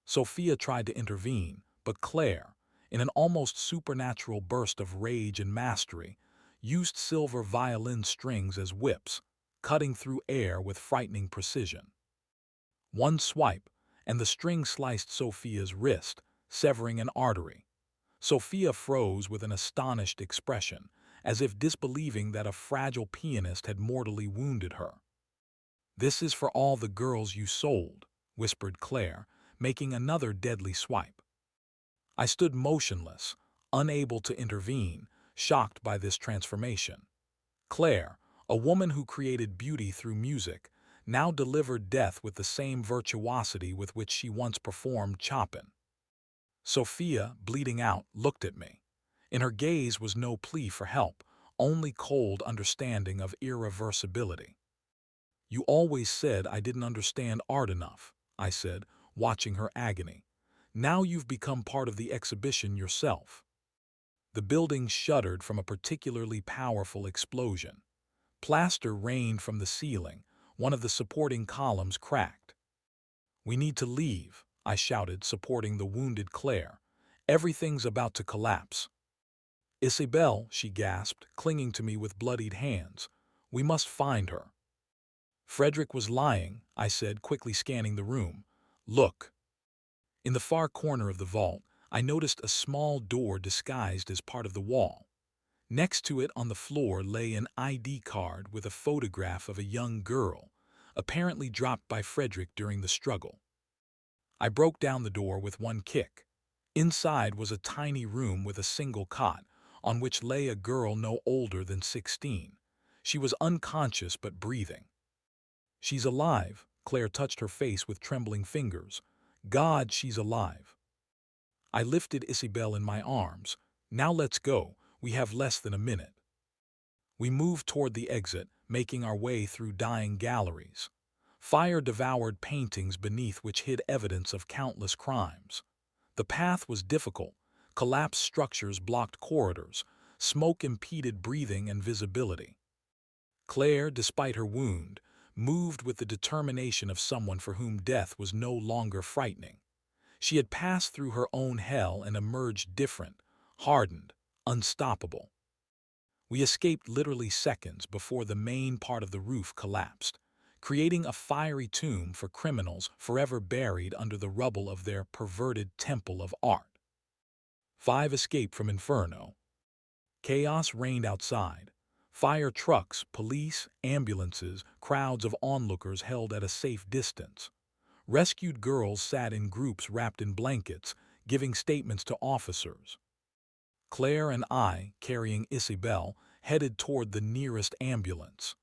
Sophia tried to intervene, but Claire, in an almost supernatural burst of rage and mastery, used silver violin strings as whips, cutting through air with frightening precision. One swipe, and the string sliced Sophia's wrist, severing an artery. Sophia froze with an astonished expression, as if disbelieving that a fragile pianist had mortally wounded her. "This is for all the girls you sold," whispered Claire, making another deadly swipe. I stood motionless, unable to intervene, shocked by this transformation. Claire, a woman who created beauty through music, now delivered death with the same virtuosity with which she once performed Chopin. Sophia, bleeding out, looked at me. In her gaze was no plea for help, only cold understanding of irreversibility. "You always said I didn't understand art enough," I said, watching her agony. "Now you've become part of the exhibition yourself." The building shuddered from a particularly powerful explosion. Plaster rained from the ceiling, one of the supporting columns cracked. "We need to leave," I shouted, supporting the wounded Claire. "Everything's about to collapse." "Isabelle," she gasped, clinging to me with bloodied hands. "We must find her." "Frederick was lying," I said, quickly scanning the room. "Look." In the far corner of the vault, I noticed a small door disguised as part of the wall. Next to it on the floor lay an ID card with a photograph of a young girl, apparently dropped by Frederick during the struggle. I broke down the door with one kick. Inside was a tiny room with a single cot, on which lay a girl no older than 16. She was unconscious but breathing. "She's alive," Claire touched her face with trembling fingers. "God, she's alive." I lifted Isabelle in my arms. "Now let's go. We have less than a minute." We moved toward the exit, making our way through dying galleries. Fire devoured paintings beneath which hid evidence of countless crimes. The path was difficult. Collapsed structures blocked corridors. Smoke impeded breathing and visibility. Claire, despite her wound, moved with the determination of someone for whom death was no longer frightening. She had passed through her own hell and emerged different, hardened, unstoppable. We escaped literally seconds before the main part of the roof collapsed, creating a fiery tomb for criminals forever buried under the rubble of their perverted temple of art. 5 escaped from Inferno. Chaos reigned outside. Fire trucks, police, ambulances, crowds of onlookers held at a safe distance. Rescued girls sat in groups wrapped in blankets, giving statements to officers. Claire and I, carrying Isabelle, headed toward the nearest ambulance.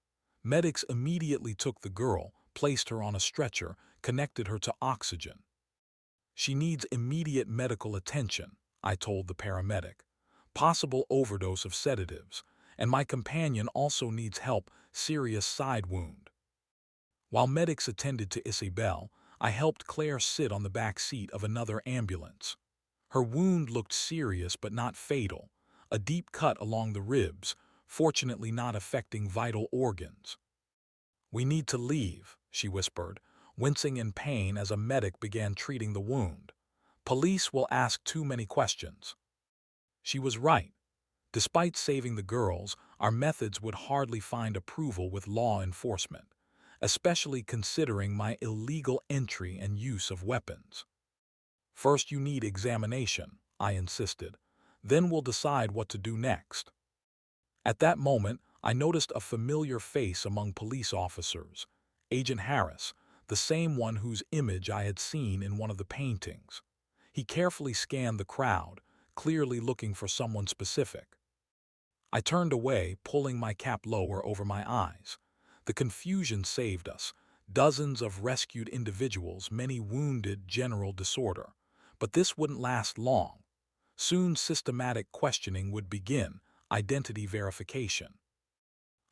Medics immediately took the girl, placed her on a stretcher, connected her to oxygen. "She needs immediate medical attention," I told the paramedic. "Possible overdose of sedatives, and my companion also needs help, serious side wound." While medics attended to Isabelle, I helped Claire sit on the back seat of another ambulance. Her wound looked serious but not fatal, a deep cut along the ribs, fortunately not affecting vital organs. "We need to leave," she whispered, wincing in pain as a medic began treating the wound. "Police will ask too many questions." She was right. Despite saving the girls, our methods would hardly find approval with law enforcement, especially considering my illegal entry and use of weapons. "First you need examination," I insisted. "Then we'll decide what to do next." At that moment, I noticed a familiar face among police officers, Agent Harris, the same one whose image I had seen in one of the paintings. He carefully scanned the crowd, clearly looking for someone specific. I turned away, pulling my cap lower over my eyes. The confusion saved us. Dozens of rescued individuals, many wounded, general disorder. But this wouldn't last long. Soon systematic questioning would begin, identity verification.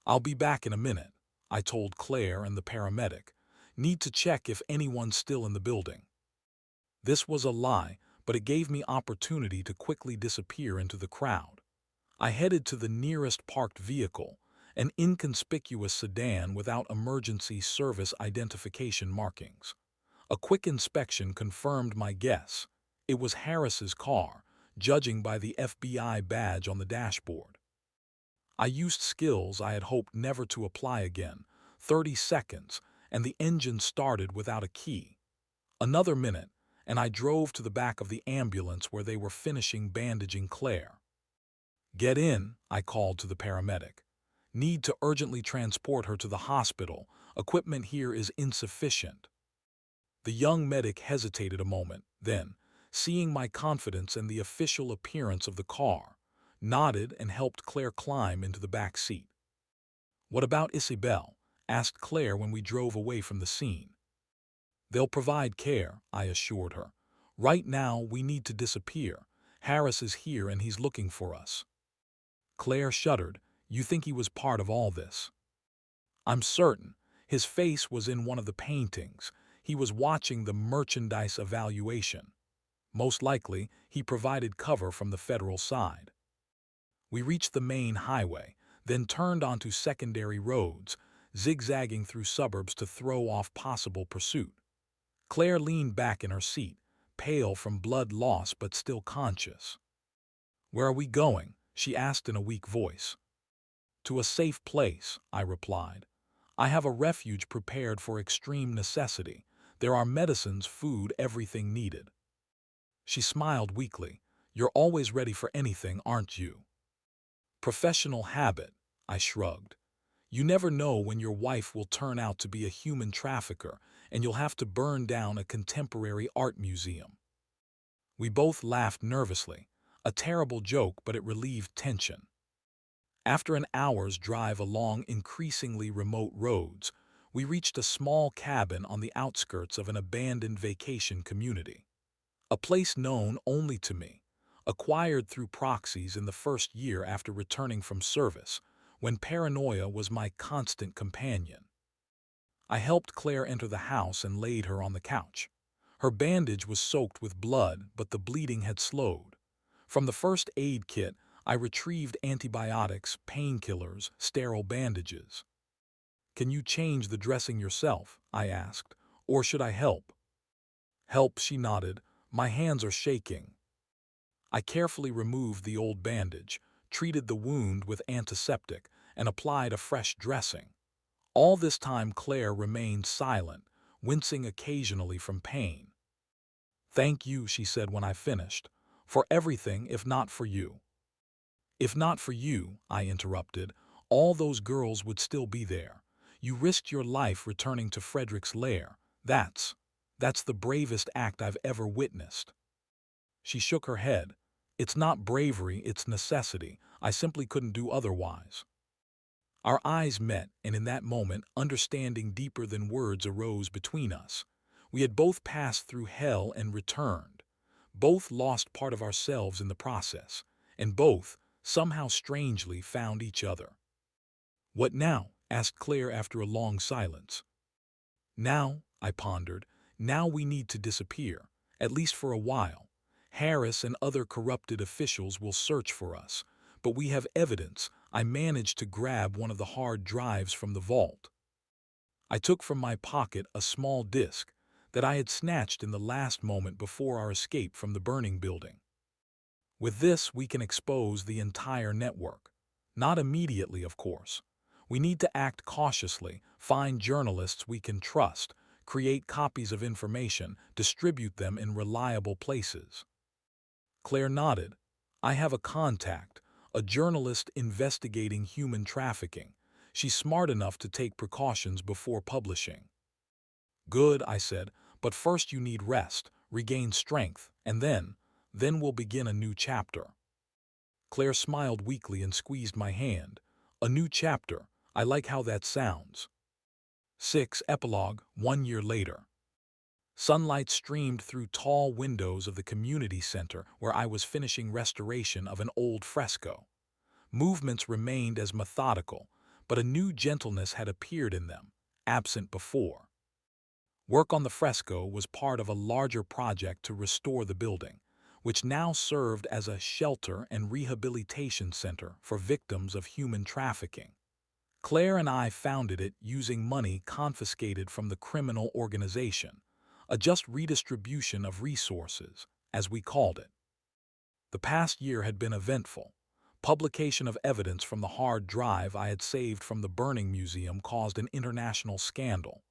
"I'll be back in a minute," I told Claire and the paramedic. "Need to check if anyone's still in the building." This was a lie, but it gave me opportunity to quickly disappear into the crowd. I headed to the nearest parked vehicle, an inconspicuous sedan without emergency service identification markings. A quick inspection confirmed my guess. It was Harris's car, judging by the FBI badge on the dashboard. I used skills I had hoped never to apply again. 30 seconds, and the engine started without a key. Another minute, and I drove to the back of the ambulance where they were finishing bandaging Claire. "Get in," I called to the paramedic. "Need to urgently transport her to the hospital. Equipment here is insufficient." The young medic hesitated a moment, then, seeing my confidence and the official appearance of the car, nodded and helped Claire climb into the back seat. "What about Isabel?" asked Claire when we drove away from the scene. "They'll provide care," I assured her. "Right now, we need to disappear. Harris is here and he's looking for us." Claire shuddered. "You think he was part of all this?" "I'm certain. His face was in one of the paintings. He was watching the merchandise evaluation. Most likely, he provided cover from the federal side." We reached the main highway, then turned onto secondary roads, zigzagging through suburbs to throw off possible pursuit. Claire leaned back in her seat, pale from blood loss but still conscious. "Where are we going?" she asked in a weak voice. "To a safe place," I replied. "I have a refuge prepared for extreme necessity. There are medicines, food, everything needed." She smiled weakly. "You're always ready for anything, aren't you?" "Professional habit," I shrugged. "You never know when your wife will turn out to be a human trafficker and you'll have to burn down a contemporary art museum." We both laughed nervously. A terrible joke, but it relieved tension. After an hour's drive along increasingly remote roads, we reached a small cabin on the outskirts of an abandoned vacation community. A place known only to me, acquired through proxies in the first year after returning from service, when paranoia was my constant companion. I helped Claire enter the house and laid her on the couch. Her bandage was soaked with blood, but the bleeding had slowed. From the first aid kit, I retrieved antibiotics, painkillers, sterile bandages. "Can you change the dressing yourself?" I asked. "Or should I help?" "Help," she nodded. "My hands are shaking." I carefully removed the old bandage, treated the wound with antiseptic, and applied a fresh dressing. All this time Claire remained silent, wincing occasionally from pain. "Thank you," she said when I finished, "for everything if not for you." "If not for you," I interrupted, "all those girls would still be there. You risked your life returning to Frederick's lair. That's the bravest act I've ever witnessed." She shook her head. "It's not bravery, it's necessity. I simply couldn't do otherwise." Our eyes met, and in that moment, understanding deeper than words arose between us. We had both passed through hell and returned. Both lost part of ourselves in the process, and both, somehow strangely, found each other. "What now?" asked Claire after a long silence. "Now," I pondered, "now we need to disappear, at least for a while. Harris and other corrupted officials will search for us, but we have evidence. I managed to grab one of the hard drives from the vault." I took from my pocket a small disk that I had snatched in the last moment before our escape from the burning building. "With this, we can expose the entire network. Not immediately, of course. We need to act cautiously, find journalists we can trust, create copies of information, distribute them in reliable places." Claire nodded. "I have a contact, a journalist investigating human trafficking. She's smart enough to take precautions before publishing." "Good," I said, "but first you need rest, regain strength, and then we'll begin a new chapter." Claire smiled weakly and squeezed my hand. "A new chapter. I like how that sounds." 6. Epilogue, 1 year later. Sunlight streamed through tall windows of the community center where I was finishing restoration of an old fresco. Movements remained as methodical, but a new gentleness had appeared in them, absent before. Work on the fresco was part of a larger project to restore the building, which now served as a shelter and rehabilitation center for victims of human trafficking. Claire and I founded it using money confiscated from the criminal organization, a just redistribution of resources, as we called it. The past year had been eventful. Publication of evidence from the hard drive I had saved from the burning museum caused an international scandal.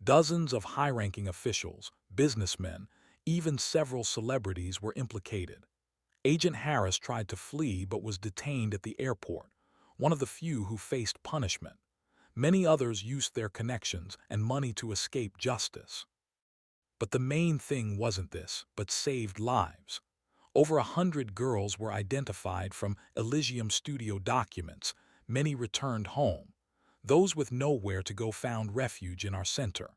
Dozens of high-ranking officials, businessmen, even several celebrities were implicated. Agent Harris tried to flee but was detained at the airport, one of the few who faced punishment. Many others used their connections and money to escape justice. But the main thing wasn't this, but saved lives. Over 100 girls were identified from Elysium Studio documents, many returned home. Those with nowhere to go found refuge in our center.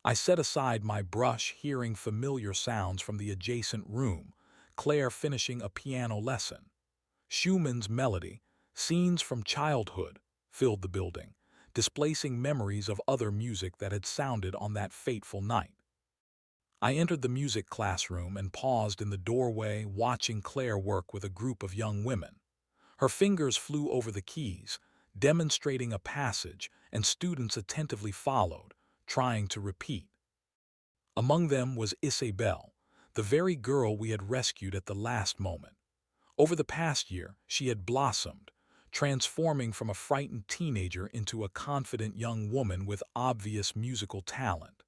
I set aside my brush, hearing familiar sounds from the adjacent room, Claire finishing a piano lesson. Schumann's melody, scenes from childhood, filled the building, displacing memories of other music that had sounded on that fateful night. I entered the music classroom and paused in the doorway, watching Claire work with a group of young women. Her fingers flew over the keys, demonstrating a passage, and students attentively followed, trying to repeat. Among them was Isabelle, the very girl we had rescued at the last moment. Over the past year, she had blossomed, transforming from a frightened teenager into a confident young woman with obvious musical talent.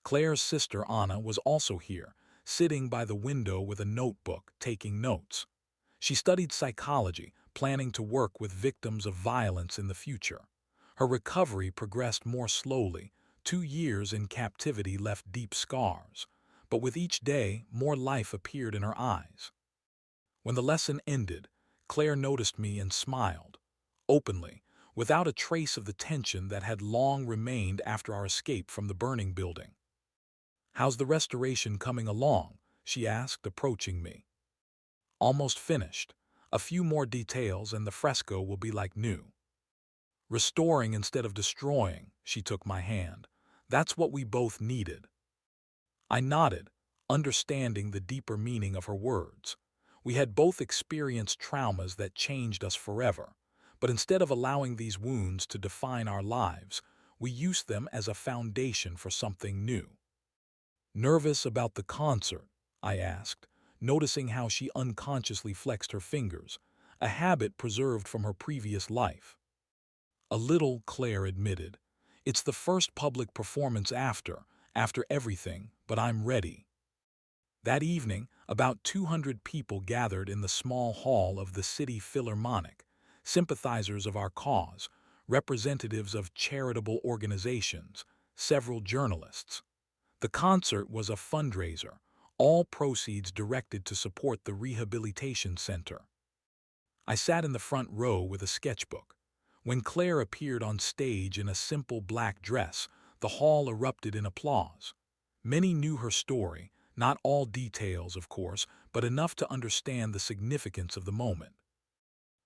Claire's sister Anna was also here, sitting by the window with a notebook, taking notes. She studied psychology, planning to work with victims of violence in the future. Her recovery progressed more slowly. 2 years in captivity left deep scars, but with each day, more life appeared in her eyes. When the lesson ended, Claire noticed me and smiled, openly, without a trace of the tension that had long remained after our escape from the burning building. "How's the restoration coming along?" she asked, approaching me. "Almost finished. A few more details and the fresco will be like new." "Restoring instead of destroying," she took my hand. "That's what we both needed." I nodded, understanding the deeper meaning of her words. We had both experienced traumas that changed us forever, but instead of allowing these wounds to define our lives, we used them as a foundation for something new. "Nervous about the concert?" I asked, noticing how she unconsciously flexed her fingers, a habit preserved from her previous life. "A little," Claire admitted. "It's the first public performance after everything, but I'm ready." That evening, about 200 people gathered in the small hall of the City Philharmonic, sympathizers of our cause, representatives of charitable organizations, several journalists. The concert was a fundraiser, all proceeds directed to support the rehabilitation center. I sat in the front row with a sketchbook. When Claire appeared on stage in a simple black dress, the hall erupted in applause. Many knew her story, not all details, of course, but enough to understand the significance of the moment.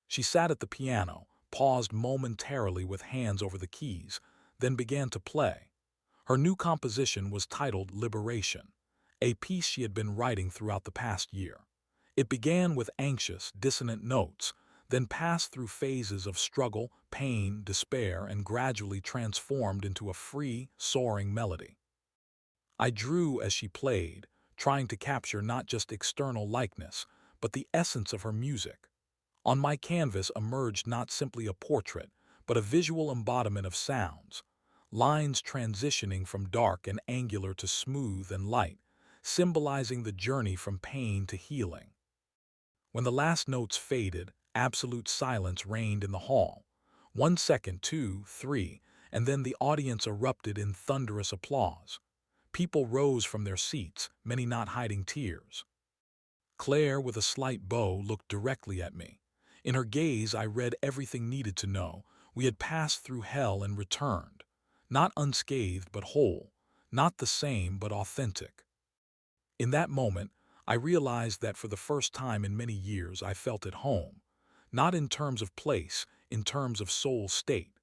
She sat at the piano, paused momentarily with hands over the keys, then began to play. Her new composition was titled Liberation, a piece she had been writing throughout the past year. It began with anxious, dissonant notes, then passed through phases of struggle, pain, despair, and gradually transformed into a free, soaring melody. I drew as she played, trying to capture not just external likeness, but the essence of her music. On my canvas emerged not simply a portrait, but a visual embodiment of sounds, lines transitioning from dark and angular to smooth and light, symbolizing the journey from pain to healing. When the last notes faded, absolute silence reigned in the hall. 1 second, 2, 3, and then the audience erupted in thunderous applause. People rose from their seats, many not hiding tears. Claire, with a slight bow, looked directly at me. In her gaze I read everything needed to know. We had passed through hell and returned. Not unscathed but whole. Not the same but authentic. In that moment, I realized that for the first time in many years I felt at home. Not in terms of place, in terms of soul state.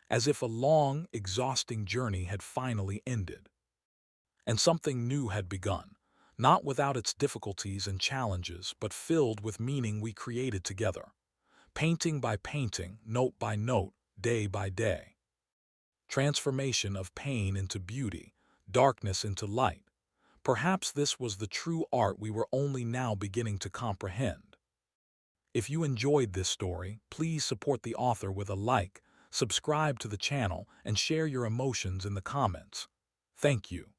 As if a long, exhausting journey had finally ended. And something new had begun. Not without its difficulties and challenges, but filled with meaning we created together. Painting by painting, note by note, day by day. Transformation of pain into beauty, darkness into light. Perhaps this was the true art we were only now beginning to comprehend. If you enjoyed this story, please support the author with a like, subscribe to the channel, and share your emotions in the comments. Thank you.